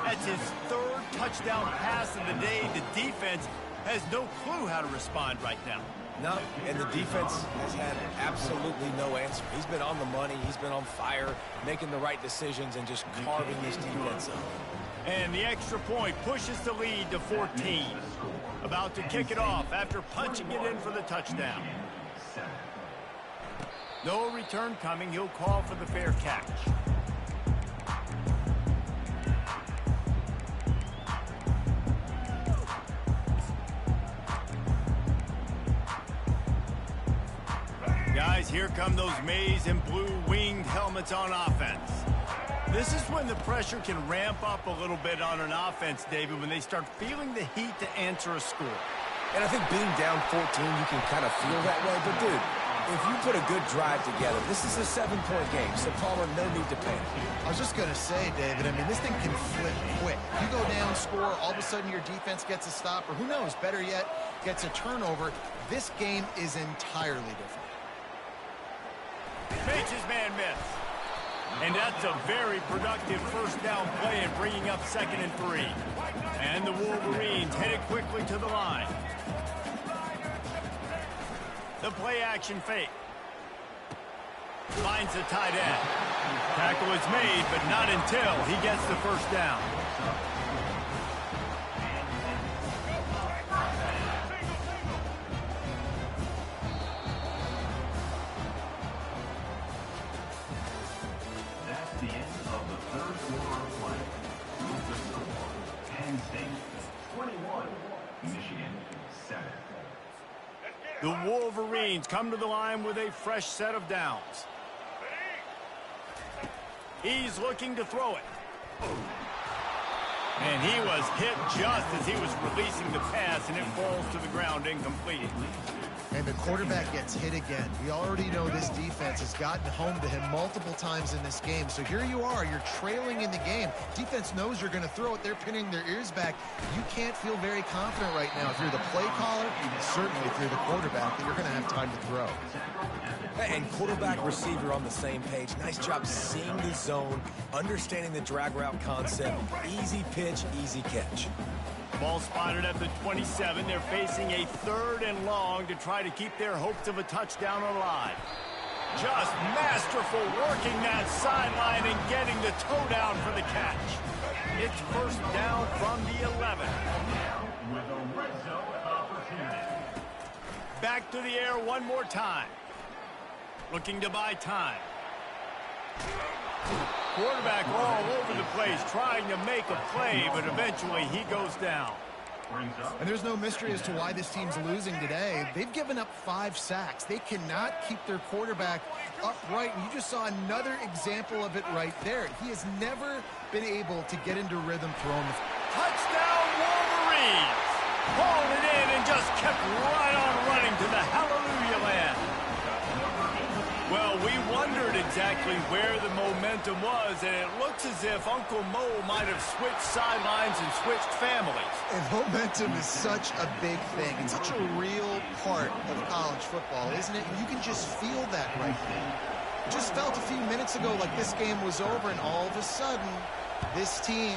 That's his 3rd touchdown pass of the day. The defense has no clue how to respond right now. No, and the defense has had absolutely no answer. He's been on the money. He's been on fire, making the right decisions and just carving this defense up. And the extra point pushes the lead to 14. About to kick it off after punching it in for the touchdown. No return coming. He'll call for the fair catch. guys, here come those maize and blue winged helmets on offense. This is when the pressure can ramp up a little bit on an offense, David, when they start feeling the heat to answer a score. And I think being down 14, you can kind of feel that way. But, dude, if you put a good drive together, this is a 7-point game, so Palmer, no need to panic. I was just going to say, David, I mean, this thing can flip quick. You go down, score, all of a sudden your defense gets a stop, or who knows, better yet, gets a turnover. This game is entirely different. Makes his man miss. And that's a very productive first down play in bringing up 2nd and 3. And the Wolverines headed quickly to the line. The play action fake. Finds the tight end. Tackle is made, but not until he gets the first down. That's the end of the third quarter of play. With the score, Penn State 21, Michigan 7. The Wolverines come to the line with a fresh set of downs. He's looking to throw it. And he was hit just as he was releasing the pass, and it falls to the ground incomplete. And the quarterback gets hit again. We already know this defense has gotten home to him multiple times in this game. So here you are, you're trailing in the game. Defense knows you're going to throw it. They're pinning their ears back. You can't feel very confident right now if you're the play caller, and certainly if you're the quarterback, that you're going to have time to throw. And quarterback, receiver on the same page. Nice job seeing the zone, understanding the drag route concept. Easy pitch, easy catch. Ball spotted at the 27. They're facing a 3rd and long to try to keep their hopes of a touchdown alive. Just masterful working that sideline and getting the toe down for the catch. It's first down from the 11. With a red zone opportunity. Back to the air one more time. Looking to buy time. Quarterback all over the place trying to make a play, but eventually he goes down. And there's no mystery as to why this team's losing today. They've given up 5 sacks. They cannot keep their quarterback upright. And you just saw another example of it right there. He has never been able to get into rhythm throwing the Touchdown Wolverines! Hauled it in and just kept right on running to the hallelujah land. Well, we wondered exactly where the momentum was, and it looks as if Uncle Mo might have switched sidelines and switched families. And momentum is such a big thing. It's such a real part of college football, isn't it? And you can just feel that right now. Just felt a few minutes ago like this game was over, and all of a sudden, this team,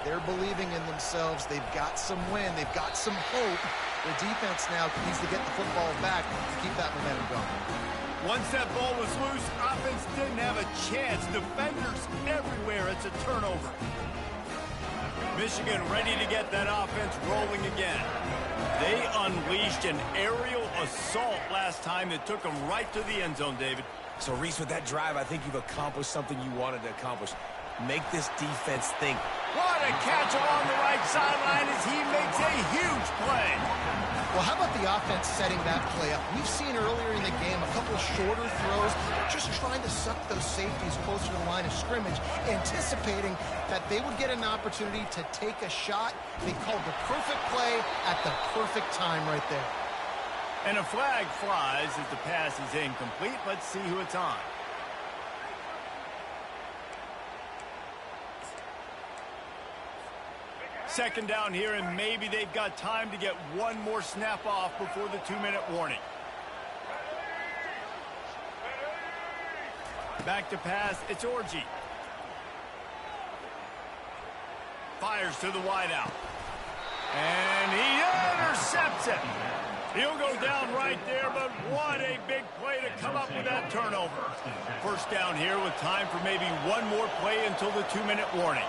they're believing in themselves. They've got some win. They've got some hope. Their defense now needs to get the football back to keep that momentum going. Once that ball was loose, offense didn't have a chance. Defenders everywhere. It's a turnover. Michigan ready to get that offense rolling again. They unleashed an aerial assault last time that took them right to the end zone, David. So, Reese, with that drive, I think you've accomplished something you wanted to accomplish. Make this defense think. What a catch along the right sideline as he makes a huge play. Well, how about the offense setting that play up? We've seen earlier in the game a couple shorter throws. They're just trying to suck those safeties closer to the line of scrimmage, anticipating that they would get an opportunity to take a shot. They called the perfect play at the perfect time right there. And a flag flies as the pass is incomplete. Let's see who it's on. Second down here, and maybe they've got time to get one more snap off before the 2-minute warning. Back to pass, it's Orji. Fires to the wideout. And he intercepts it. He'll go down right there, but what a big play to come up with that turnover. First down here with time for maybe one more play until the 2-minute warning.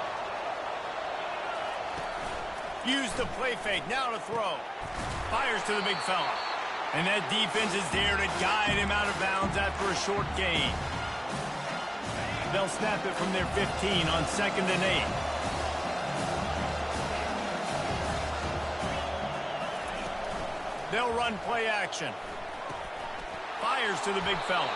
Use the play fake, now to throw. Fires to the big fella. And that defense is there to guide him out of bounds after a short gain. They'll snap it from their 15 on 2nd and 8. They'll run play action. Fires to the big fella.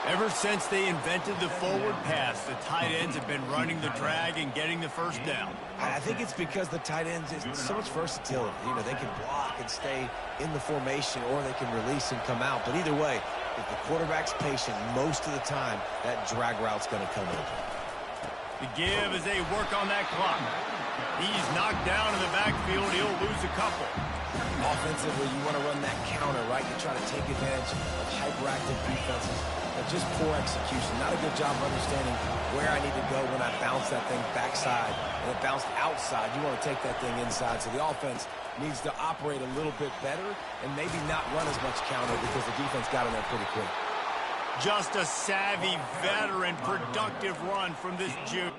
Ever since they invented the forward pass, the tight ends have been running the drag and getting the first down. I think it's because the tight ends is so much versatility. You know, they can block and stay in the formation, or they can release and come out. But either way, if the quarterback's patient most of the time, that drag route's going to come open. The give as they work on that clock. He's knocked down in the backfield. He'll lose a couple. Offensively, you want to run that counter, right? You try to take advantage of hyperactive defenses. But just poor execution. Not a good job of understanding where I need to go when I bounce that thing backside. And it bounced outside. You want to take that thing inside. So the offense needs to operate a little bit better and maybe not run as much counter because the defense got in there pretty quick. Just a savvy, veteran, productive run from this Jew.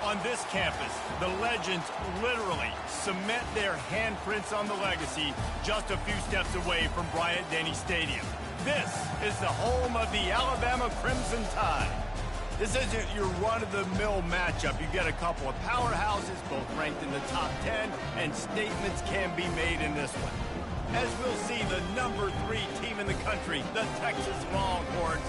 On this campus, the legends literally cement their handprints on the legacy just a few steps away from Bryant-Denny Stadium. This is the home of the Alabama Crimson Tide. This isn't your run-of-the-mill matchup. You get a couple of powerhouses, both ranked in the top 10, and statements can be made in this one. As we'll see, the number 3 team in the country, the Texas Longhorns,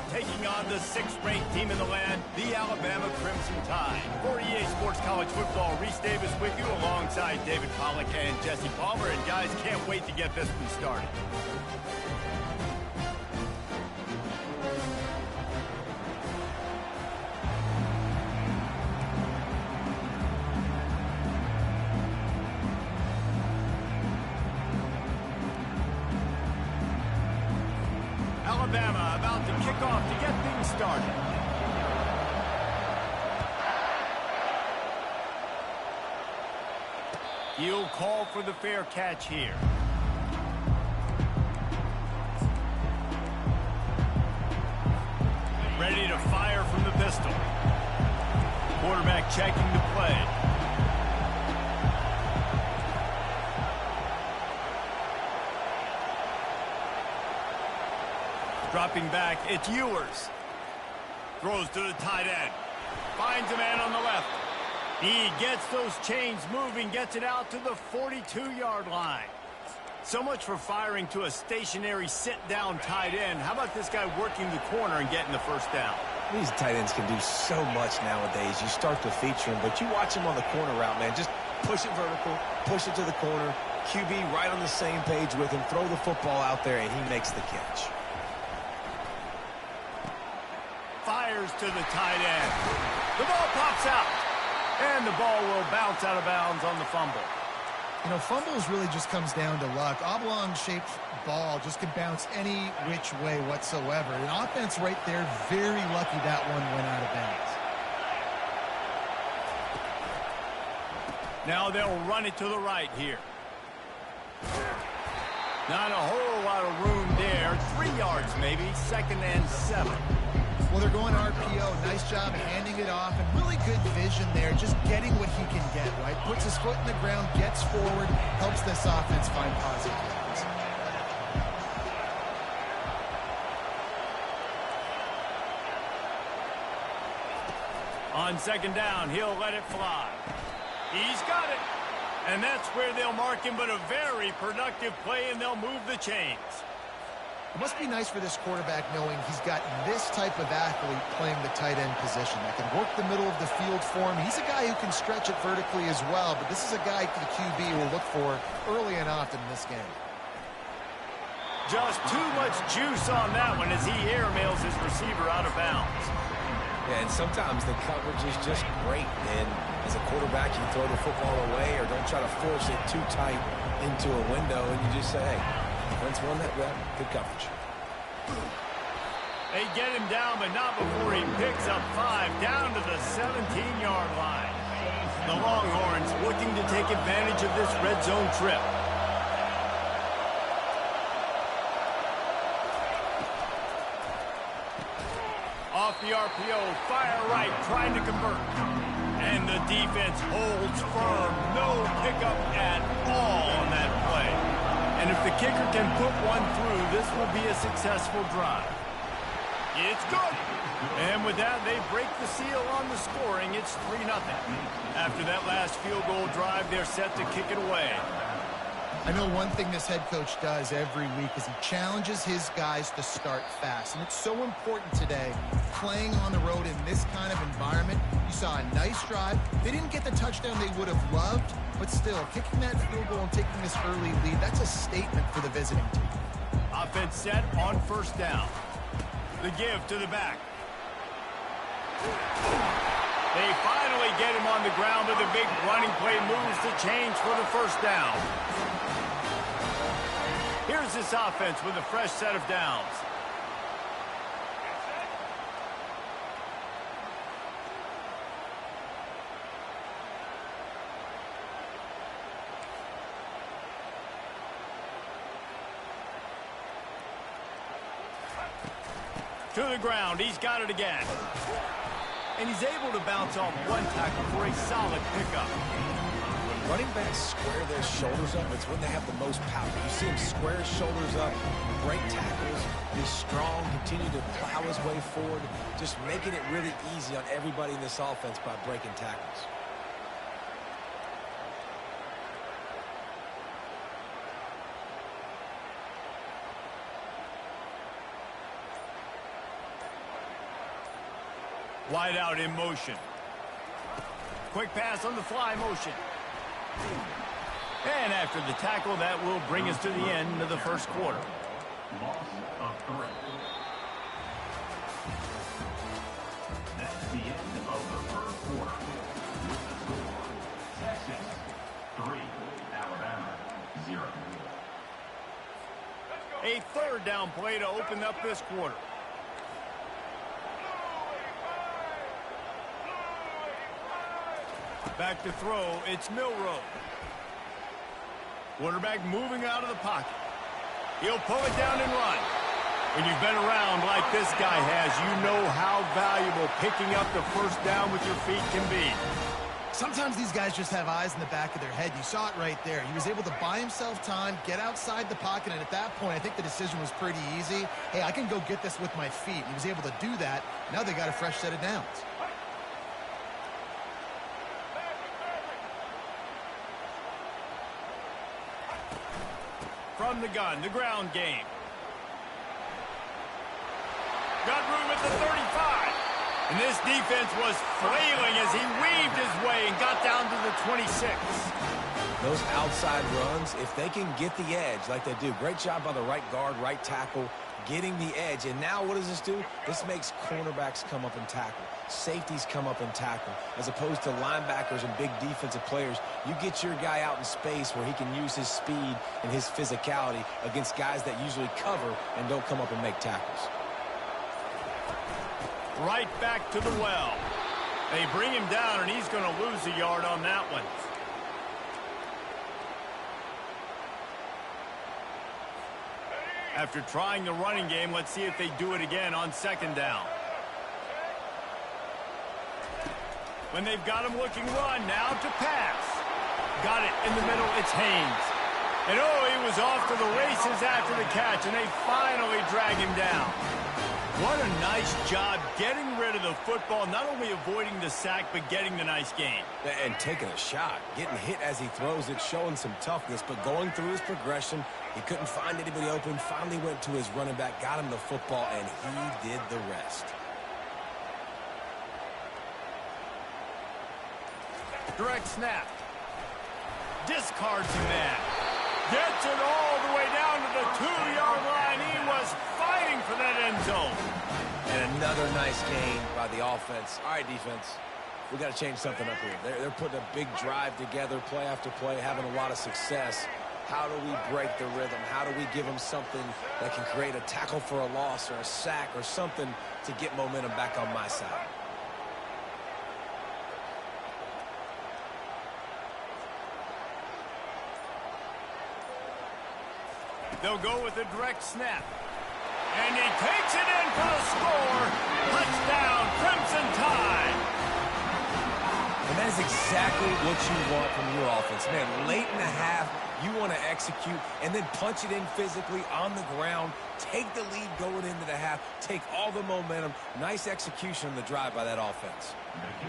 taking on the 6th-ranked team in the land, the Alabama Crimson Tide. For EA Sports College Football, Reese Davis with you alongside David Pollack and Jesse Palmer. And guys, can't wait to get this one started. Alabama about to kick off to get things started. He'll call for the fair catch here. Ready to fire from the pistol. Quarterback checking the play. Dropping back, it's Ewers. Throws to the tight end. Finds a man on the left. He gets those chains moving, gets it out to the 42-yard line. So much for firing to a stationary sit-down tight end. How about this guy working the corner and getting the first down? These tight ends can do so much nowadays. You start to feature them, but you watch him on the corner route, man. Just push it vertical, push it to the corner. QB right on the same page with him. Throw the football out there, and he makes the catch. Fires to the tight end. The ball pops out. And the ball will bounce out of bounds on the fumble. You know, fumbles really just comes down to luck. Oblong-shaped ball just can bounce any which way whatsoever. An offense right there, very lucky that one went out of bounds. Now they'll run it to the right here. Not a whole lot of room there. 3 yards maybe, 2nd and 7. Well, they're going RPO. Nice job handing it off, and really good vision there, just getting what he can get, right? Puts his foot in the ground, gets forward, helps this offense find positive plays. On 2nd down, he'll let it fly. He's got it. And that's where they'll mark him, but a very productive play, and they'll move the chains. It must be nice for this quarterback knowing he's got this type of athlete playing the tight end position that can work the middle of the field for him. He's a guy who can stretch it vertically as well, but this is a guy the QB will look for early and often in this game. Just too much juice on that one as he airmails his receiver out of bounds. Yeah, and sometimes the coverage is just great. And as a quarterback, you throw the football away or don't try to force it too tight into a window, and you just say, hey, defense won that rep. Good coverage. They get him down, but not before he picks up 5 down to the 17-yard line. The Longhorns looking to take advantage of this red zone trip. Off the RPO, fire right, trying to convert. And the defense holds firm. No pickup at all on that play. And if the kicker can put one through, this will be a successful drive. It's good. And with that, they break the seal on the scoring. It's 3-0. After that last field goal drive, they're set to kick it away. I know one thing this head coach does every week is he challenges his guys to start fast. And it's so important today, playing on the road in this kind of environment. You saw a nice drive. They didn't get the touchdown they would have loved, but still, kicking that field goal and taking this early lead, that's a statement for the visiting team. Offense set on first down. The give to the back. They finally get him on the ground, but the big running play moves the chains for the first down. Here's this offense with a fresh set of downs. To the ground, he's got it again. And he's able to bounce off one tackle for a solid pickup. When running backs square their shoulders up, it's when they have the most power. You see him square his shoulders up, break tackles, be strong, continue to plow his way forward, just making it really easy on everybody in this offense by breaking tackles. Wide out in motion. Quick pass on the fly motion. And after the tackle, that will bring us to the end of the first quarter. Loss of 3. That's the end of the first quarter. With the score, Texas 3, Alabama 0. A third down play to open up this quarter. Back to throw, it's Milroe. Quarterback moving out of the pocket. He'll pull it down and run. When you've been around like this guy has, you know how valuable picking up the first down with your feet can be. Sometimes these guys just have eyes in the back of their head. You saw it right there. He was able to buy himself time, get outside the pocket, and at that point, I think the decision was pretty easy. Hey, I can go get this with my feet. He was able to do that. Now they got a fresh set of downs. From the gun, the ground game. Got room at the 35. And this defense was flailing as he weaved his way and got down to the 26. Those outside runs, if they can get the edge like they do, great job by the right guard, right tackle, getting the edge. And now what does this do? This makes cornerbacks come up and tackle. Safeties come up and tackle. As opposed to linebackers and big defensive players, you get your guy out in space where he can use his speed and his physicality against guys that usually cover and don't come up and make tackles. Right back to the well. They bring him down, and he's going to lose a yard on that one. After trying the running game, let's see if they do it again on second down. When they've got him looking run, now to pass. Got it in the middle, it's Haynes. And oh, he was off to the races after the catch, and they finally drag him down. What a nice job getting rid of the football, not only avoiding the sack, but getting the nice gain. And taking a shot, getting hit as he throws it, showing some toughness, but going through his progression, he couldn't find anybody open, finally went to his running back, got him the football, and he did the rest. Direct snap. Discards a man. Gets it all the way down to the 2-yard line. He was fighting for that end zone. And Another nice gain by the offense. All right, defense, we got to change something up here. They're putting a big drive together, play after play, having a lot of success. How do we break the rhythm? How do we give them something that can create a tackle for a loss or a sack or something to get momentum back on my side? They'll go with a direct snap. And he takes it in for the score. Touchdown, Clemson Tide. And that is exactly what you want from your offense. Man, late in the half, you want to execute and then punch it in physically on the ground. Take the lead going into the half. Take all the momentum. Nice execution on the drive by that offense.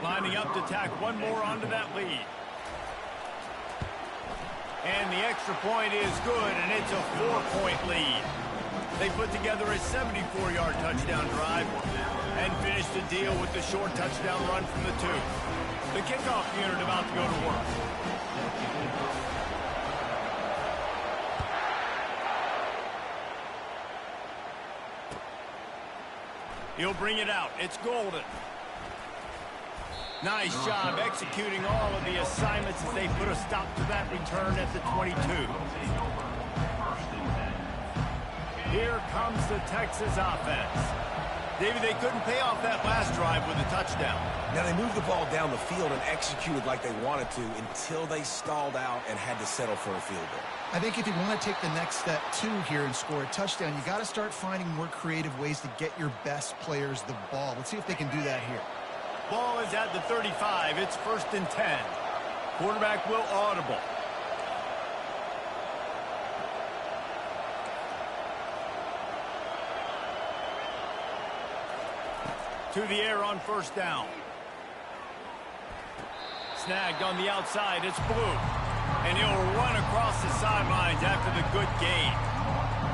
Lining up to tack one more onto that lead. And the extra point is good, and it's a 4-point lead. They put together a 74-yard touchdown drive and finished the deal with the short touchdown run from the 2. The kickoff unit about to go to work. He'll bring it out. It's Golden. Nice job executing all of the assignments as they put a stop to that return at the 22. Here comes the Texas offense. David, they couldn't pay off that last drive with a touchdown. Now, they moved the ball down the field and executed like they wanted to until they stalled out and had to settle for a field goal. I think if you want to take the next step, too, here and score a touchdown, you got to start finding more creative ways to get your best players the ball. Let's see if they can do that here. Ball is at the 35. It's 1st and 10. Quarterback will audible. To the air on 1st down. Snagged on the outside. It's Blue. And he'll run across the sidelines after the good gain.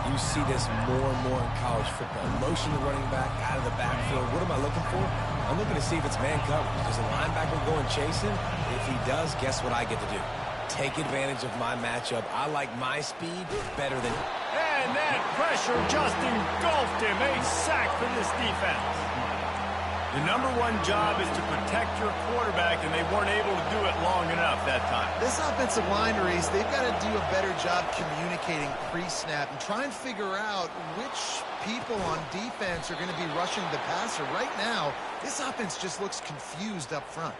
You see this more and more in college football. Motion the running back out of the backfield. What am I looking for? I'm looking to see if it's man coverage. Does the linebacker go and chase him? If he does, guess what I get to do? Take advantage of my matchup. I like my speed better than... And that pressure just engulfed him. A sack for this defense. The #1 job is to protect your quarterback, and they weren't able to do it long enough that time. This offensive line, Reese, they've got to do a better job communicating pre-snap and try and figure out which people on defense are going to be rushing the passer. Right now, this offense just looks confused up front.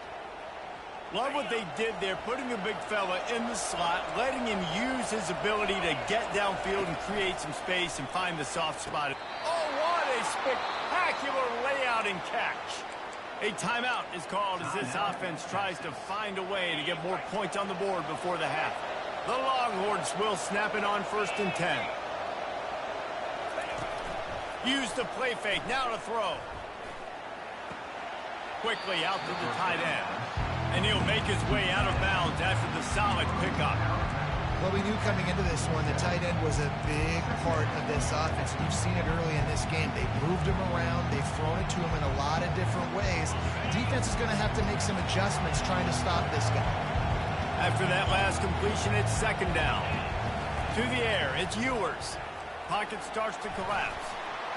Love what they did there, putting the big fella in the slot, letting him use his ability to get downfield and create some space and find the soft spot. Oh, what a spectacular layout and catch. A timeout is called as this offense tries to find a way to get more points on the board before the half. The Longhorns will snap it on 1st and 10. Use the play fake, now to throw. Quickly out to the tight end. And he'll make his way out of bounds after the solid pickup. Well, we knew coming into this one the tight end was a big part of this offense. You've seen it early in this game. They've moved him around. They've thrown it to him in a lot of different ways. Defense is going to have to make some adjustments trying to stop this guy. After that last completion, it's 2nd down. To the air, it's Ewers. Pocket starts to collapse.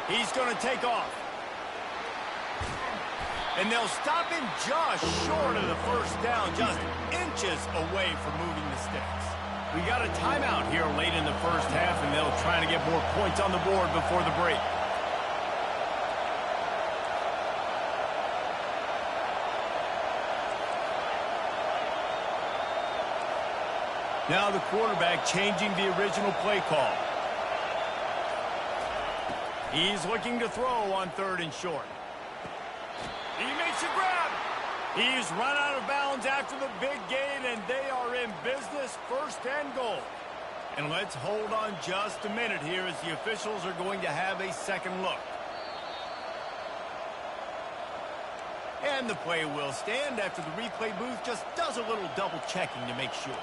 He's going to take off. And they'll stop him just short of the 1st down, just inches away from moving the sticks. We got a timeout here late in the 1st half, and they'll try to get more points on the board before the break. Now the quarterback changing the original play call. He's looking to throw on 3rd and short. He makes a grab. He's run out of bounds after the big gain, and they are in business, 1st and goal. And let's hold on just a minute here as the officials are going to have a second look. And the play will stand after the replay booth just does a little double checking to make sure.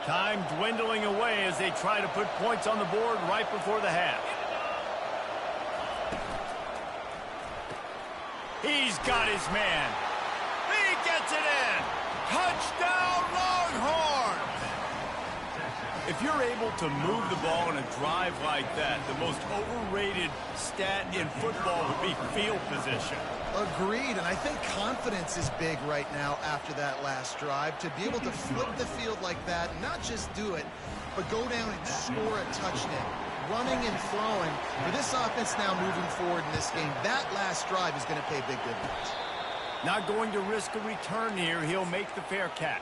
Time dwindling away as they try to put points on the board right before the half. He's got his man. He gets it in. Touchdown, Longhorns! If you're able to move the ball in a drive like that, the most overrated stat in football would be field position. Agreed, and I think confidence is big right now after that last drive. To be able to flip the field like that, not just do it, but go down and score a touchdown. Running and throwing, for this offense now moving forward in this game, that last drive is going to pay big dividends. Not going to risk a return here. He'll make the fair catch.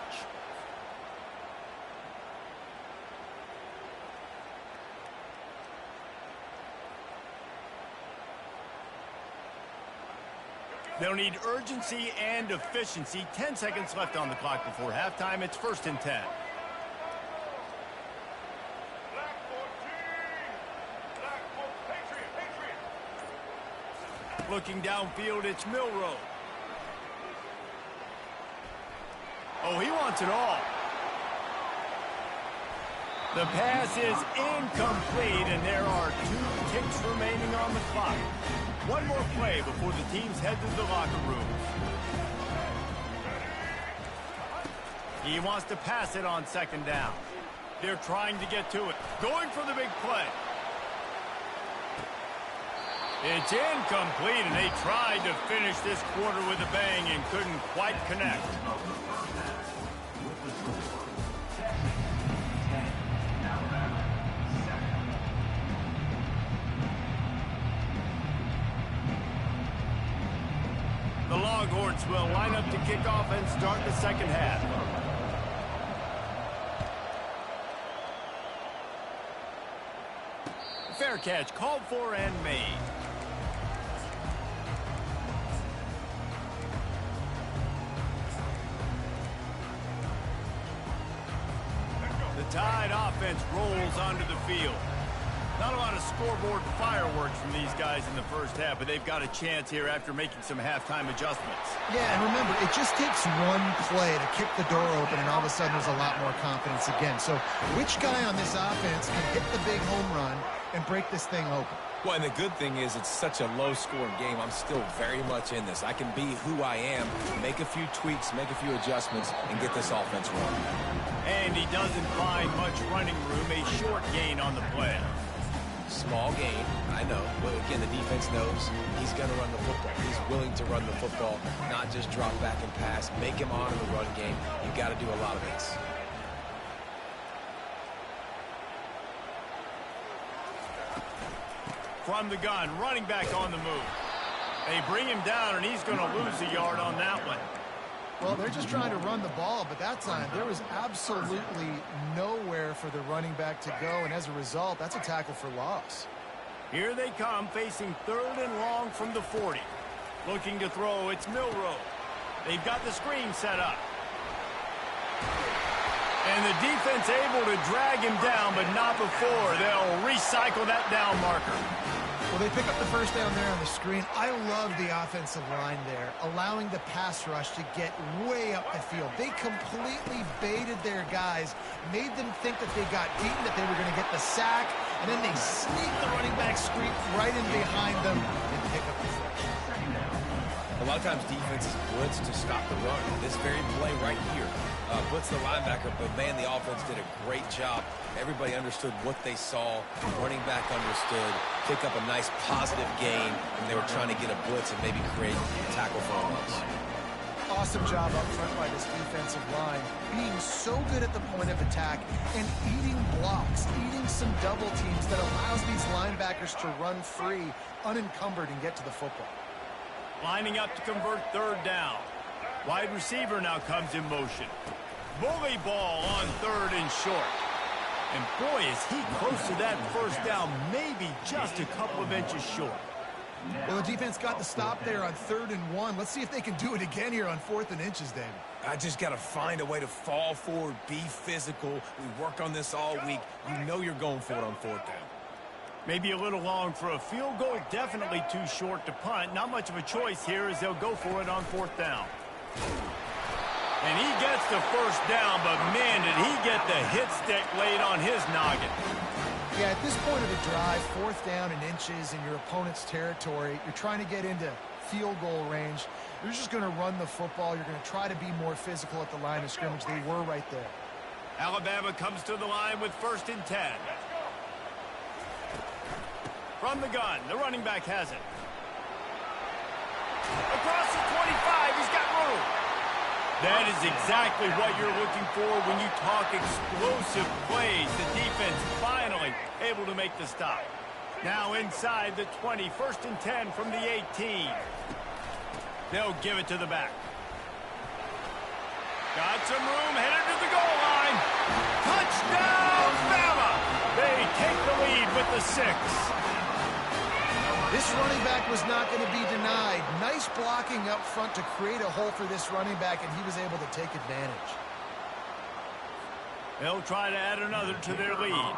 They'll need urgency and efficiency. 10 seconds left on the clock before halftime. It's 1st and 10. Looking downfield, it's Milroe. Oh, he wants it all. The pass is incomplete, and there are 2 ticks remaining on the clock. One more play before the teams head to the locker room. He wants to pass it on 2nd down. They're trying to get to it. Going for the big play. It's incomplete, and they tried to finish this quarter with a bang and couldn't quite connect. The Longhorns will line up to kick off and start the 2nd half. Fair catch called for and made. The Tide offense rolls onto the field. Not a lot of scoreboard fireworks from these guys in the first half, but they've got a chance here after making some halftime adjustments. Yeah, and remember, it just takes one play to kick the door open, and all of a sudden there's a lot more confidence again. So which guy on this offense can hit the big home run and break this thing open? Well, and the good thing is it's such a low-scoring game. I'm still very much in this. I can be who I am, make a few tweaks, make a few adjustments, and get this offense running. And he doesn't find much running room, a short gain on the play. Small gain, I know. But again, the defense knows he's going to run the football. He's willing to run the football, not just drop back and pass. Make him honor the run game. You've got to do a lot of this. From the gun, running back on the move. They bring him down, and he's going to lose a yard on that one. Well, they're just trying to run the ball, but that time there was absolutely nowhere for the running back to go, and as a result, that's a tackle for loss. Here they come, facing 3rd and long from the 40. Looking to throw, it's Milroe. They've got the screen set up. And the defense able to drag him down, but not before. They'll recycle that down marker. Well, they pick up the 1st down there on the screen. I love the offensive line there, allowing the pass rush to get way up the field. They completely baited their guys, made them think that they got beaten, that they were going to get the sack, and then they sneak the running back screen right in behind them and pick up the first. A lot of times defenses blitz to stop the run. This very play right here blitz the linebacker, but man, the offense did a great job. Everybody understood what they saw. Running back understood. Pick up a nice positive gain, and they were trying to get a blitz and maybe create a tackle for a loss. Awesome job up front by this defensive line, being so good at the point of attack and eating blocks, eating some double teams that allows these linebackers to run free, unencumbered, and get to the football. Lining up to convert 3rd down. Wide receiver now comes in motion. Bully ball on 3rd and short. And boy, is he close to that 1st down, maybe just a couple of inches short. Well, the defense got the stop there on 3rd and 1. Let's see if they can do it again here on 4th and inches, David. I just got to find a way to fall forward, be physical. We work on this all week. You know you're going for it on 4th down. Maybe a little long for a field goal, definitely too short to punt. Not much of a choice here as they'll go for it on 4th down. And he gets the 1st down, but man, did he get the hit stick laid on his noggin. Yeah, at this point of the drive, 4th down and inches in your opponent's territory, you're trying to get into field goal range. You're just going to run the football. You're going to try to be more physical at the line of scrimmage. They were right there. Alabama comes to the line with 1st and 10. From the gun, the running back has it. Across the 25, he's got room. That is exactly what you're looking for when you talk explosive plays. The defense finally able to make the stop. Now inside the 20, 1st and 10 from the 18. They'll give it to the back. Got some room, headed to the goal line. Touchdown, Bama! They take the lead with the 6. This running back was not going to be denied. Nice blocking up front to create a hole for this running back, and he was able to take advantage. They'll try to add another to their lead.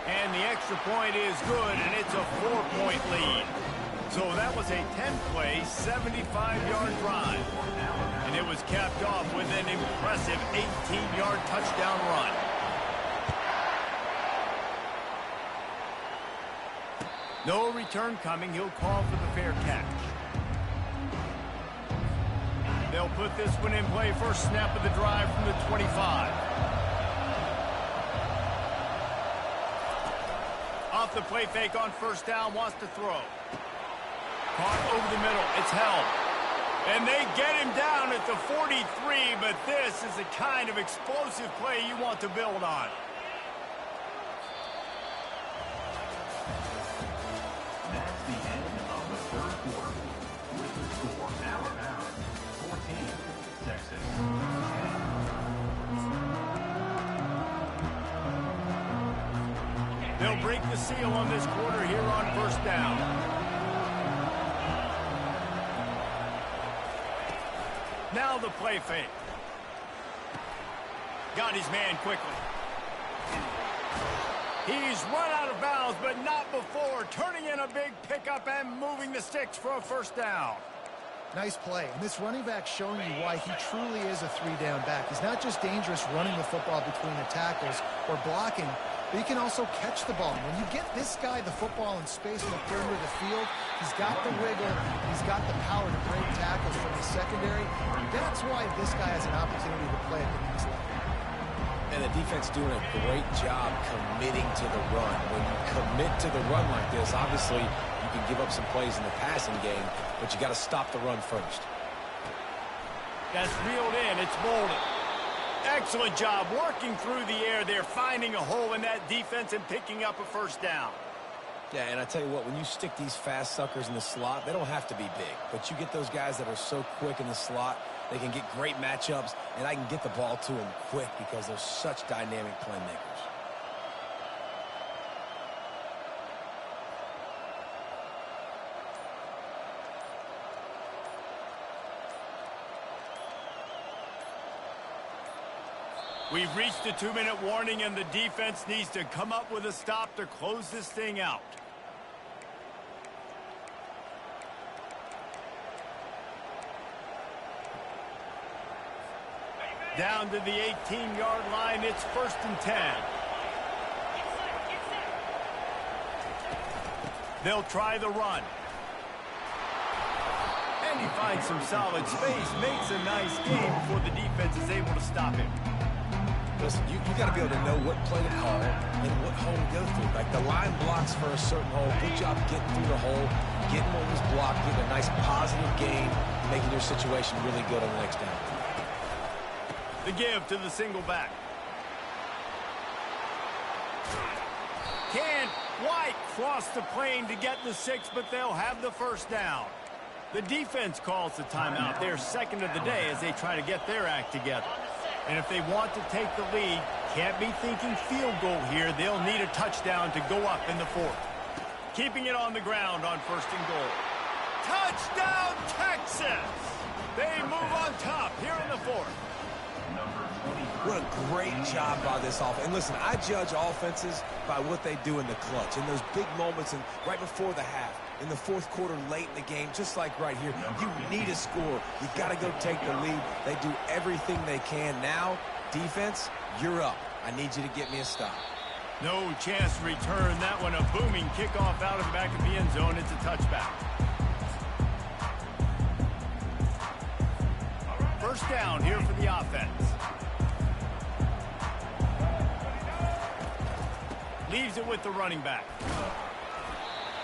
And the extra point is good, and it's a 4-point lead. So that was a 10-play, 75-yard drive. And it was capped off with an impressive 18-yard touchdown run. No return coming. He'll call for the fair catch. They'll put this one in play. First snap of the drive from the 25. Off the play fake on 1st down. Wants to throw. Caught over the middle. It's held. And they get him down at the 43, but this is the kind of explosive play you want to build on. That's the end of the 3rd quarter. With the score, Alabama 14, Texas 10. They'll break the seal on this quarter here on 1st down. Now the play fake. Got his man quickly. He's run out of bounds, but not before. Turning in a big pickup and moving the sticks for a 1st down. Nice play. And this running back showing you why he truly is a 3-down back. He's not just dangerous running the football between the tackles or blocking, but he can also catch the ball. When you get this guy the football in space in the perimeter of the field, he's got the wiggle, he's got the power to break tackles from the secondary. That's why this guy has an opportunity to play at the next level. And the defense doing a great job committing to the run. When you commit to the run like this, obviously you can give up some plays in the passing game, but you got to stop the run first. That's reeled in. It's Bolden. Excellent job working through the air there, finding a hole in that defense and picking up a 1st down. Yeah, and I tell you what, when you stick these fast suckers in the slot, they don't have to be big. But you get those guys that are so quick in the slot, they can get great matchups, and I can get the ball to them quick because they're such dynamic playmakers. We've reached the 2-minute warning, and the defense needs to come up with a stop to close this thing out. Down to the 18-yard line, it's 1st and 10. They'll try the run. And he finds some solid space, makes a nice game before the defense is able to stop him. Listen, you got to be able to know what play to call and what hole to go through. Like the line blocks for a certain hole. Good job getting through the hole, getting what was blocked, getting a nice positive gain, making your situation really good on the next down. The give to the single back. Can't quite cross the plane to get the 6, but they'll have the 1st down. The defense calls the timeout. Their 2nd of the day as they try to get their act together. And if they want to take the lead, can't be thinking field goal here. They'll need a touchdown to go up in the 4th. Keeping it on the ground on 1st and goal. Touchdown, Texas! They move on top here in the 4th. What a great job by this offense. And listen, I judge offenses by what they do in the clutch, in those big moments and right before the half, in the 4th quarter, late in the game, just like right here. You need a score. You got to go take the lead. They do everything they can. Now, defense, you're up. I need you to get me a stop. No chance to return that one. A booming kickoff out of the back of the end zone. It's a touchback. first down here for the offense. Leaves it with the running back.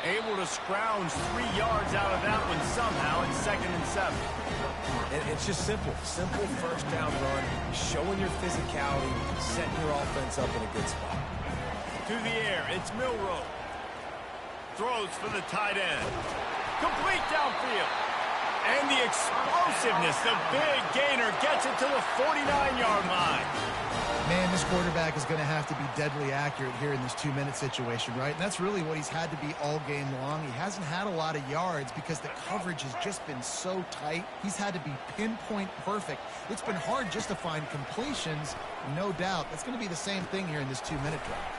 Able to scrounge 3 yards out of that one somehow in 2nd and 7. And it's just simple. Simple first down run, showing your physicality, setting your offense up in a good spot. To the air, it's Milroe. Throws for the tight end. Complete downfield. And the explosiveness, the big gainer gets it to the 49-yard line. Man, this quarterback is going to have to be deadly accurate here in this 2-minute situation, right? And that's really what he's had to be all game long. He hasn't had a lot of yards because the coverage has just been so tight. He's had to be pinpoint perfect. It's been hard just to find completions, no doubt. That's going to be the same thing here in this 2-minute drive.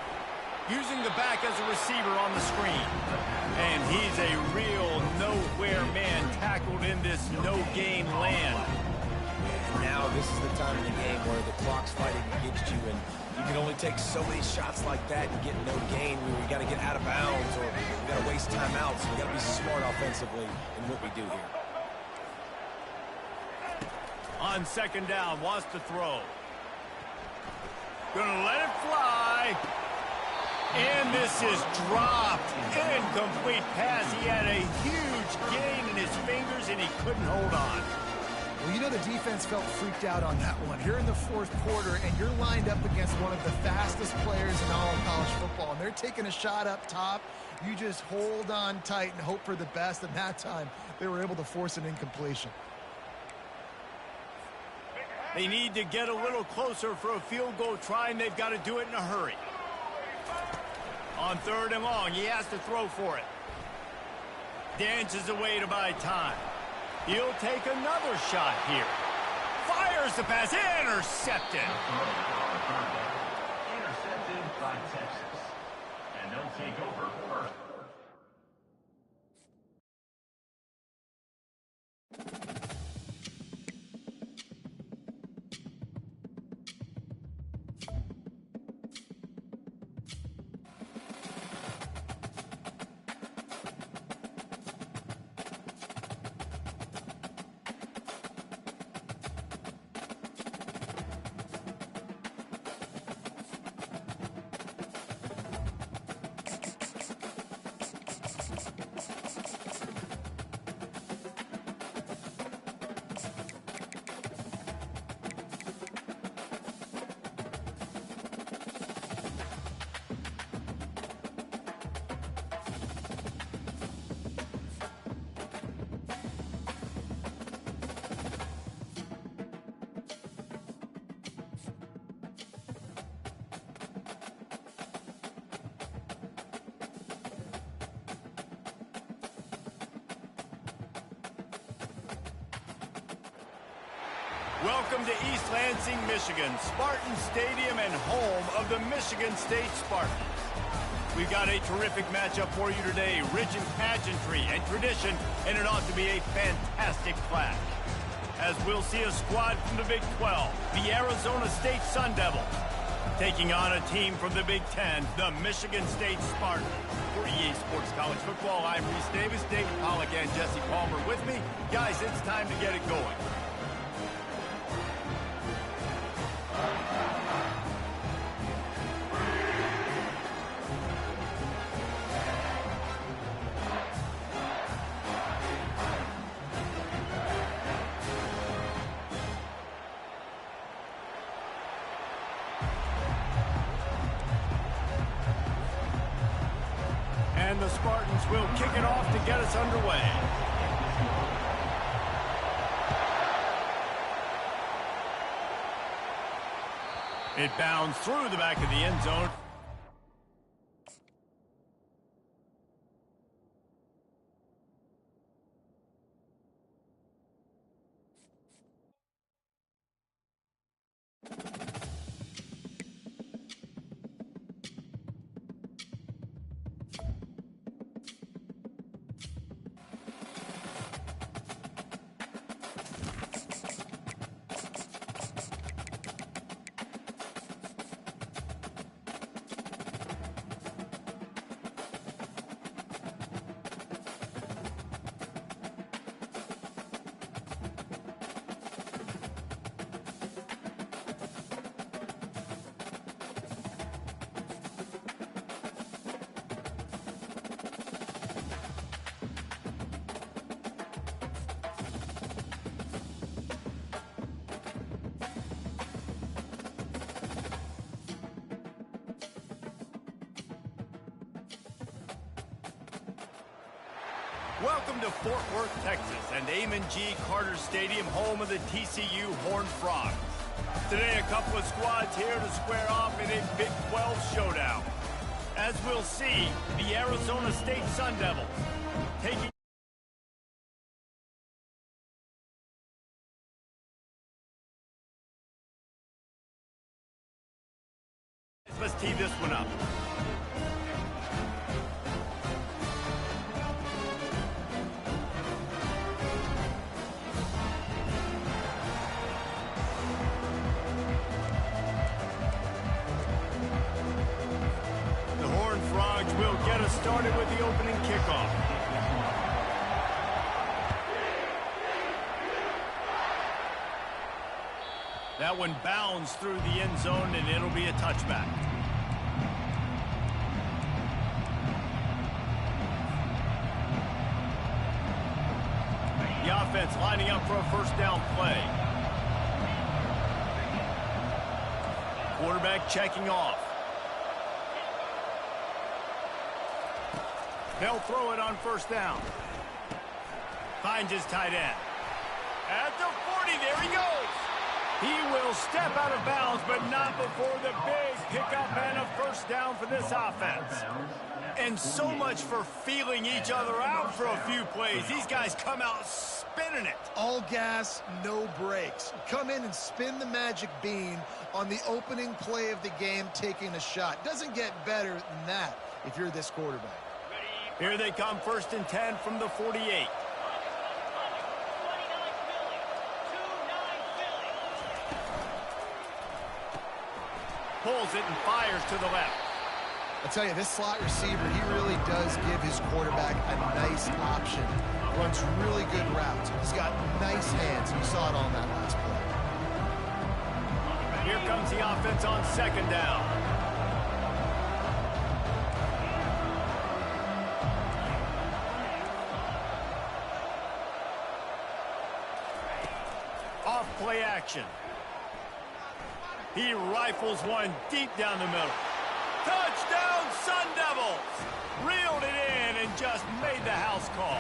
Using the back as a receiver on the screen. And he's a real nowhere man tackled in this no-gain land. Now this is the time in the game where the clock's fighting against you, and you can only take so many shots like that and get no gain. We got to get out of bounds, or we got to waste timeouts. We got to be smart offensively in what we do here. On 2nd down, wants to throw. Gonna let it fly. And this is dropped. Incomplete pass. He had a huge gain in his fingers, and he couldn't hold on. Well, you know the defense felt freaked out on that one. You're in the 4th quarter, and you're lined up against one of the fastest players in all of college football, and they're taking a shot up top. You just hold on tight and hope for the best, and that time they were able to force an incompletion. They need to get a little closer for a field goal try, and they've got to do it in a hurry. On 3rd and long, he has to throw for it. Dances away to buy time. He'll take another shot here. Fires the pass. Intercepted. Intercepted by Texas. And they'll take over first. Welcome to East Lansing, Michigan, Spartan Stadium and home of the Michigan State Spartans. We've got a terrific matchup for you today, rich in pageantry and tradition, and it ought to be a fantastic clash. As we'll see a squad from the Big 12, the Arizona State Sun Devils, taking on a team from the Big 10, the Michigan State Spartans. For EA Sports College Football, I'm Reese Davis, David Pollack, and Jesse Palmer with me. Guys, it's time to get it going. And the Spartans will kick it off to get us underway. It bounds through the back of the end zone. Welcome to Fort Worth, Texas, and Amon G. Carter Stadium, home of the TCU Horned Frogs. Today, a couple of squads here to square off in a Big 12 showdown. As we'll see, the Arizona State Sun Devils taking... Let's tee this one up. The Horned Frogs will get us started with the opening kickoff. That one bounds through the end zone, and it'll be a touchback. The offense lining up for a first down play. Quarterback checking off. They'll throw it on first down. Finds his tight end. At the 40, there he goes. He will step out of bounds, but not before the big pickup and a first down for this offense. And so much for feeling each other out for a few plays. These guys come out spinning it. All gas, no brakes. Come in and spin the magic bean on the opening play of the game, taking a shot. Doesn't get better than that if you're this quarterback. Here they come, 1st and 10 from the 48. Pulls it and fires to the left. I tell you, this slot receiver, he really does give his quarterback a nice option. Runs really good routes. He's got nice hands. You saw it on that last play. Here comes the offense on 2nd down. Off play action. He rifles one deep down the middle. Touchdown, Sun Devils! Reeled it in and just made the house call.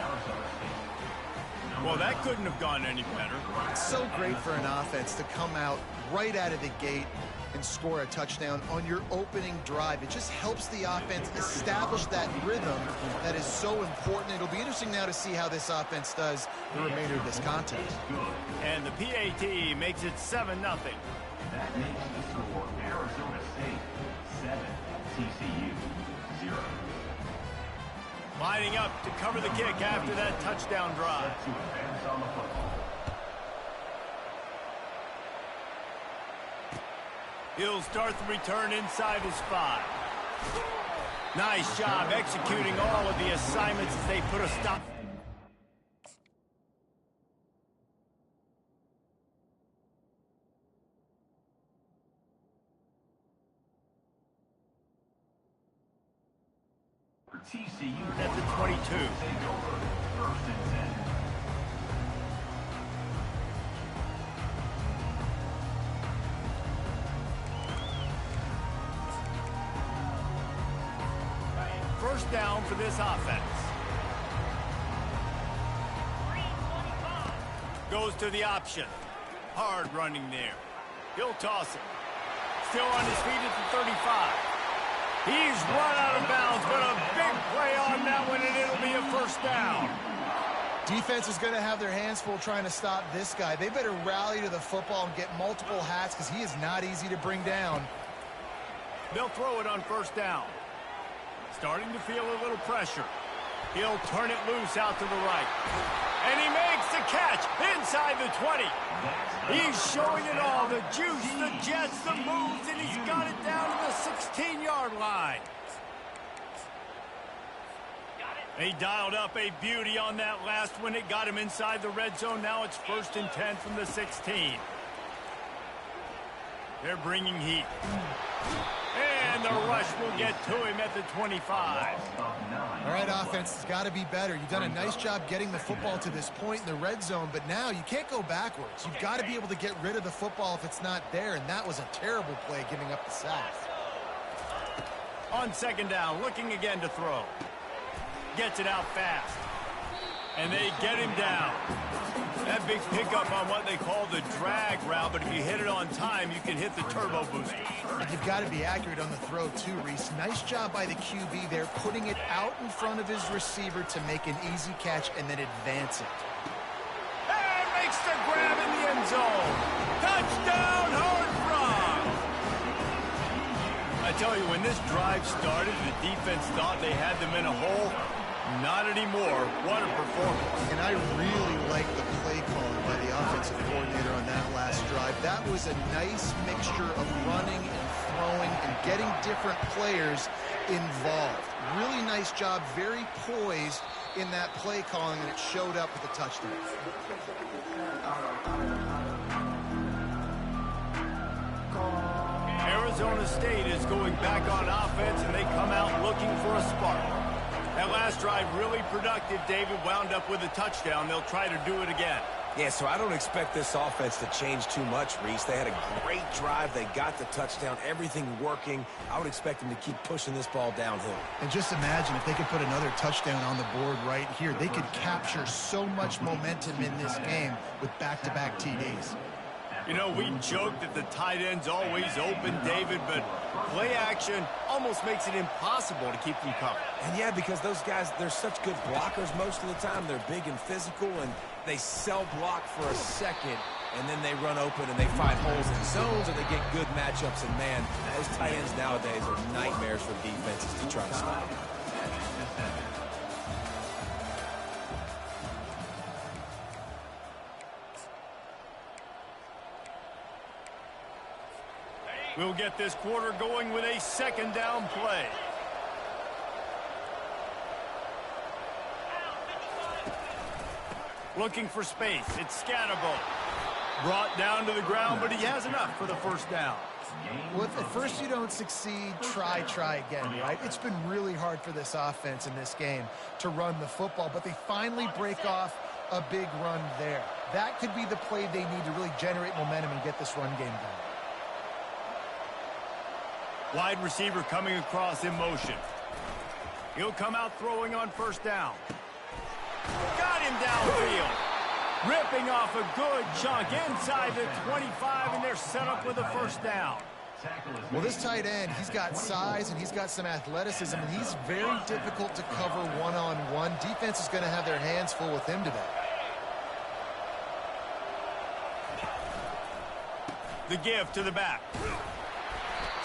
Well, that couldn't have gone any better. It's so great for an offense to come out right out of the gate and score a touchdown on your opening drive. It just helps the offense establish that rhythm that is so important. It'll be interesting now to see how this offense does the remainder of this contest. And the PAT makes it 7-0. That makes the score Arizona State 7, TCU 0. Lining up to cover the kick after that touchdown drive. Set to advance on the football. He'll start the return inside his 5. Nice job executing all of the assignments as they put a stop. TCU At the 22. take over 1st and 10. First down for this offense. Goes to the option. Hard running there. He'll toss it. Still on his feet at the 35. He's run out of bounds, but a big play on that one, and it'll be a first down. Defense is going to have their hands full trying to stop this guy. They better rally to the football and get multiple hats because he is not easy to bring down. They'll throw it on first down. Starting to feel a little pressure. He'll turn it loose out to the right. And he makes the catch inside the 20. He's showing it all, the juice, the jets, the moves, and he's got it down to the 16-yard line. He dialed up a beauty on that last one. It got him inside the red zone. Now it's 1st and 10 from the 16. They're bringing heat. And the rush will get to him at the 25. All right, offense has got to be better. You've done a nice job getting the football to this point in the red zone, but now you can't go backwards. You've got to be able to get rid of the football if it's not there, and that was a terrible play giving up the sack. On 2nd down, looking again to throw. Gets it out fast. And they get him down. That big pickup on what they call the drag route, but if you hit it on time, you can hit the turbo booster. You've got to be accurate on the throw, too, Reese. Nice job by the QB there, putting it out in front of his receiver to make an easy catch and then advance it. And makes the grab in the end zone. Touchdown, Hard Frog! I tell you, when this drive started, the defense thought they had them in a hole. Not anymore. What a performance. And I really like the play calling by the offensive coordinator on that last drive. That was a nice mixture of running and throwing and getting different players involved. Really nice job, very poised in that play calling, and it showed up with a touchdown. Arizona State is going back on offense, and they come out looking for a spark. That last drive really productive. David wound up with a touchdown. They'll try to do it again. Yeah, so I don't expect this offense to change too much, Reese. They had a great drive. They got the touchdown, everything working. I would expect them to keep pushing this ball downhill. And just imagine if they could put another touchdown on the board right here. They could capture so much momentum in this game with back-to-back TDs. You know, we joke that the tight end's always open, David, but play action almost makes it impossible to keep them covered. And yeah, because those guys, they're such good blockers most of the time. They're big and physical, and they cell block for a second, and then they run open and they find holes in zones, or they get good matchups. And man, those tight ends nowadays are nightmares for defenses to try to stop. We'll get this quarter going with a second down play. Looking for space. It's Scatterbo. Brought down to the ground, but he has enough for the first down. Well, if at first you don't succeed, try again, right? It's been really hard for this offense in this game to run the football, but they finally break off a big run there. That could be the play they need to really generate momentum and get this run game going. Wide receiver coming across in motion. He'll come out throwing on first down. Got him downfield. Ripping off a good chunk inside the 25, and they're set up with a first down. Well, this tight end, he's got size and he's got some athleticism, and he's very difficult to cover one-on-one. Defense is going to have their hands full with him today. The give to the back.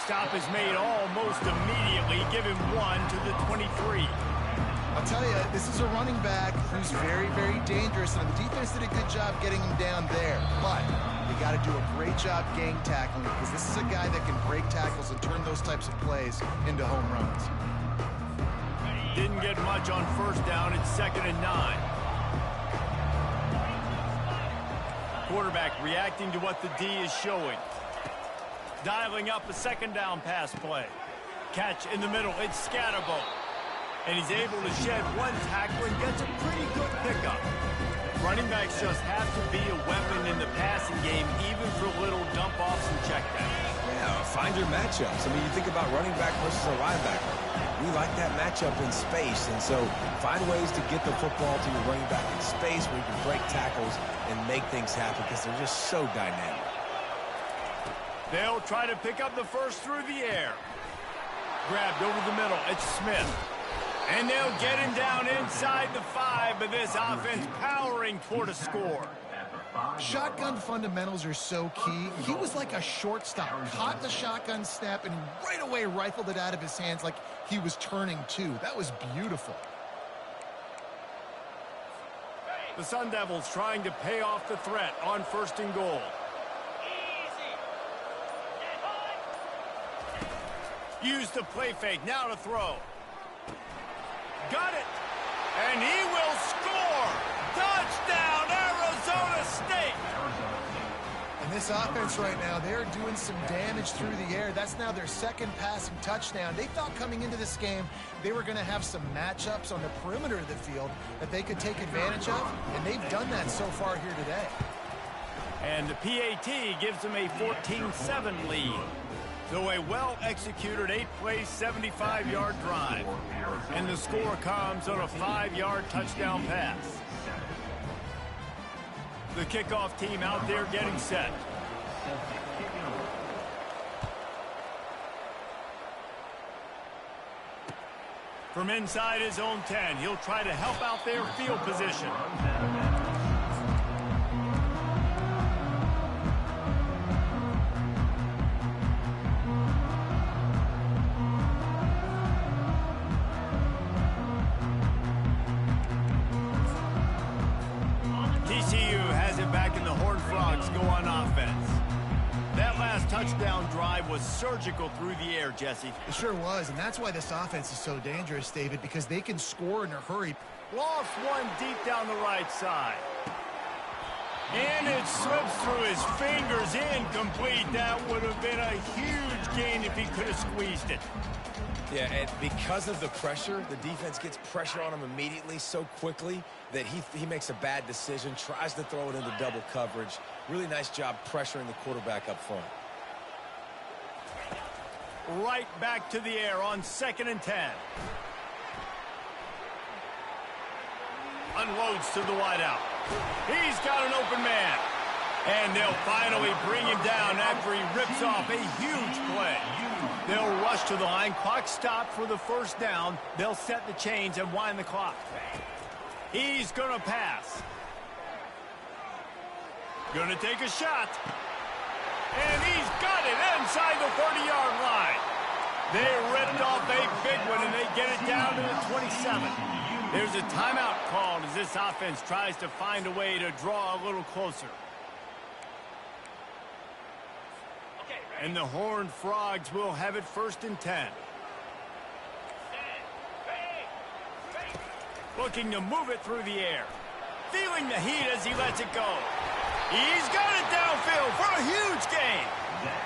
Stop is made almost immediately. Give him one to the 23. I'll tell you, this is a running back who's very, very dangerous, and the defense did a good job getting him down there. But they got to do a great job gang tackling, because this is a guy that can break tackles and turn those types of plays into home runs. Didn't get much on first down. It's 2nd and 9. Quarterback reacting to what the D is showing. Dialing up a second down pass play. Catch in the middle. It's Scatterbo. And he's able to shed one tackle and gets a pretty good pickup. Running backs just have to be a weapon in the passing game, even for little dump-offs and checkdowns. Yeah, find your matchups. I mean, you think about running back versus a linebacker. We like that matchup in space, and so find ways to get the football to your running back in space where you can break tackles and make things happen, because they're just so dynamic. They'll try to pick up the first through the air. Grabbed over the middle. It's Smith. And they'll get him down inside the 5, but this offense powering toward a score. Shotgun fundamentals are so key. He was like a shortstop. Caught the shotgun snap and right away rifled it out of his hands like he was turning too. That was beautiful. The Sun Devils trying to pay off the threat on 1st and goal. Use the play fake. Now to throw. Got it. And he will score. Touchdown, Arizona State. And this offense right now, they're doing some damage through the air. That's now their 2nd passing touchdown. They thought coming into this game they were going to have some matchups on the perimeter of the field that they could take advantage of, and they've done that so far here today. And the PAT gives them a 14-7 lead. So a well-executed 8-play, 75-yard drive. And the score comes on a 5-yard touchdown pass. The kickoff team out there getting set. From inside his own 10, he'll try to help out their field position. TCU has it back in the Horned Frogs go on offense. That last touchdown drive was surgical through the air, Jesse. It sure was, and that's why this offense is so dangerous, David, because they can score in a hurry. Lost one deep down the right side. And it slips through his fingers, incomplete. That would have been a huge gain if he could have squeezed it. Yeah, and because of the pressure, the defense gets pressure on him immediately so quickly that he makes a bad decision, tries to throw it into double coverage. Really nice job pressuring the quarterback up front. Right back to the air on 2nd and 10. Unloads to the wideout. He's got an open man. And they'll finally bring him down after he rips off a huge play. They'll rush to the line. Clock stopped for the first down. They'll set the chains and wind the clock. He's going to pass. Going to take a shot. And he's got it inside the 30-yard line. They ripped off a big one, and they get it down to the 27. There's a timeout called as this offense tries to find a way to draw a little closer. And the Horned Frogs will have it 1st and 10. Looking to move it through the air. Feeling the heat as he lets it go. He's got it downfield for a huge gain.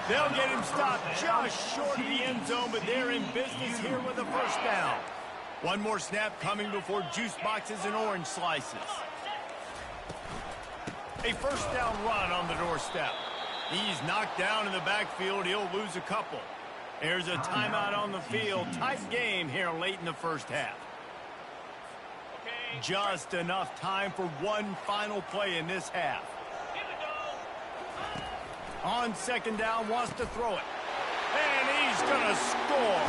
They'll get him stopped just short of the end zone, but they're in business here with a first down. One more snap coming before juice boxes and orange slices. A first down run on the doorstep. He's knocked down in the backfield. He'll lose a couple. There's a timeout on the field. Tight game here late in the first half. Just enough time for one final play in this half. On 2nd down, wants to throw it. And he's going to score.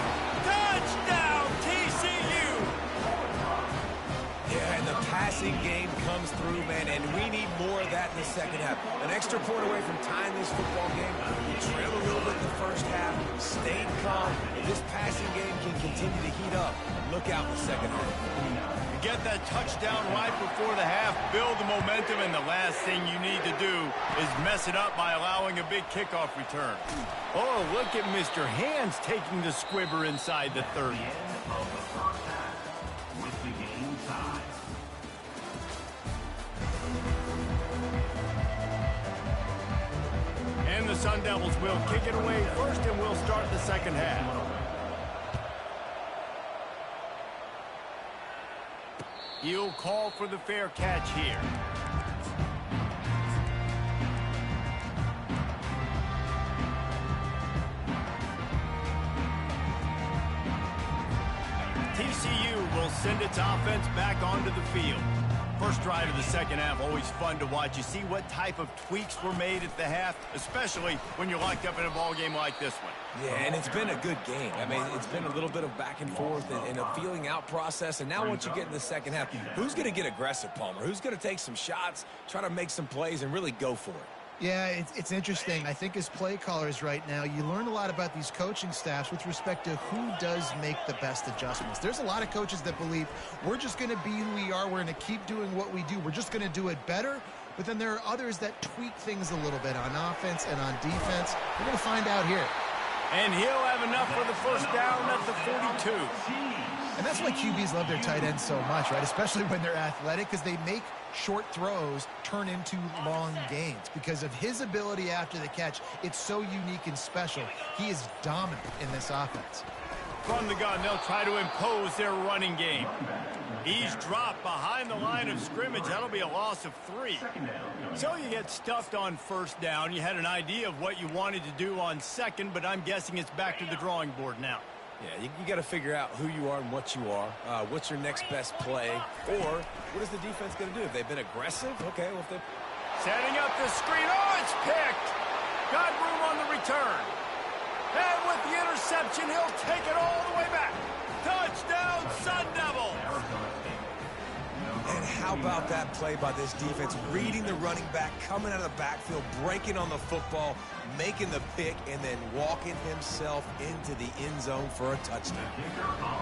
Touchdown, TCU! Yeah, and the passing game comes through, man, and we need more of that in the second half. An extra point away from tying this football game. We trail a little bit in the first half, stayed calm. If this passing game can continue to heat up, look out in the second half. Get that touchdown right before the half, build the momentum, and the last thing you need to do is mess it up by allowing a big kickoff return. Oh, look at Mr. Hands taking the squibber inside the 30. And the Sun Devils will kick it away first, and we'll start the second half. He'll call for the fair catch here. TCU will send its offense back onto the field. First drive of the second half, always fun to watch. You see what type of tweaks were made at the half, especially when you're locked up in a ball game like this one. Yeah, and it's been a good game. I mean, it's been a little bit of back and forth and a feeling out process. And now once you get in the second half, who's going to get aggressive, Palmer? Who's going to take some shots, try to make some plays, and really go for it? Yeah, it's interesting. I think as play callers right now, you learn a lot about these coaching staffs with respect to who does make the best adjustments. There's a lot of coaches that believe we're just going to be who we are. We're going to keep doing what we do. We're just going to do it better. But then there are others that tweak things a little bit on offense and on defense. We're going to find out here. And he'll have enough for the first down at the 42. And that's why QBs love their tight ends so much, right? Especially when they're athletic, because they make short throws turn into long gains. Because of his ability after the catch, it's so unique and special. He is dominant in this offense. From the gun, they'll try to impose their running game. He's dropped behind the line of scrimmage. That'll be a loss of 3. So you get stuffed on first down. You had an idea of what you wanted to do on second, but I'm guessing it's back to the drawing board now. Yeah, you got to figure out who you are and what you are. What's your next best play? Or what is the defense going to do? If they've been aggressive, okay, well, if they Setting up the screen. Oh, it's picked. Got room on the return. And with the interception, he'll take it all the way back. Touchdown, Sun Devils. And how about that play by this defense? Reading the running back, coming out of the backfield, breaking on the football, making the pick, and then walking himself into the end zone for a touchdown.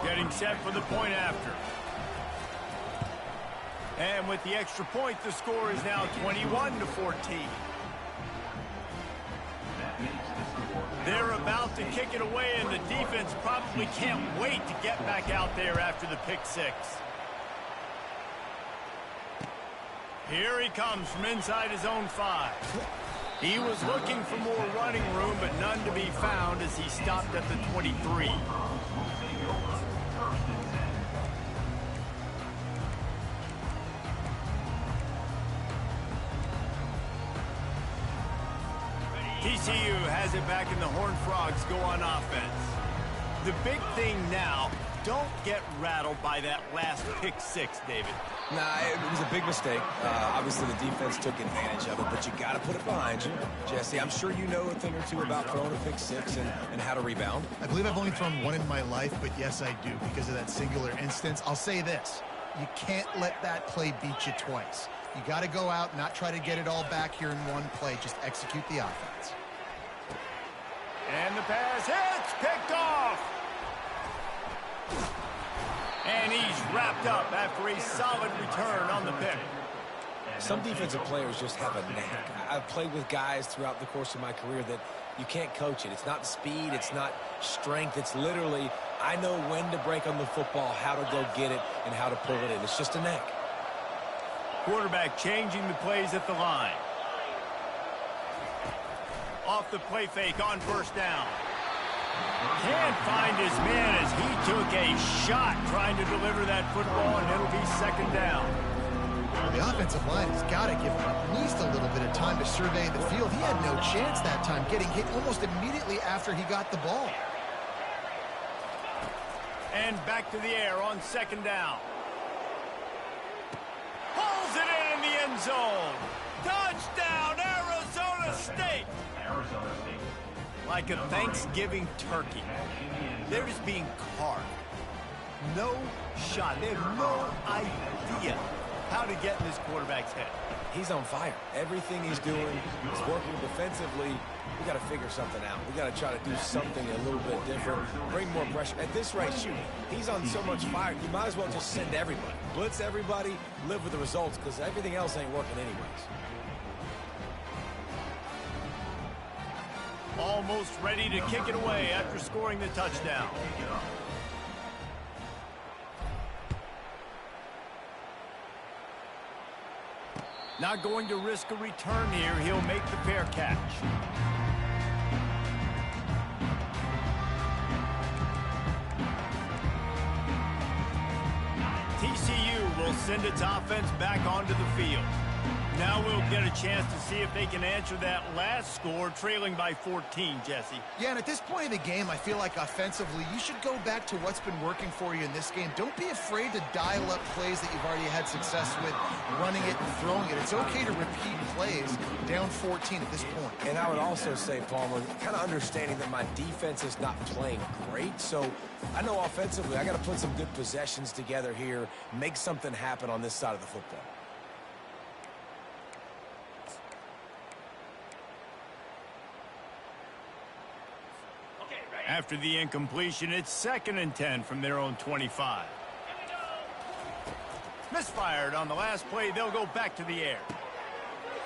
Getting set for the point after. And with the extra point, the score is now 21-14. They're about to kick it away, and the defense probably can't wait to get back out there after the pick six. Here he comes from inside his own 5. He was looking for more running room, but none to be found as he stopped at the 23. TCU has it back, and the Horned Frogs go on offense. The big thing now, don't get rattled by that last pick six, David. Nah, it was a big mistake. Obviously, the defense took advantage of it, but you got to put it behind you. Jesse, I'm sure you know a thing or two about throwing a pick six and how to rebound. I believe I've only thrown one in my life, but yes, I do because of that singular instance. I'll say this. You can't let that play beat you twice. You got to go out, not try to get it all back here in one play. Just execute the offense. And the pass hits, picked off. And he's wrapped up after a solid return on the pick. Some defensive players just have a knack. I've played with guys throughout the course of my career that you can't coach it. It's not speed, it's not strength. It's literally, I know when to break on the football, how to go get it, and how to pull it in. It's just a knack. Quarterback changing the plays at the line. Off the play fake on first down. Can't find his man as he took a shot trying to deliver that football, and it'll be second down. Well, the offensive line has got to give him at least a little bit of time to survey the field. He had no chance that time, getting hit almost immediately after he got the ball. And back to the air on second down. Pulls it in the end zone. Touchdown, Arizona State. Arizona State. Like a Thanksgiving turkey. They're just being carved. No shot. They have no idea how to get in this quarterback's head. He's on fire. Everything he's doing is working defensively. We got to figure something out. We got to try to do something a little bit different. Bring more pressure. At this rate, shoot, he's on so much fire, you might as well just send everybody. Blitz everybody, live with the results, because everything else ain't working anyways. Almost ready to kick it away after scoring the touchdown. Not going to risk a return here. He'll make the fair catch. TCU will send its offense back onto the field. Now we'll get a chance to see if they can answer that last score, trailing by 14, Jesse. Yeah, and at this point of the game, I feel like offensively, you should go back to what's been working for you in this game. Don't be afraid to dial up plays that you've already had success with, running it and throwing it. It's okay to repeat plays down 14 at this point. And I would also say, Palmer, kind of understanding that my defense is not playing great, so I know offensively I got to put some good possessions together here, make something happen on this side of the football. After the incompletion, it's 2nd and 10 from their own 25. Misfired on the last play. They'll go back to the air.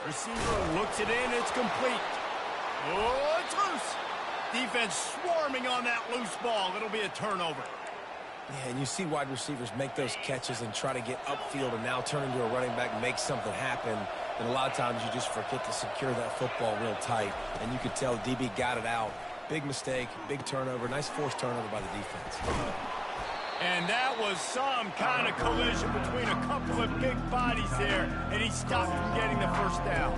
Receiver looks it in. It's complete. Oh, it's loose. Defense swarming on that loose ball. It'll be a turnover. Yeah, and you see wide receivers make those catches and try to get upfield and now turn into a running back and make something happen. And a lot of times you just forget to secure that football real tight. And you could tell DB got it out. Big mistake, big turnover, nice forced turnover by the defense. And that was some kind of collision between a couple of big bodies there, and he stopped from getting the first down.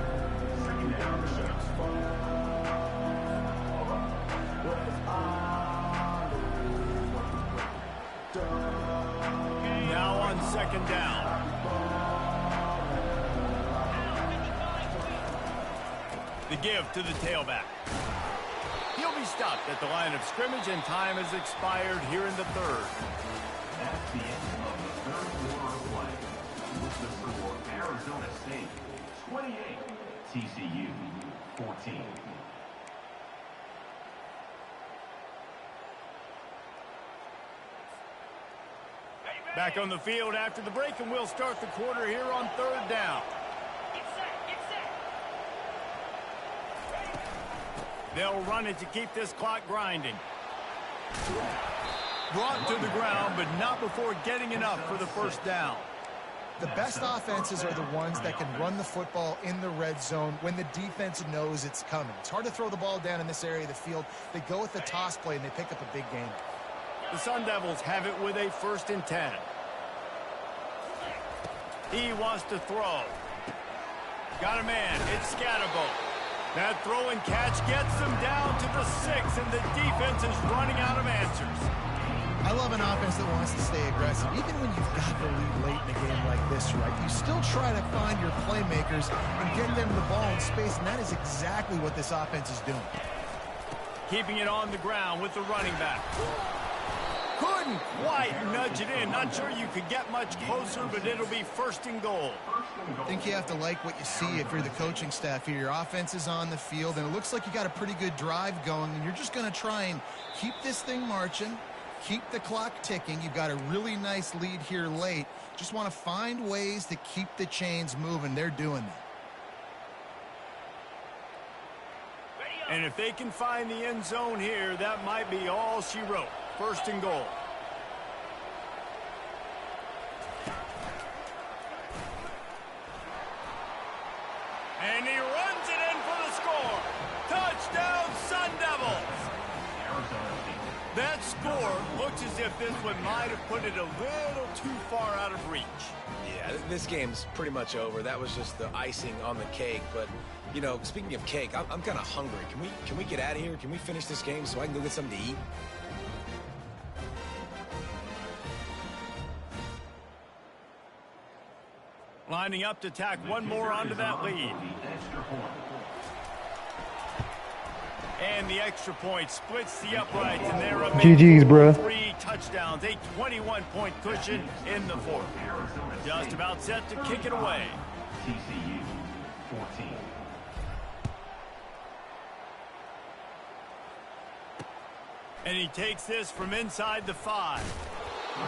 Now on 2nd down. The give to the tailback. He'll be stopped at the line of scrimmage, and time has expired here in the third. That's the end of the third quarter of play. With the score, Arizona State 28, TCU 14. Back on the field after the break, and we'll start the quarter here on third down. They'll run it to keep this clock grinding. Brought to the ground, but not before getting enough for the first down. The best offenses are the ones that can run the football in the red zone when the defense knows it's coming. It's hard to throw the ball down in this area of the field. They go with the toss play, and they pick up a big gain. The Sun Devils have it with a 1st and 10. He wants to throw. Got a man. It's Scatterbo. That throw and catch gets them down to the 6, and the defense is running out of answers. I love an offense that wants to stay aggressive. Even when you've got the lead late in a game like this, right, you still try to find your playmakers and get them the ball in space, and that is exactly what this offense is doing. Keeping it on the ground with the running back. Couldn't quite nudge it in. Not sure you could get much closer, but it'll be 1st and goal. I think you have to like what you see if you're the coaching staff here. Your offense is on the field, and it looks like you got a pretty good drive going, and you're just going to try and keep this thing marching, keep the clock ticking. You've got a really nice lead here late. Just want to find ways to keep the chains moving. They're doing that. And if they can find the end zone here, that might be all she wrote. 1st and goal. And he runs it in for the score. Touchdown, Sun Devils. That score looks as if this one might have put it a little too far out of reach. Yeah, this game's pretty much over. That was just the icing on the cake. But, you know, speaking of cake, I'm kind of hungry. Can we get out of here? Can we finish this game so I can go get something to eat? Lining up to tack one more onto that lead. And the extra point splits the uprights, and they're up GG's, bruh. 3 touchdowns, a 21-point cushion in the 4th. Just about set to kick it away. TCU 14. And he takes this from inside the 5.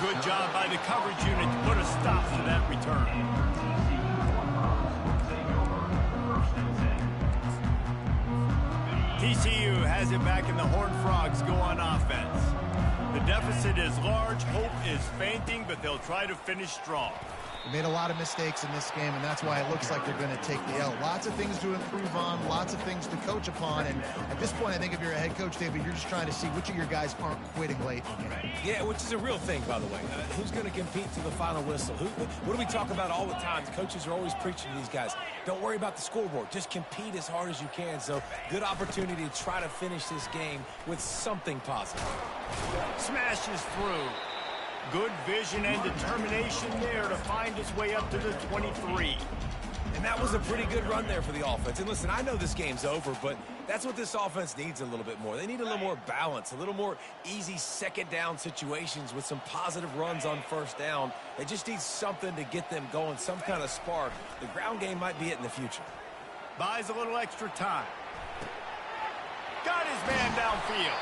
Good job by the coverage unit to put a stop to that return. TCU has it back, and the Horned Frogs go on offense. The deficit is large, hope is fainting, but they'll try to finish strong. They made a lot of mistakes in this game, and that's why it looks like they're going to take the L. Lots of things to improve on, lots of things to coach upon, and at this point, I think if you're a head coach, David, you're just trying to see which of your guys aren't quitting late in the game. Yeah, which is a real thing, by the way. Who's going to compete to the final whistle? What do we talk about all the time? The coaches are always preaching to these guys. Don't worry about the scoreboard. Just compete as hard as you can. So, good opportunity to try to finish this game with something positive. Smashes through. Good vision and determination there to find his way up to the 23. And that was a pretty good run there for the offense. And listen, I know this game's over, but that's what this offense needs a little bit more. They need a little more balance, a little more easy 2nd down situations with some positive runs on 1st down. They just need something to get them going, some kind of spark. The ground game might be it in the future. Buys a little extra time. Got his man downfield.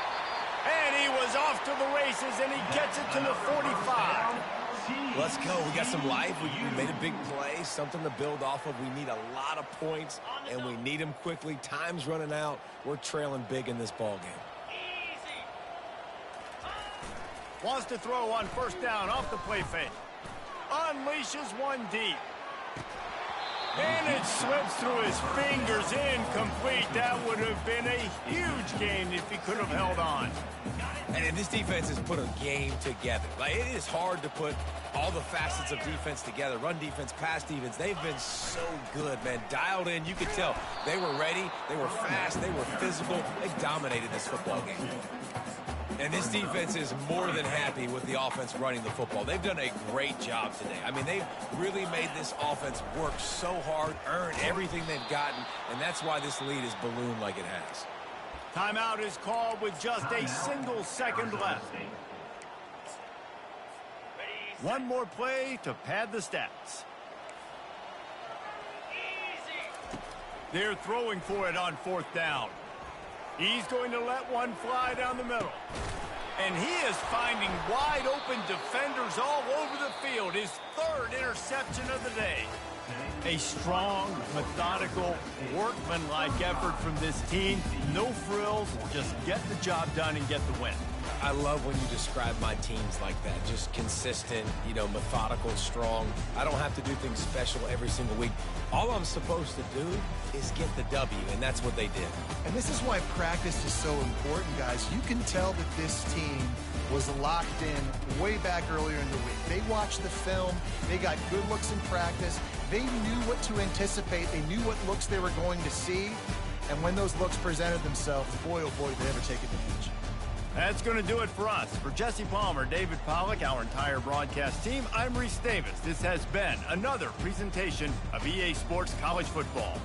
And he was off to the races, and he gets it to the 45. Let's go. We got some life. We made a big play, something to build off of. We need a lot of points, and we need them quickly. Time's running out. We're trailing big in this ball game. Wants to throw on 1st down off the play fake. Unleashes one deep. And it slips through his fingers, incomplete. That would have been a huge gain if he could have held on. And this defense has put a game together. Like, it is hard to put all the facets of defense together. Run defense, pass defense. They've been so good, man. Dialed in. You could tell they were ready. They were fast. They were physical. They dominated this football game. And this defense is more than happy with the offense running the football. They've done a great job today. I mean, they've really made this offense work so hard, earn everything they've gotten, and that's why this lead is ballooned like it has. Timeout is called with just a single second left. One more play to pad the stats. They're throwing for it on fourth down. He's going to let one fly down the middle. And he is finding wide open defenders all over the field. His third interception of the day. A strong, methodical, workmanlike effort from this team. No frills, just get the job done and get the win. I love when you describe my teams like that. Just consistent, methodical, strong. I don't have to do things special every single week. All I'm supposed to do is get the W, and that's what they did. And this is why practice is so important, guys. You can tell that this team was locked in way back earlier in the week. They watched the film. They got good looks in practice. They knew what to anticipate. They knew what looks they were going to see. And when those looks presented themselves, boy, oh boy, did they ever take advantage. That's going to do it for us. For Jesse Palmer, David Pollack, our entire broadcast team, I'm Reese Davis. This has been another presentation of EA Sports College Football.